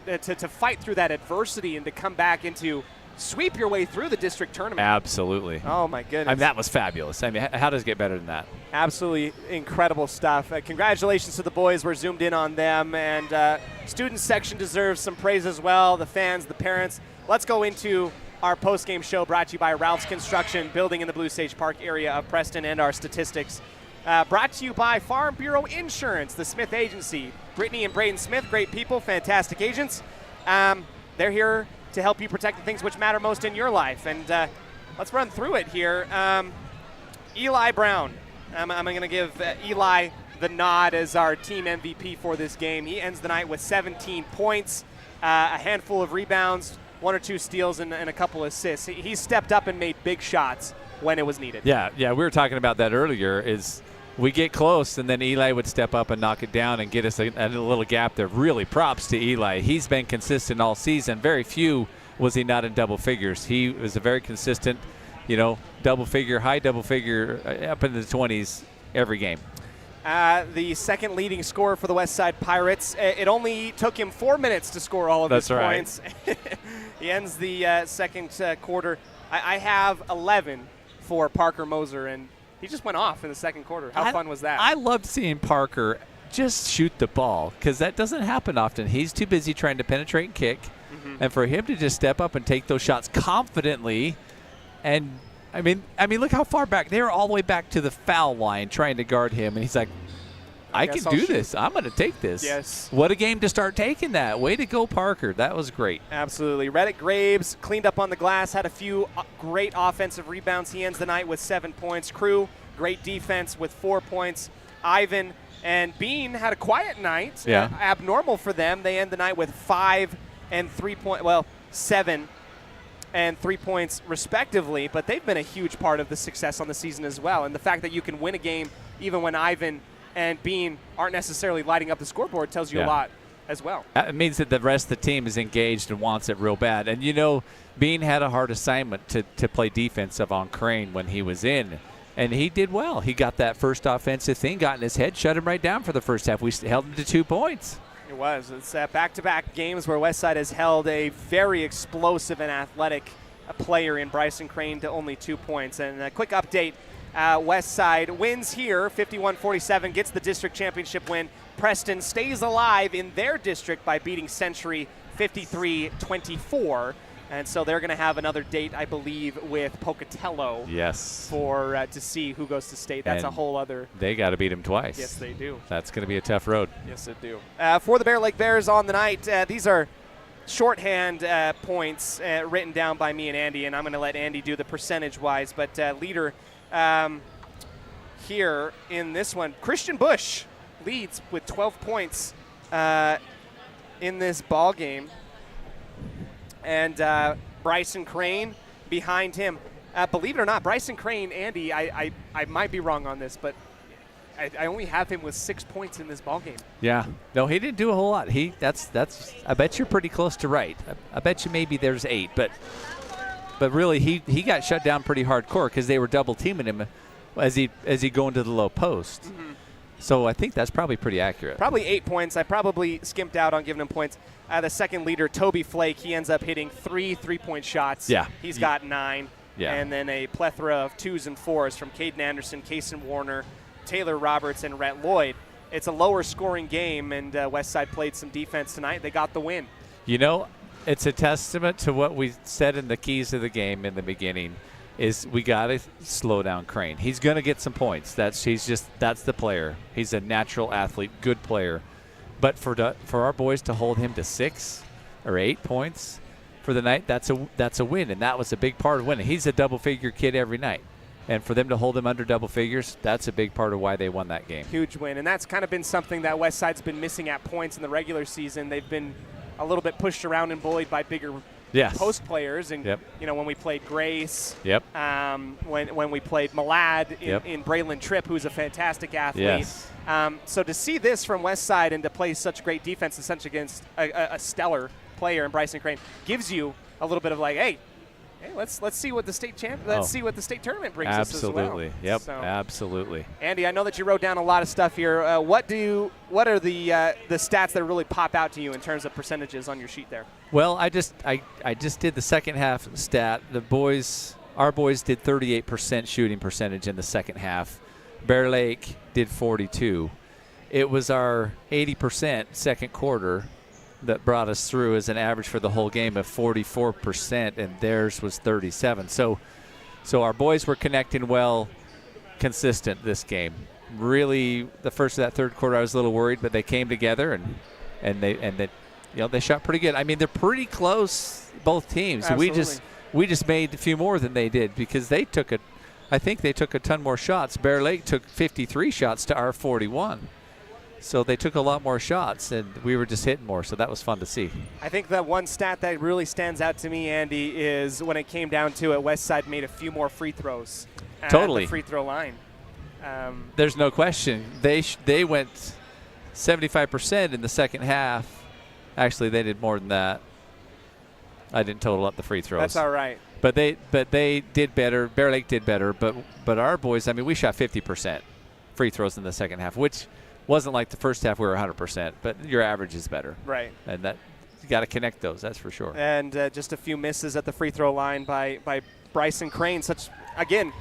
through that adversity and to come back and to sweep your way through the district tournament. Absolutely. Oh, my goodness. I mean, that was fabulous. I mean, how does it get better than that? Absolutely incredible stuff. Congratulations to the boys. We're zoomed in on them. And student section deserves some praise as well, the fans, the parents. Let's go into our post-game show brought to you by Ralph's Construction, building in the Blue Sage Park area of Preston, and our statistics. Brought to you by Farm Bureau Insurance, the Smith Agency. Brittany and Braden Smith, great people, fantastic agents. They're here to help you protect the things which matter most in your life. And let's run through it here. Eli Brown. I'm going to give Eli the nod as our team MVP for this game. He ends the night with 17 points, a handful of rebounds, 1 or 2 steals, and a couple assists. He stepped up and made big shots when it was needed. Yeah, we were talking about that earlier. Is we get close, and then Eli would step up and knock it down and get us a little gap there. Really props to Eli. He's been consistent all season. Very few was he not in double figures. He was a very consistent, double figure, high double figure, up in the 20s every game. The second leading scorer for the Westside Pirates. It only took him 4 minutes to score all of his points. He ends the second quarter. I have 11 for Parker Moser, and he just went off in the second quarter. How fun was that? I loved seeing Parker just shoot the ball because that doesn't happen often. He's too busy trying to penetrate and kick. Mm-hmm. And for him to just step up and take those shots confidently, and I mean, look how far back. They were all the way back to the foul line trying to guard him, and he's like, I can do this. I'm going to take this. Yes. What a game to start taking that. Way to go, Parker. That was great. Absolutely. Reddick Graves cleaned up on the glass, had a few great offensive rebounds. He ends the night with 7 points. Crew, great defense with 4 points. Ivan and Bean had a quiet night. Yeah. Abnormal for them. They end the night with 5 and 3 points. Well, 7 and 3 points respectively, but they've been a huge part of the success on the season as well. And the fact that you can win a game even when Ivan and Bean aren't necessarily lighting up the scoreboard tells you a lot as well. It means that the rest of the team is engaged and wants it real bad. And, Bean had a hard assignment to play defensive on Crane when he was in, and he did well. He got that first offensive thing, got in his head, shut him right down for the first half. We held him to 2 points. It was. It's back-to-back games where Westside has held a very explosive and athletic player in Bryson Crane to only 2 points. And a quick update. Westside wins here, 51-47, gets the district championship win. Preston stays alive in their district by beating Century 53-24. And so they're going to have another date, I believe, with Pocatello. Yes. For to see who goes to state. That's and a whole other. They got to beat him twice. Yes, they do. That's going to be a tough road. Yes, they do. For the Bear Lake Bears on the night, these are shorthand points written down by me and Andy, and I'm going to let Andy do the percentage-wise. But leader here in this one, Christian Bush leads with 12 points in this ball game. And Bryson Crane behind him. Believe it or not, Bryson Crane, Andy, I might be wrong on this, but I only have him with 6 points in this ball game. Yeah. No, he didn't do a whole lot. That's I bet you're pretty close to right. I bet you maybe there's 8, but really he got shut down pretty hardcore because they were double teaming him as he go into the low post. Mm-hmm. So I think that's probably pretty accurate. Probably 8 points. I probably skimped out on giving him points. The second leader, Toby Flake, he ends up hitting 3 3-point shots. Yeah. He's got 9. Yeah. And then a plethora of 2s and 4s from Caden Anderson, Kason Warner, Taylor Roberts, and Rhett Lloyd. It's a lower scoring game, and Westside played some defense tonight. They got the win. It's a testament to what we said in the keys of the game in the beginning. is we got to slow down Crane. He's going to get some points. That's the player. He's a natural athlete, good player. But for our boys to hold him to 6 or 8 points for the night, that's a win, and that was a big part of winning. He's a double-figure kid every night. And for them to hold him under double figures, that's a big part of why they won that game. Huge win, and that's kind of been something that Westside's been missing at points in the regular season. They've been a little bit pushed around and bullied by bigger post players. And, when we played Grace, when we played Malad in Braylon Tripp, who's a fantastic athlete. Yes. So to see this from Westside and to play such great defense and such against a stellar player in Bryson Crane gives you a little bit of like, hey, let's see what the state see what the state tournament brings us as well. Absolutely. Yep. So, absolutely. Andy, I know that you wrote down a lot of stuff here. What are the stats that really pop out to you in terms of percentages on your sheet there? Well, I just did the second half stat. Our boys did 38% shooting percentage in the second half. Bear Lake did 42. It was our 80% second quarter that brought us through as an average for the whole game of 44%, and theirs was 37. So our boys were connecting well, consistent this game. Really, the first of that third quarter, I was a little worried, but they came together and they shot pretty good. I mean, they're pretty close, both teams. Absolutely. We just made a few more than they did because I think they took a ton more shots. Bear Lake took 53 shots to our 41. So they took a lot more shots, and we were just hitting more, so that was fun to see. I think that one stat that really stands out to me, Andy, is when it came down to it, Westside made a few more free throws totally. At the free throw line. There's no question. They went 75% in the second half. Actually, they did more than that. I didn't total up the free throws. That's all right. But they did better. Bear Lake did better, but our boys, I mean, we shot 50% free throws in the second half, which wasn't like the first half we were 100%, but your average is better. Right. And that you got to connect those, that's for sure. And just a few misses at the free throw line by Bryson Crane. Again,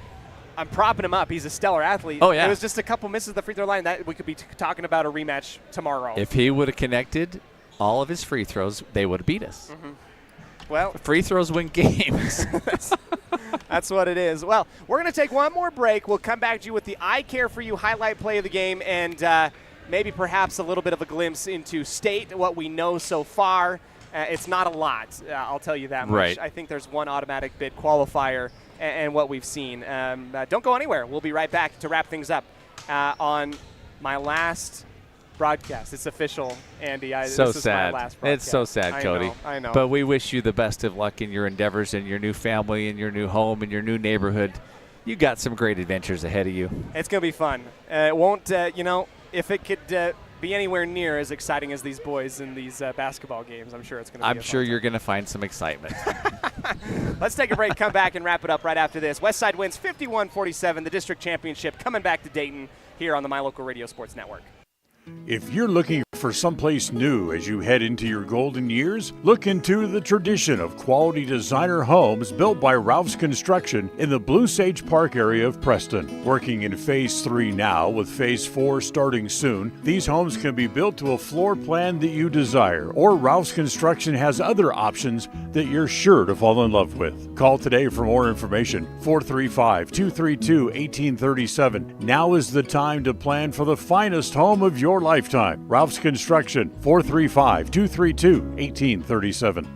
I'm propping him up. He's a stellar athlete. Oh, yeah. It was just a couple misses at the free throw line that we could be talking about a rematch tomorrow. If he would have connected all of his free throws, they would have beat us. Mm-hmm. Well, free throws win games. That's what it is. Well, we're going to take one more break. We'll come back to you with the I Care For You highlight play of the game and maybe perhaps a little bit of a glimpse into state, what we know so far. It's not a lot, I'll tell you that much. Right. I think there's one automatic bid qualifier and what we've seen. Don't go anywhere. We'll be right back to wrap things up on my last broadcast. It's official, Andy. This is my last broadcast. It's so sad, Cody. I know. But we wish you the best of luck in your endeavors and your new family and your new home and your new neighborhood. You got some great adventures ahead of you. It's going to be fun. It won't, if it could be anywhere near as exciting as these boys in these basketball games, I'm sure it's going to be I'm sure you're going to find some excitement. Let's take a break, come back, and wrap it up right after this. Westside wins 51-47, the district championship, coming back to Dayton here on the My Local Radio Sports Network. If you're looking for someplace new as you head into your golden years, look into the tradition of quality designer homes built by Ralph's Construction in the Blue Sage Park area of Preston. Working in Phase 3 now, with Phase 4 starting soon, these homes can be built to a floor plan that you desire, or Ralph's Construction has other options that you're sure to fall in love with. Call today for more information, 435-232-1837. Now is the time to plan for the finest home of your lifetime. Ralph's Construction, 435-232-1837.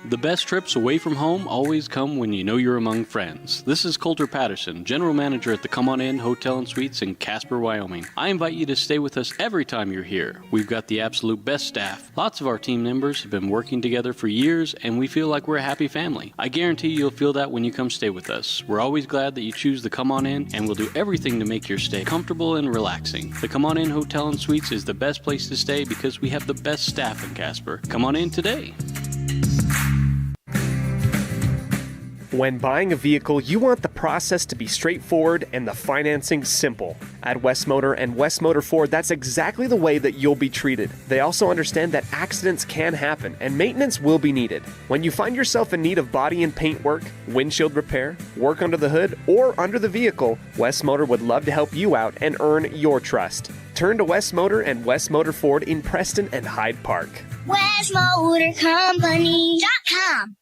The best trips away from home always come when you know you're among friends. This is Coulter Patterson, General Manager at the Come On In Hotel and Suites in Casper, Wyoming. I invite you to stay with us every time you're here. We've got the absolute best staff. Lots of our team members have been working together for years, and we feel like we're a happy family. I guarantee you'll feel that when you come stay with us. We're always glad that you choose the Come On In, and we'll do everything to make your stay comfortable and relaxing. The Come On In Hotel and Suites is the best place to stay because we have the best staff in Casper. Come on in today. When buying a vehicle, you want the process to be straightforward and the financing simple. At West Motor and West Motor Ford, that's exactly the way that you'll be treated. They also understand that accidents can happen and maintenance will be needed. When you find yourself in need of body and paint work, windshield repair, work under the hood, or under the vehicle, West Motor would love to help you out and earn your trust. Turn to West Motor and West Motor Ford in Preston and Hyde Park. WestMotorCompany.com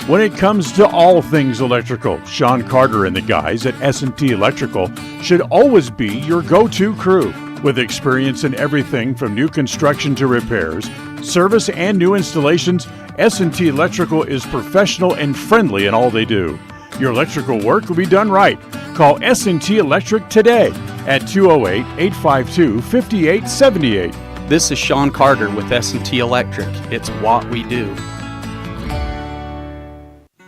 When it comes to all things electrical, Sean Carter and the guys at S&T Electrical should always be your go-to crew. With experience in everything from new construction to repairs, service, and new installations, S&T Electrical is professional and friendly in all they do. Your electrical work will be done right. Call S&T Electric today at 208-852-5878. This is Sean Carter with S&T Electric. It's what we do.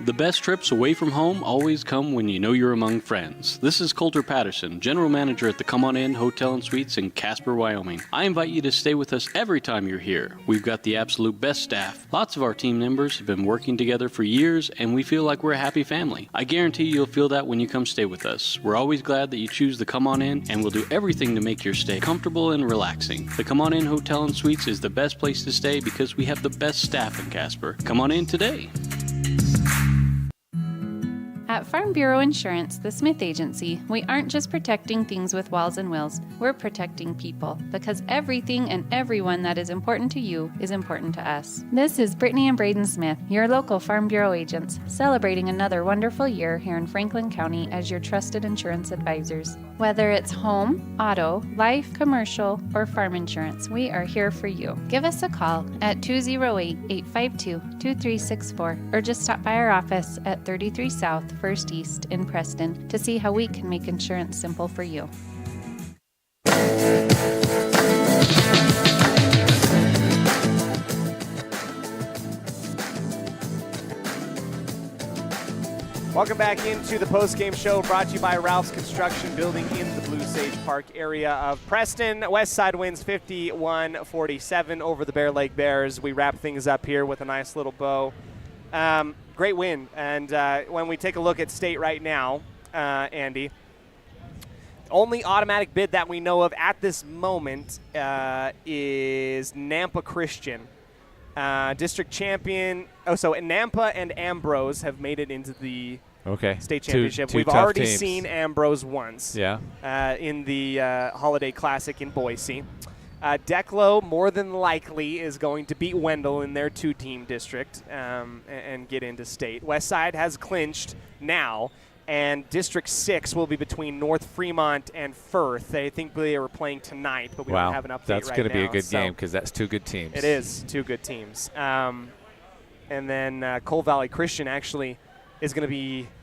The best trips away from home always come when you know you're among friends. This is Coulter Patterson, General Manager at the Come On In Hotel and Suites in Casper, Wyoming. I invite you to stay with us every time you're here. We've got the absolute best staff. Lots of our team members have been working together for years, and we feel like we're a happy family. I guarantee you'll feel that when you come stay with us. We're always glad that you choose the Come On In, and we'll do everything to make your stay comfortable and relaxing. The Come On In Hotel and Suites is the best place to stay because we have the best staff in Casper. Come on in today. At Farm Bureau Insurance, the Smith Agency, we aren't just protecting things with walls and wills, we're protecting people, because everything and everyone that is important to you is important to us. This is Brittany and Braden Smith, your local Farm Bureau agents, celebrating another wonderful year here in Franklin County as your trusted insurance advisors. Whether it's home, auto, life, commercial, or farm insurance, we are here for you. Give us a call at 208-852-2364 or just stop by our office at 33 South 1st East in Preston to see how we can make insurance simple for you. Welcome back into the post-game show brought to you by Ralph's Construction Building in the Blue Sage Park area of Preston. Westside wins 51-47 over the Bear Lake Bears. We wrap things up here with a nice little bow. Great win. And when we take a look at state right now, Andy, only automatic bid that we know of at this moment is Nampa Christian. District champion. So Nampa and Ambrose have made it into the state championship. Two We've tough already teams. seen Ambrose once. Yeah. In the Holiday Classic in Boise. Declo more than likely is going to beat Wendell in their two-team district and get into state. Westside has clinched now, and District 6 will be between North Fremont and Firth. They think they were playing tonight, but we don't have an update right now. That's going to be a good game because that's two good teams. It is two good teams. And then Coal Valley Christian actually is going to be –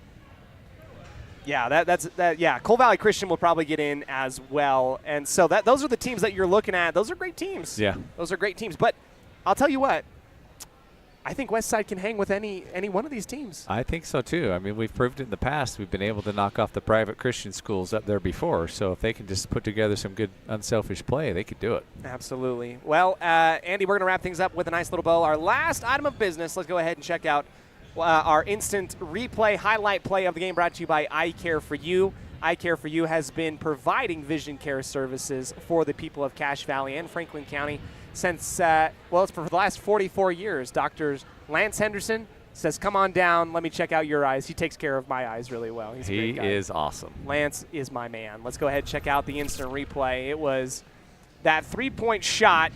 Coal Valley Christian will probably get in as well. And so those are the teams that you're looking at. Those are great teams. Yeah. Those are great teams. But I'll tell you what, I think Westside can hang with any one of these teams. I think so, too. I mean, we've proved it in the past. We've been able to knock off the private Christian schools up there before. So if they can just put together some good unselfish play, they could do it. Absolutely. Well, Andy, we're going to wrap things up with a nice little bow. Our last item of business, let's go ahead and check out our instant replay highlight play of the game brought to you by I Care For You. I Care For You has been providing vision care services for the people of Cache Valley and Franklin County since, it's for the last 44 years. Dr. Lance Henderson says, come on down, let me check out your eyes. He takes care of my eyes really well. He's a great guy. He is awesome. Lance is my man. Let's go ahead and check out the instant replay. It was that three-point shot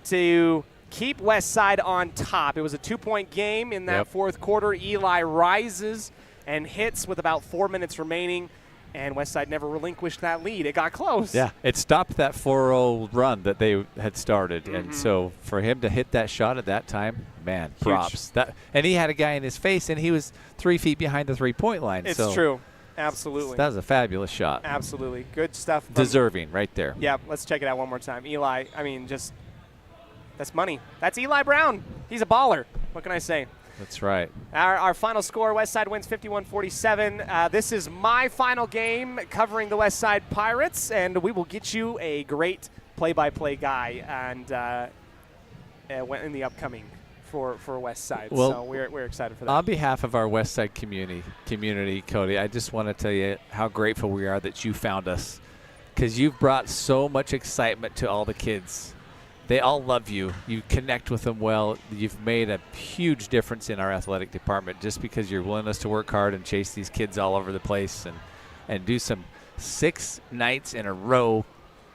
to keep Westside on top. It was a 2-point game in that fourth quarter. Eli rises and hits with about 4 minutes remaining, and Westside never relinquished that lead. It got close. Yeah, it stopped that 4-0 run that they had started. And so for him to hit that shot at that time, man, props. And he had a guy in his face, and he was 3 feet behind the three-point line. It's true. Absolutely. That was a fabulous shot. Absolutely. Good stuff. Deserving right there. Yeah, let's check it out one more time. Eli, that's money. That's Eli Brown. He's a baller. What can I say? That's right. Our final score, Westside wins 51-47. This is my final game covering the Westside Pirates, and we will get you a great play-by-play guy and in the upcoming for Westside. Well, so we're excited for that. On behalf of our Westside community, Cody, I just want to tell you how grateful we are that you found us, because you've brought so much excitement to all the kids. They all love you. You connect with them well. You've made a huge difference in our athletic department just because your willingness to work hard and chase these kids all over the place and do some 6 nights in a row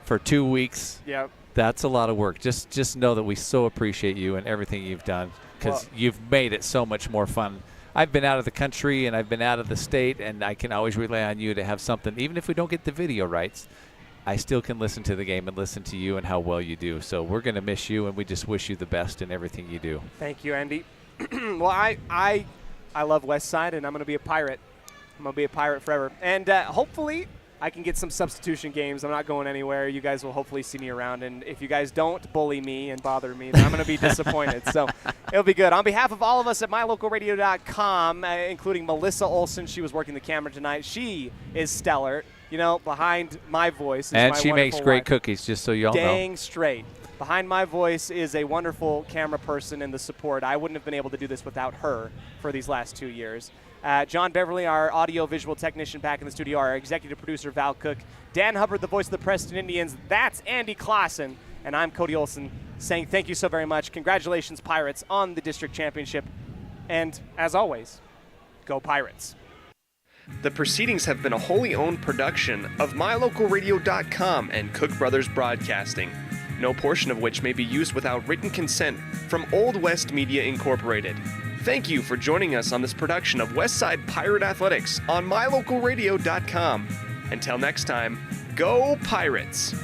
for 2 weeks. Yep. That's a lot of work. Just know that we so appreciate you and everything you've done because you've made it so much more fun. I've been out of the country and I've been out of the state, and I can always rely on you to have something. Even if we don't get the video rights, I still can listen to the game and listen to you and how well you do. So we're going to miss you, and we just wish you the best in everything you do. Thank you, Andy. Well, I love West Side, and I'm going to be a Pirate. I'm going to be a Pirate forever. And hopefully I can get some substitution games. I'm not going anywhere. You guys will hopefully see me around. And if you guys don't bully me and bother me, then I'm going to be disappointed. So it'll be good. On behalf of all of us at mylocalradio.com, including Melissa Olsen, she was working the camera tonight. She is stellar. You know, behind my voice is and my she makes great wife. cookies, just so you all know. Dang straight. Behind my voice is a wonderful camera person and the support. I wouldn't have been able to do this without her for these last 2 years. John Beverly, our audio-visual technician back in the studio, our executive producer, Val Cook, Dan Hubbard, the voice of the Preston Indians, that's Andy Clausen, and I'm Cody Olsen saying thank you so very much. Congratulations, Pirates, on the district championship. And, as always, go Pirates. The proceedings have been a wholly owned production of mylocalradio.com and Cook Brothers Broadcasting, no portion of which may be used without written consent from Old West Media Incorporated. Thank you for joining us on this production of Westside Pirate Athletics on mylocalradio.com. Until next time, go Pirates!